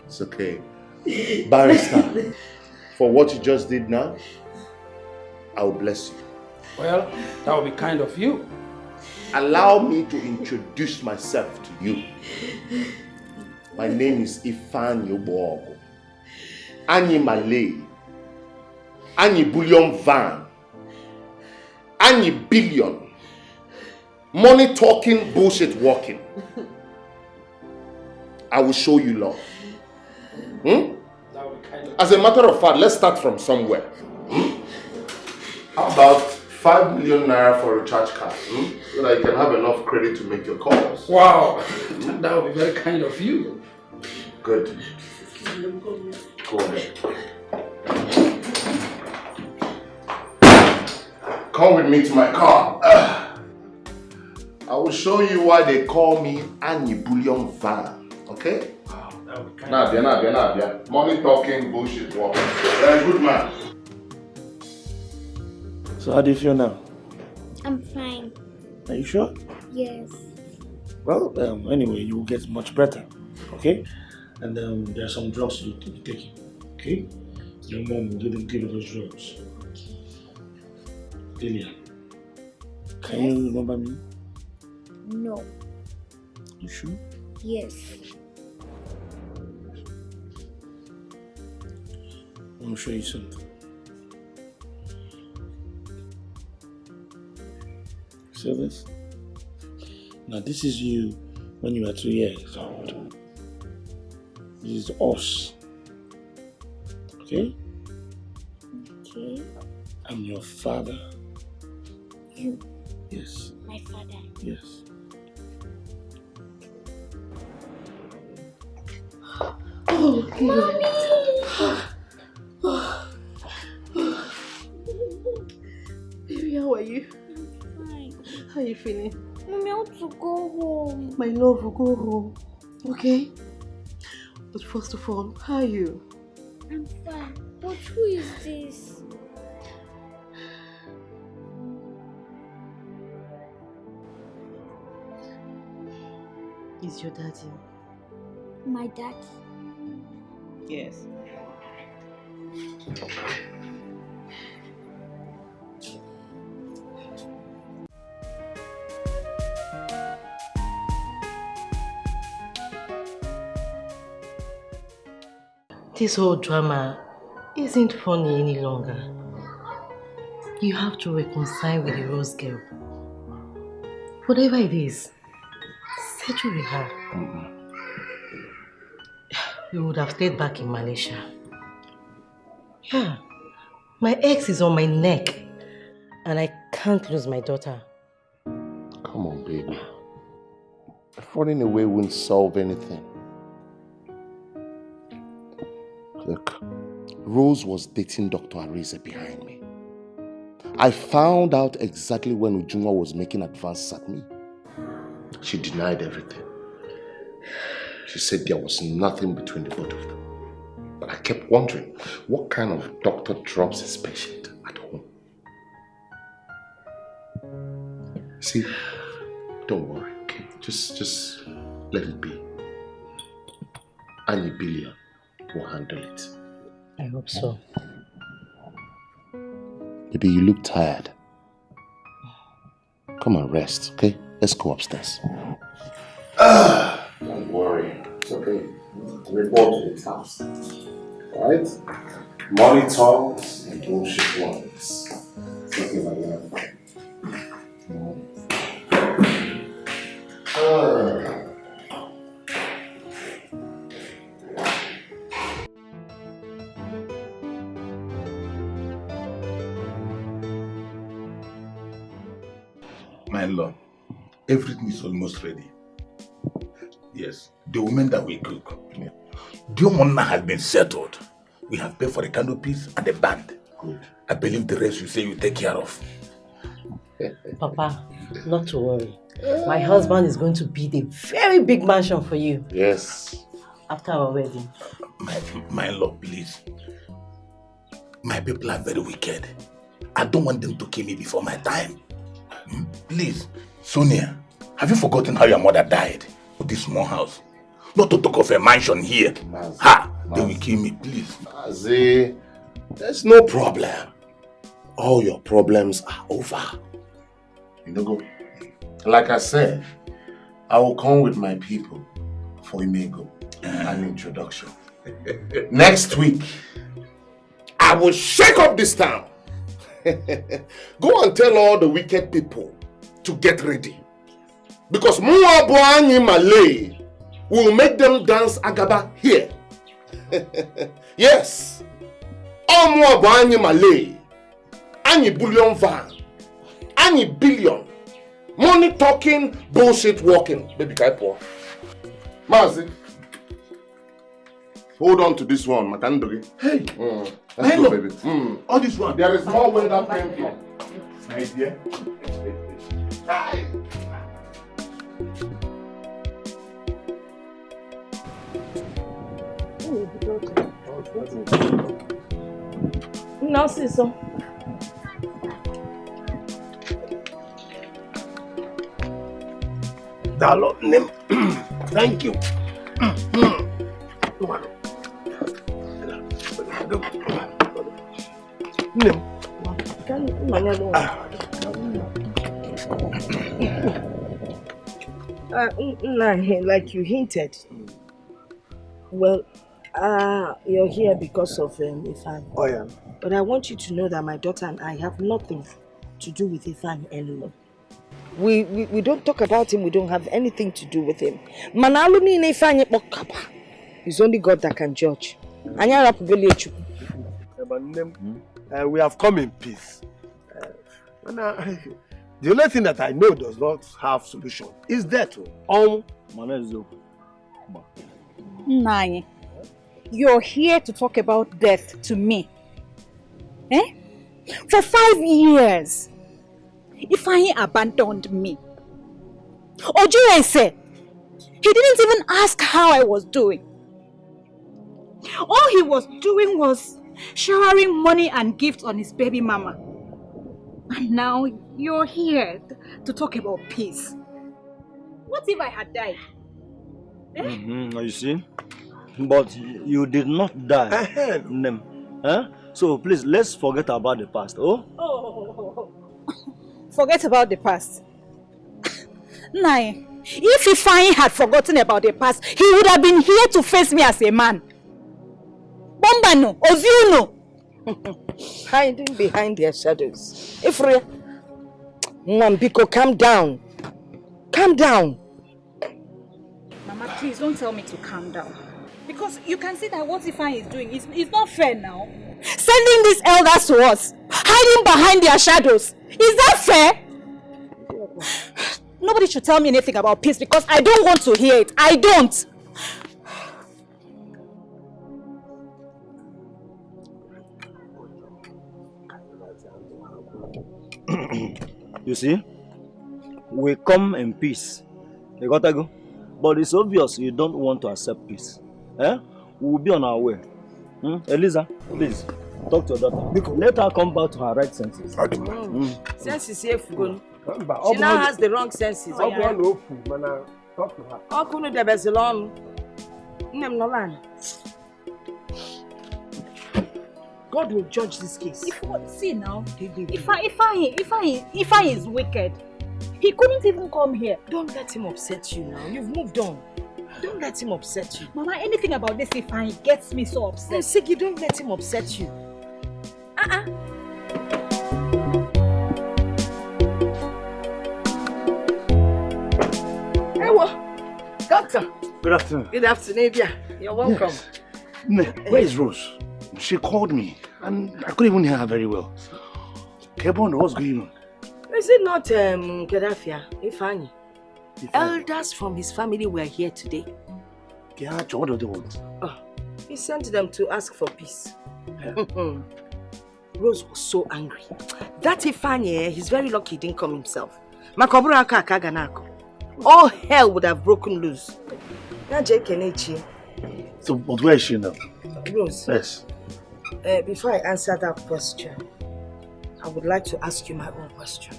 It's okay. Barrister, for what you just did now, I will bless you. Well, that would be kind of you. Allow me to introduce myself to you. My name is Ifan Yobogo. Anyi Malay. Anyi Bullion Van. Anyi Billion. Money talking, bullshit walking. I will show you love. As a matter of fact, let's start from somewhere. How about 5 million naira for a recharge card? So that you can have enough credit to make your calls. Wow, that would be very kind of you. Good. Go ahead. Come with me to my car. I will show you why they call me Anyi Bullion Van. Okay? Wow, that would be kind Nabia. Money talking, bullshit walking. Very good man. So how do you feel now? I'm fine. Are you sure? Yes. Well, anyway, you will get much better, okay? And there are some drugs you need to be taking, okay? Your mom will give you those drugs. Delia, can you remember me? No. You sure? Yes. I want to show you something. See this? Now this is you when you were 2 years old. This is us. Okay? Okay. I'm your father. You? Yes. My father? Yes. Oh, Mommy! Baby, how are you? I'm fine. How are you feeling? Mommy, I want to go home. My love, will go home. Okay? But first of all, how are you? I'm fine. But who is this? Is your daddy? My daddy? Yes. This whole drama isn't funny any longer. You have to reconcile with the Rose girl. Whatever it is, settle with her. We would have stayed back in Malaysia. Yeah, my ex is on my neck and I can't lose my daughter. Come on, baby. Running away won't solve anything. Look, Rose was dating Dr. Arize behind me. I found out exactly when Ujunwa was making advances at me. She denied everything. She said there was nothing between the both of them. But I kept wondering, what kind of doctor drops his patient at home? See, don't worry, okay? Just let it be. Anyi Billion will handle it. I hope so. Maybe you look tired. Come and rest, okay? Let's go upstairs. Don't worry. It's okay. Report to the house. Alright? Money talks and bullshit ones. It's okay, my love. My lord, everything is almost ready. Yes, the women that we cook. The money has been settled. We have paid for the canopies and the band. Good. I believe the rest you say you take care of. Papa, not to worry. My husband is going to build a very big mansion for you. Yes. After our wedding. My lord, please. My people are very wicked. I don't want them to kill me before my time. Please, Sonia, have you forgotten how your mother died with this small house? Not to talk of a mansion here. They will kill me, please. Mazi, there's no problem. All your problems are over. You know, go. Like I said, I will come with my people for Imego, an introduction. Next week, I will shake up this town. Go and tell all the wicked people to get ready. Because Muabuani Malay will make them dance Agaba here. Yes. All Muabuani Malay. Any bullion van. Any billion. Money talking, bullshit walking. Baby Kaipo. Mazi. Hold on to this one, Makandogi. Hey. Let's go, baby. All this one. There is more where that came from. My dear. No, sister. Thank you. Like you hinted. Well, you're here because of Ifan. Oh yeah. But I want you to know that my daughter and I have nothing to do with Ifan anymore. We don't talk about him, we don't have anything to do with him. Manaluni Ifan Mokapa. It's only God that can judge. We have come in peace. The only thing that I know does not have solution is death. Nai, you're here to talk about death to me. Eh? For 5 years, Ifeanyi abandoned me. Ojure said, he didn't even ask how I was doing. All he was doing was showering money and gifts on his baby mama. And now you're here to talk about peace. What if I had died? Eh? You see? But you did not die. So please, let's forget about the past. Oh? Forget about the past. Nai, if Ifeanyi had forgotten about the past, he would have been here to face me as a man. Bombano, Oziuno. Hiding behind their shadows. Ifre, Mwambiko, calm down. Calm down. Mama, please don't tell me to calm down. Because you can see that what Ifeanyi is doing is not fair now. Sending these elders to us, hiding behind their shadows. Is that fair? Nobody should tell me anything about peace because I don't want to hear it. I don't. You see, we come in peace. You gotta go. But it's obvious you don't want to accept peace. We'll be on our way. Eliza, please, talk to your daughter. Let her come back to her right senses. Senses here, Fugon. She now has the wrong senses. Talk to her. Okunu de Bezilon. Nem Nolan. God will judge this case. See now, Ifeanyi is wicked. He couldn't even come here. Don't let him upset you now. You've moved on. Don't let him upset you. Mama, anything about this Ifeanyi gets me so upset. Siki, don't let him upset you. Doctor. Good afternoon. Good afternoon, dear. You're welcome. Yes. Where is Rose? She called me and I couldn't even hear her very well. Kebon, what's going on? Is it not Gaddafi, Ifeanyi? Elders from his family were here today. Yeah, what do they want? He sent them to ask for peace. Rose was so angry. That Ifeanyi, he's very lucky he didn't come himself. All hell would have broken loose. So, but where is she now? Rose. Yes. Before I answer that question, I would like to ask you my own question.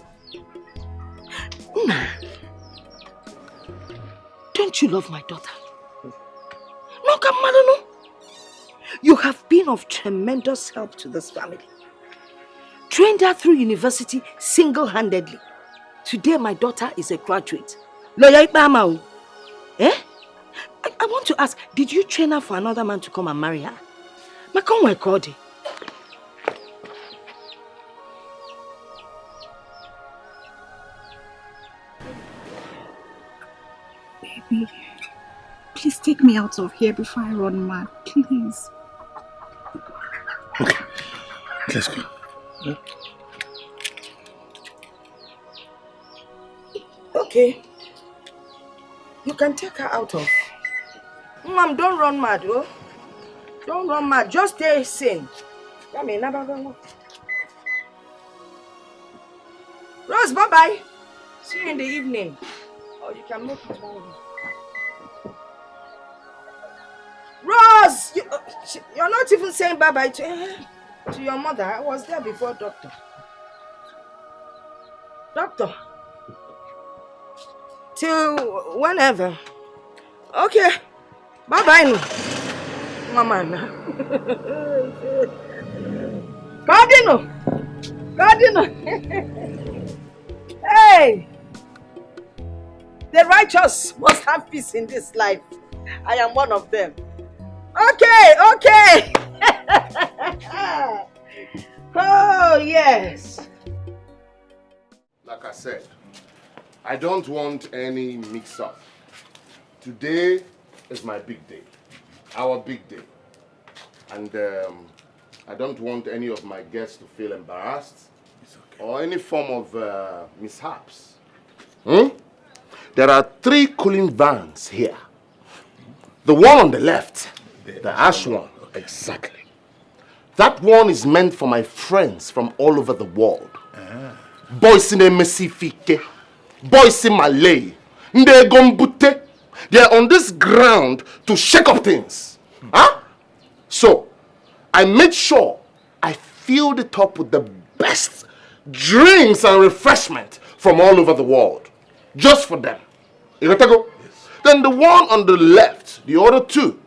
Don't you love my daughter? You have been of tremendous help to this family. Trained her through university single-handedly. Today, my daughter is a graduate. Lawyer Ibama. Eh? I want to ask, did you train her for another man to come and marry her? Makonwe Kodi. Baby, please take me out of here before I run mad, please. Okay, let's go. Okay. You can take her out of. Mom, don't run mad, oh. Don't run mad. Just stay sane. Rose, bye-bye. See you in the evening. Or you can make me morning. Rose! You're not even saying bye-bye to your mother. I was there before, Doctor. Doctor. Till whenever. Okay. Bye-bye. Mama. Cardinal. Hey. The righteous must have peace in this life. I am one of them. Okay. Oh, yes. Like I said, I don't want any mix-up. Today is my big day. Our big day. And I don't want any of my guests to feel embarrassed or any form of mishaps. There are 3 cooling vans here. The one on the left, the ash one, exactly. That one is meant for my friends from all over the world. Boys in Mesifike, boys in Malay, Ndegombute. They are on this ground to shake up things. So, I made sure I filled it up with the best drinks and refreshment from all over the world. Just for them. You got to go? Yes. Then the one on the left, the other 2,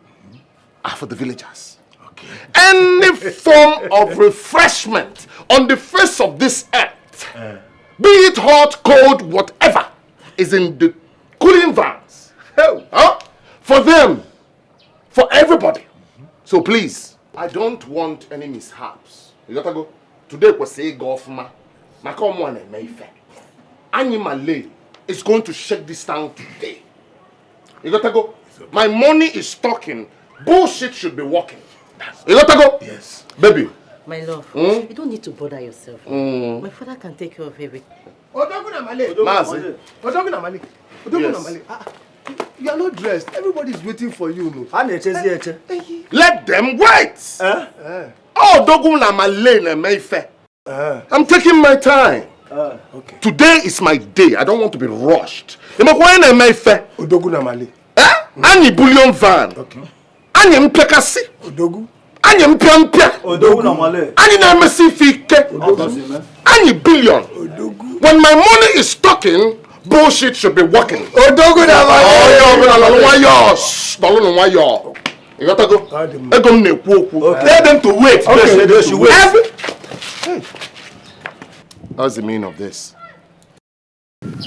are for the villagers. Okay. Any form of refreshment on the face of this earth, be it hot, cold, whatever, is in the cooling vans. For them. For everybody. So please, I don't want any mishaps. You got to go? Today was say golf ma. Come on and Mayfair. Anyi Malay is going to shake this town today. You got to go? My money is talking. Bullshit should be working. You got to go? Yes. Baby. My love, you don't need to bother yourself. My father can take care of everything. You are not dressed. Everybody is waiting for you. No? Let them wait. I'm taking my time. Okay. Today is my day. I don't want to be rushed. Ani bullion van. Okay. Ani mpekasi. Odogu. Ani mpiampia. Odogu na male. Ani na mesifike. Ani billion. Odogu. When my money is talking, bullshit should be working. Odogu na male. You gotta go. Tell them to wait. Okay, they should wait. What's the meaning of this?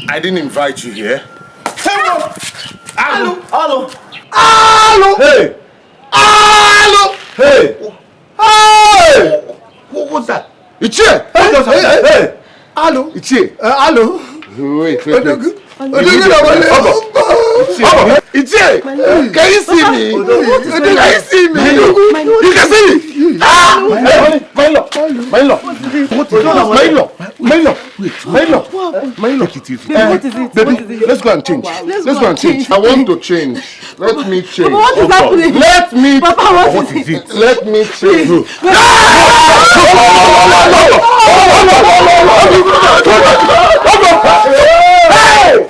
I didn't invite you here. Hello. Hey! Hello! Hey! Hey! What's that? Ichie! Hey! Hello! Ichie! Hello! Wait. Ichie! Can you see me? Can you see me? You can see me! My love! What is it? Baby, let's go and change. Let's go and change. I want to change. Let me change. Papa, what is happening? Let me. Papa, what is it? Let me change. Hey!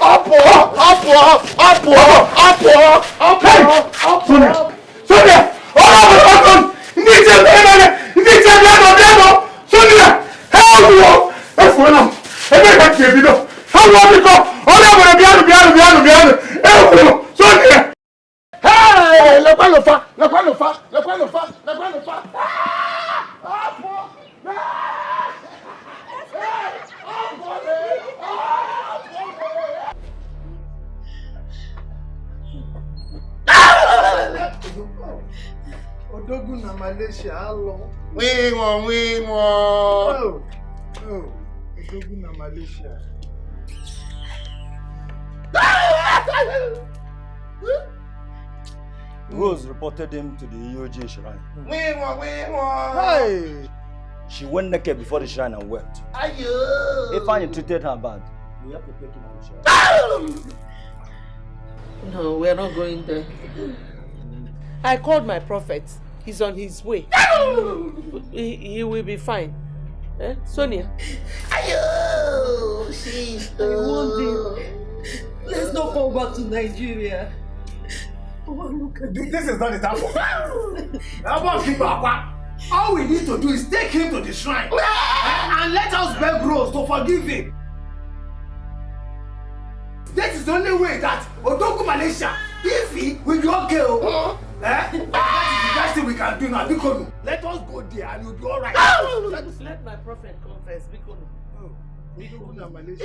Up! Sonia! Hey! Odogu na Malaysia, how long? We won. Oh, Odogu na Malaysia. Rose reported him to the EOJ shrine. We won. Hey! She went naked before the shrine and wept. If I treated her bad, we have to take him to the shrine. No, we're not going there. I called my prophet. He's on his way. He will be fine. Eh? Sonia? Let's not go back to Nigeria. Oh, look at this. This is not the time for all we need to do is take him to the shrine and let us beg Rose to forgive him. That is the only way that Odogu Malaysia, if he will be okay. That is the best thing we can do now. Bikonu, let us go there and you'll be alright. Let my prophet confess. Bikonu. Odogu na Malaysia.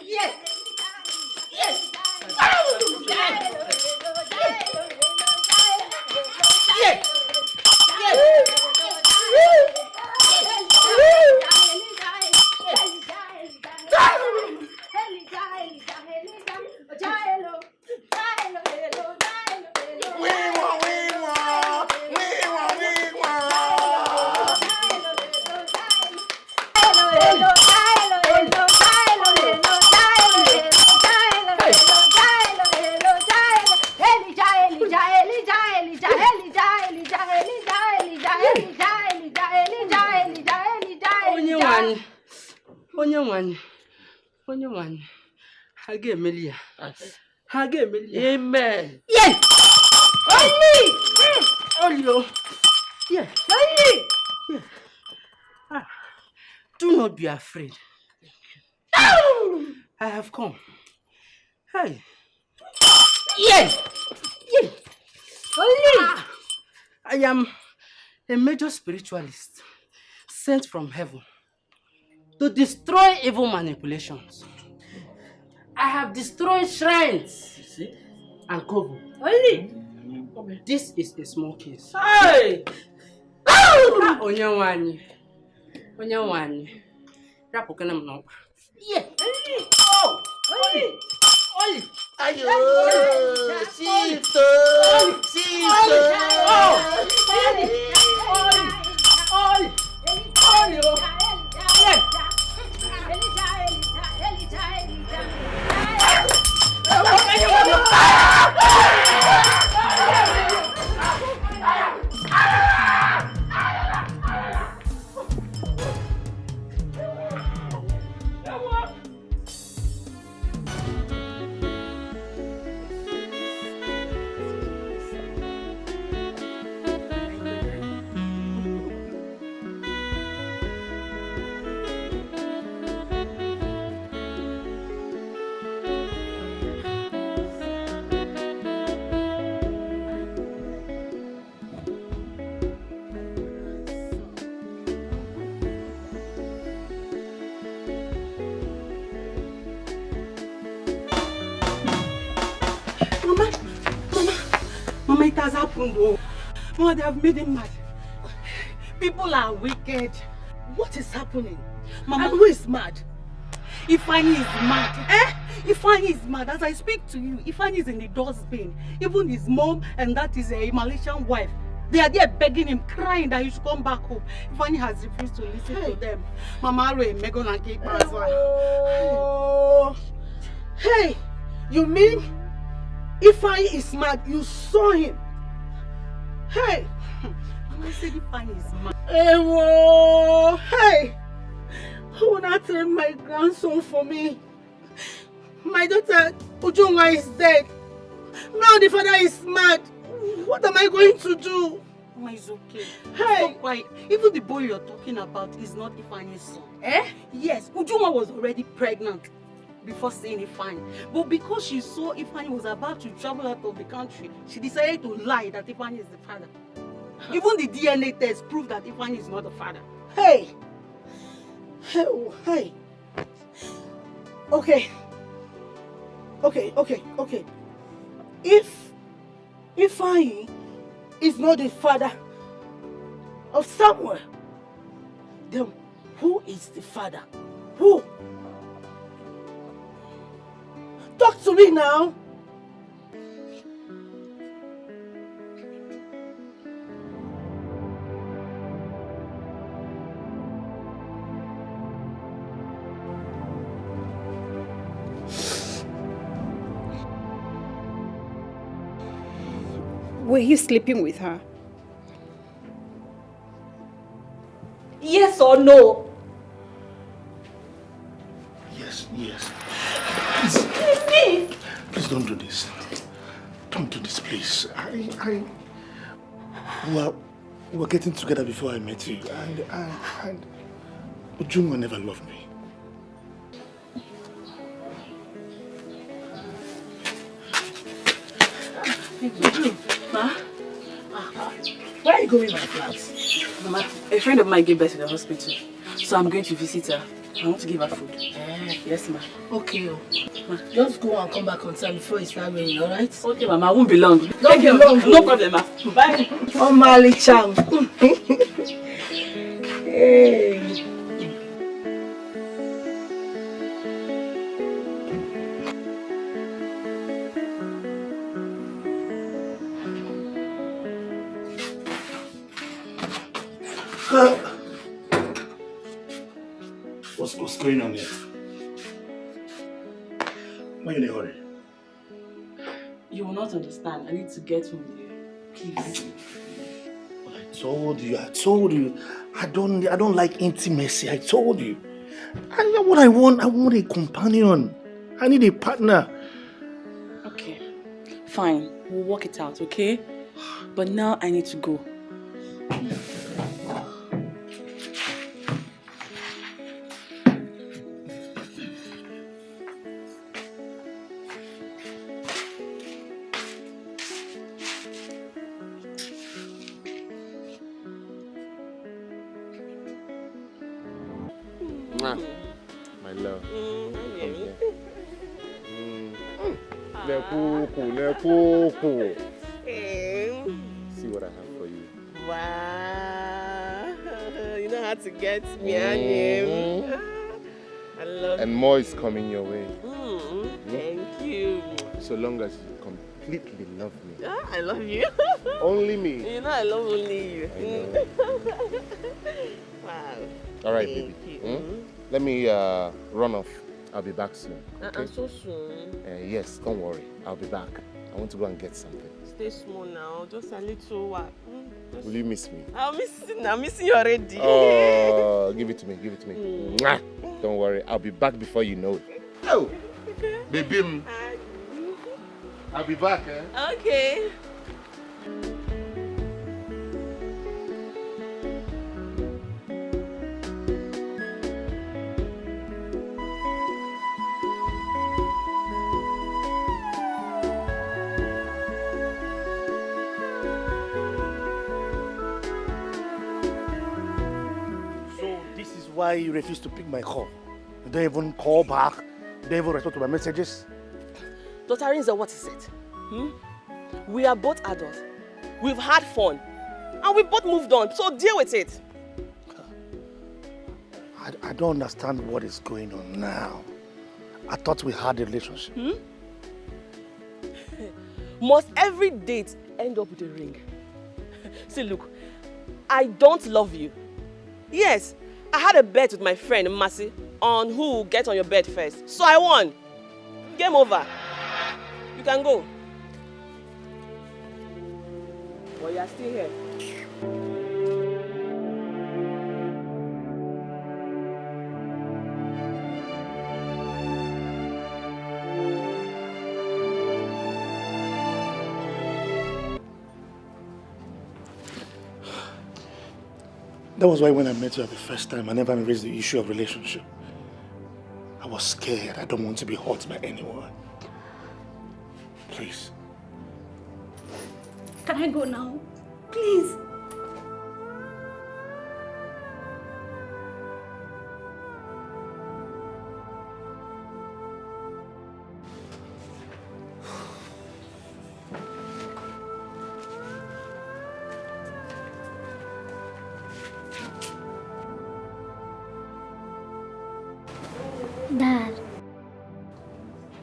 Yes. Yes. Onye one. Hage Emilia. Amen. Yes. Olio. Yeah. Yeah. Do not be afraid. I have come. Hey. Yes. Yes. I am a major spiritualist sent from heaven to destroy evil manipulations. I have destroyed shrines and coven. This is a small case. Hey! Onyawani. Rapokana mnok. Yeah. Oh! Oli! Ayo! Mama, it has happened. Oh. Mama, they have made him mad. People are wicked. What is happening? Mama, and who is mad? Ifeanyi is mad. Ifeanyi is mad. As I speak to you, Ifeanyi is in the dustbin. Even his mom and that is a Malaysian wife. They are there begging him, crying that he should come back home. Ifeanyi has refused to listen to them. Mama, Megan and Kate as well. Hey, you mean Ifeanyi is mad? You saw him? Hey! Mama said Ifeanyi is mad. Hey! Who will not train my grandson for me? My daughter Ujunwa is dead. Now the father is mad. What am I going to do? Mama, it's okay. Hey! Stop quiet. Even the boy you're talking about is not Ifeanyi's son. Eh? Yes, Ujuma was already pregnant before seeing Ifeanyi. But because she saw Ifeanyi was about to travel out of the country, she decided to lie that Ifeanyi is the father. Even the DNA test proved that Ifeanyi is not the father. Hey! Hey! Okay. If Ifeanyi is not the father of Samuel, then who is the father? Who? Talk to me now. Were you sleeping with her? Yes or no? Yes. Please. Please don't do this. Don't do this, please. We were getting together before I met you, and Ujunwa never loved me. Ma? Where are you going, my flowers? Mama, a friend of mine gave birth in the hospital, so I'm going to visit her. I want to give her food. Yes, ma. Okay. Ma. Just go and come back on time before it's not raining, alright? Okay, Mama, I won't be long. Don't be long. No problem, ma. Bye. Oh, Mali Cham. Hey. What's going on here? Why are you in a hurry? You will not understand. I need to get home there. Please. I told you. I don't like intimacy. I told you. And you know what I want a companion. I need a partner. Okay. Fine. We'll work it out, okay? But now I need to go. My love. Come here. See what I have for you. Wow. You know how to get me and him. I love And more is coming your way. Thank you. So long as you completely love me. I love you. Only me. You know I love only you. I know. Wow. All right, Thank baby. you. Let me run off. I'll be back soon. Okay? So soon. Yes, don't worry. I'll be back. I want to go and get something. Stay small now, just a little while. Will you miss me? I'm missing you already. Oh, give it to me. Mwah. Don't worry. I'll be back before you know it. Oh, baby. I'll be back, eh? Okay. Why you refuse to pick my call? You don't even call back. You don't even respond to my messages. Dr. Rinza, what is it? We are both adults. We've had fun. And we both moved on. So deal with it. I don't understand what is going on now. I thought we had a relationship. Must every date end up with a ring? See, look, I don't love you. Yes, I had a bet with my friend Masi on who will get on your bed first. So I won. Game over. You can go. But you are still here. That was why when I met you the first time, I never raised the issue of relationship. I was scared. I don't want to be hurt by anyone. Please. Can I go now? Please. Dad.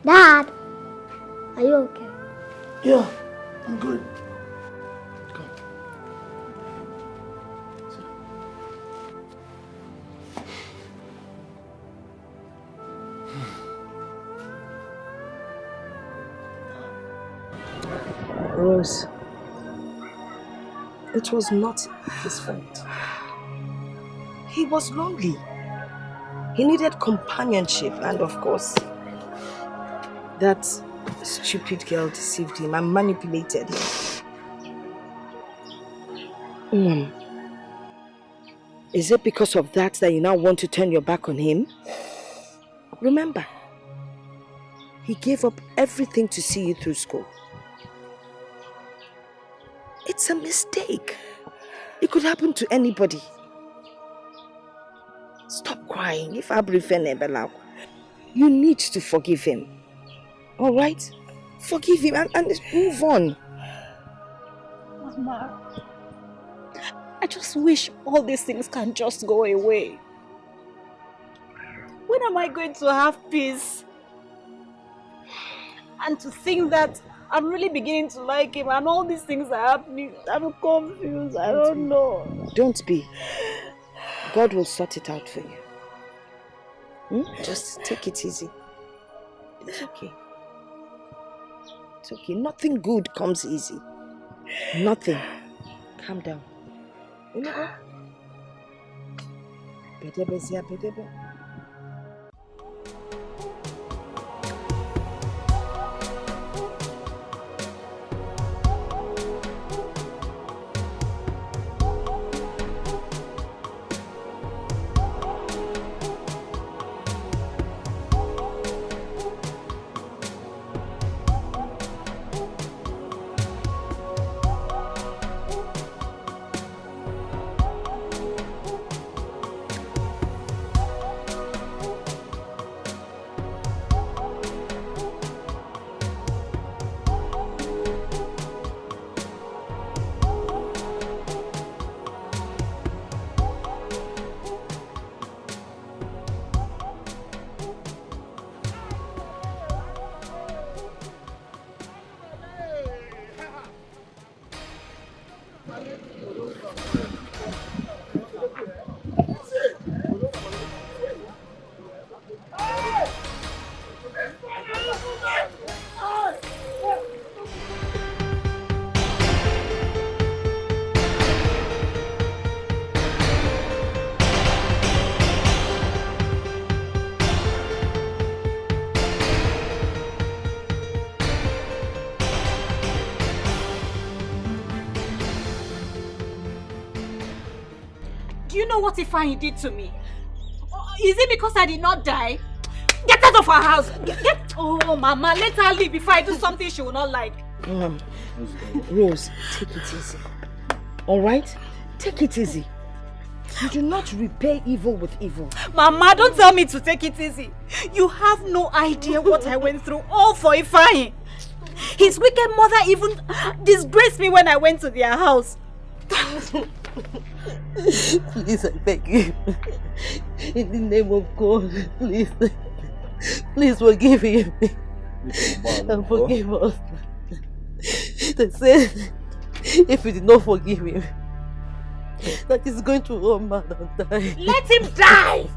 Dad. Are you okay? Yeah, I'm good. Come. Rose, it was not his fault. He was lonely. He needed companionship, and of course, that stupid girl deceived him and manipulated him. Is it because of that you now want to turn your back on him? Remember, he gave up everything to see you through school. It's a mistake. It could happen to anybody. Stop crying. If you need to forgive him. Alright? Forgive him and move on. Mama, I just wish all these things can just go away. When am I going to have peace? And to think that I'm really beginning to like him and all these things are happening. I'm confused. I don't know. Don't be. God will sort it out for you. Just take it easy. It's okay. It's okay. Nothing good comes easy. Nothing. Calm down. You know what? Do you know what Ifeanyi did to me? Is it because I did not die? Get out of our house! Oh, Mama, let her leave before I do something she will not like. Rose, take it easy. Alright? Take it easy. You do not repay evil with evil. Mama, don't tell me to take it easy. You have no idea what I went through, all for Ifeanyi. His wicked mother even disgraced me when I went to their house. Please, I beg you. In the name of God, please. Please forgive him. And forgive us. They said, if you did not forgive him, that he's going to run mad and die. Let him die!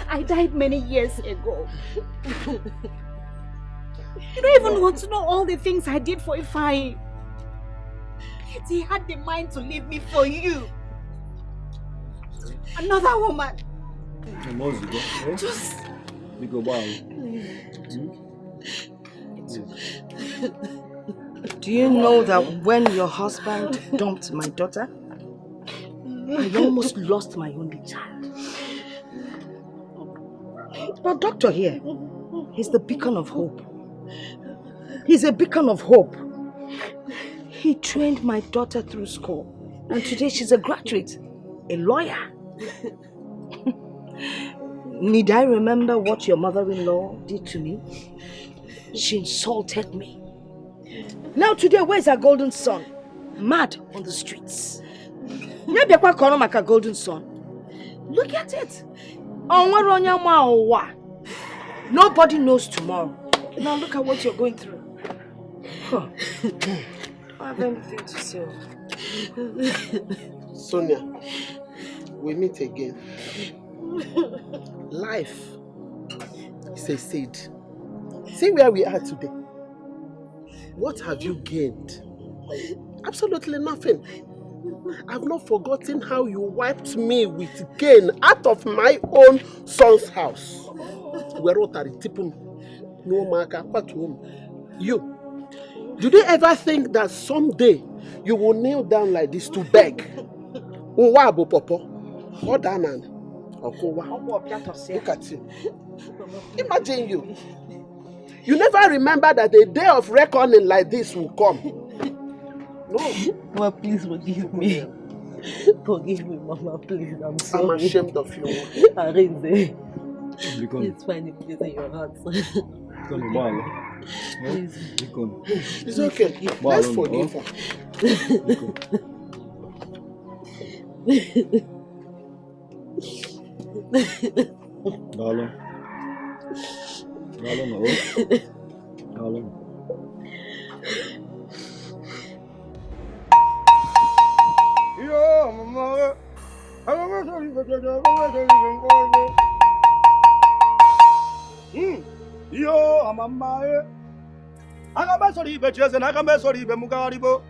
I died many years ago. You don't even want to know all the things I did for Ifeanyi. Yet he had the mind to leave me for you. Another woman. Just... Do you know that when your husband dumped my daughter, I almost lost my only child. But doctor here, he's the beacon of hope. He's a beacon of hope. He trained my daughter through school, and today she's a graduate, a lawyer. Need I remember what your mother-in-law did to me? She insulted me. Now today, where's our golden son? Mad on the streets. Maybe I call him like a golden son. Look at it. Nobody knows tomorrow. Now look at what you're going through. Huh. I have anything to say. Sonia, we meet again. Life is a seed. See where we are today. What have you gained? Absolutely nothing. I've not forgotten how you wiped me with gain out of my own son's house. You, did you ever think that someday you will kneel down like this to beg? Look at you. Imagine you. You never remember that a day of reckoning like this will come. No. Mama, please forgive me. Forgive me, Mama, please. I'm sorry. I'm ashamed of you. Arinze. Please find a place in your heart. Please. It's okay. Let's forgive her. Darling. Darling, oh. Darling. Yo, mama. Yo, mama. Agamesori becheze na agamesori be mugaribo.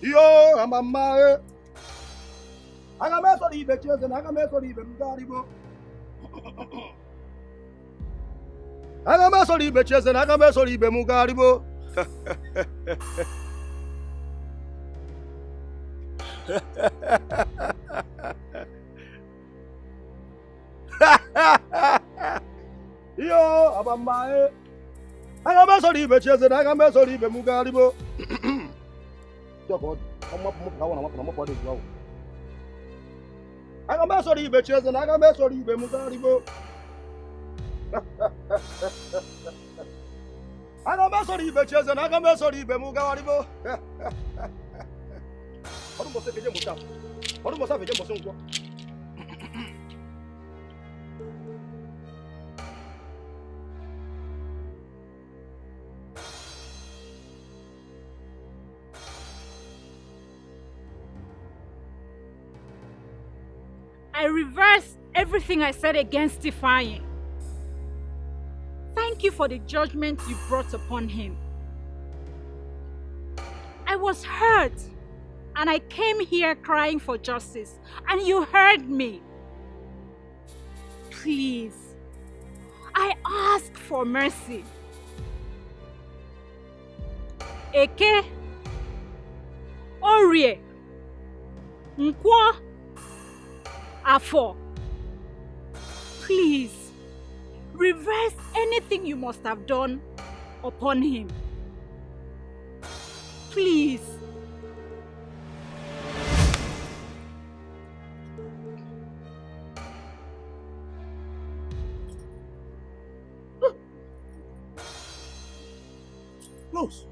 Yo, mama. Agamesori becheze na agamesori be mugaribo. Agamesori becheze na agamesori be mugaribo. Yo, abamae. Agamesori becheze na agamesori be mugaribo. Agamesori becheze na agamesori be mugaribo. Agamesori becheze na agamesori be mugaribo. I reverse everything I said against Ifeanyi. Thank you for the judgment you brought upon him. I was hurt, and I came here crying for justice, and you heard me. Please, I ask for mercy. Eke, Orie, Nkwo, Afo, please, reverse anything you must have done upon him. Please. Close.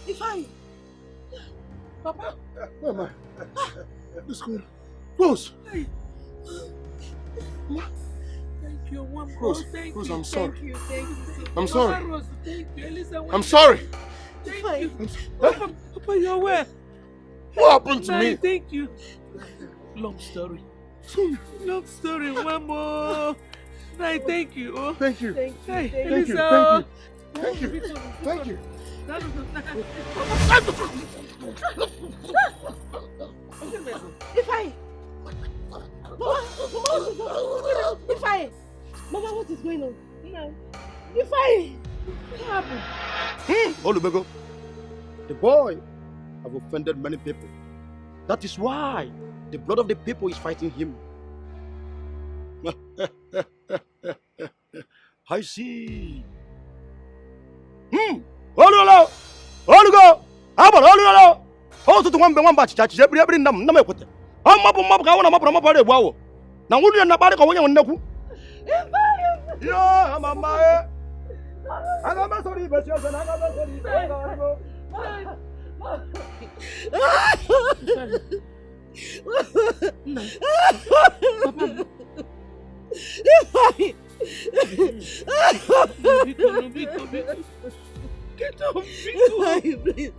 Ifeanyi. Papa. Where am I? Let's go. Close. Thank you, one more. Rose, Thank Rose, you. I'm sorry. Thank you. Thank you. I'm sorry. Mama Rose, thank you. Elisa, I'm sorry. Thank you. Papa, you're where? What happened to me? Thank you. Long story. Long story, one more. Nai, thank you. Oh. Thank you. Hey, Thank you. Elisa. Thank you. Thank you. Ifeanyi. Ifeanyi. Mama, what is going on? Ifeanyi. What happened? Olubego, the boy have offended many people. That is why the blood of the people is fighting him. I see. Olugo! Olugo! Abo olugo! Oh, to one batch church every nam namekote. I'm up I want to map a wow. Now would you not back away on Naku? Yeah, I'm a my. I got my sorry, but you're Get up, please.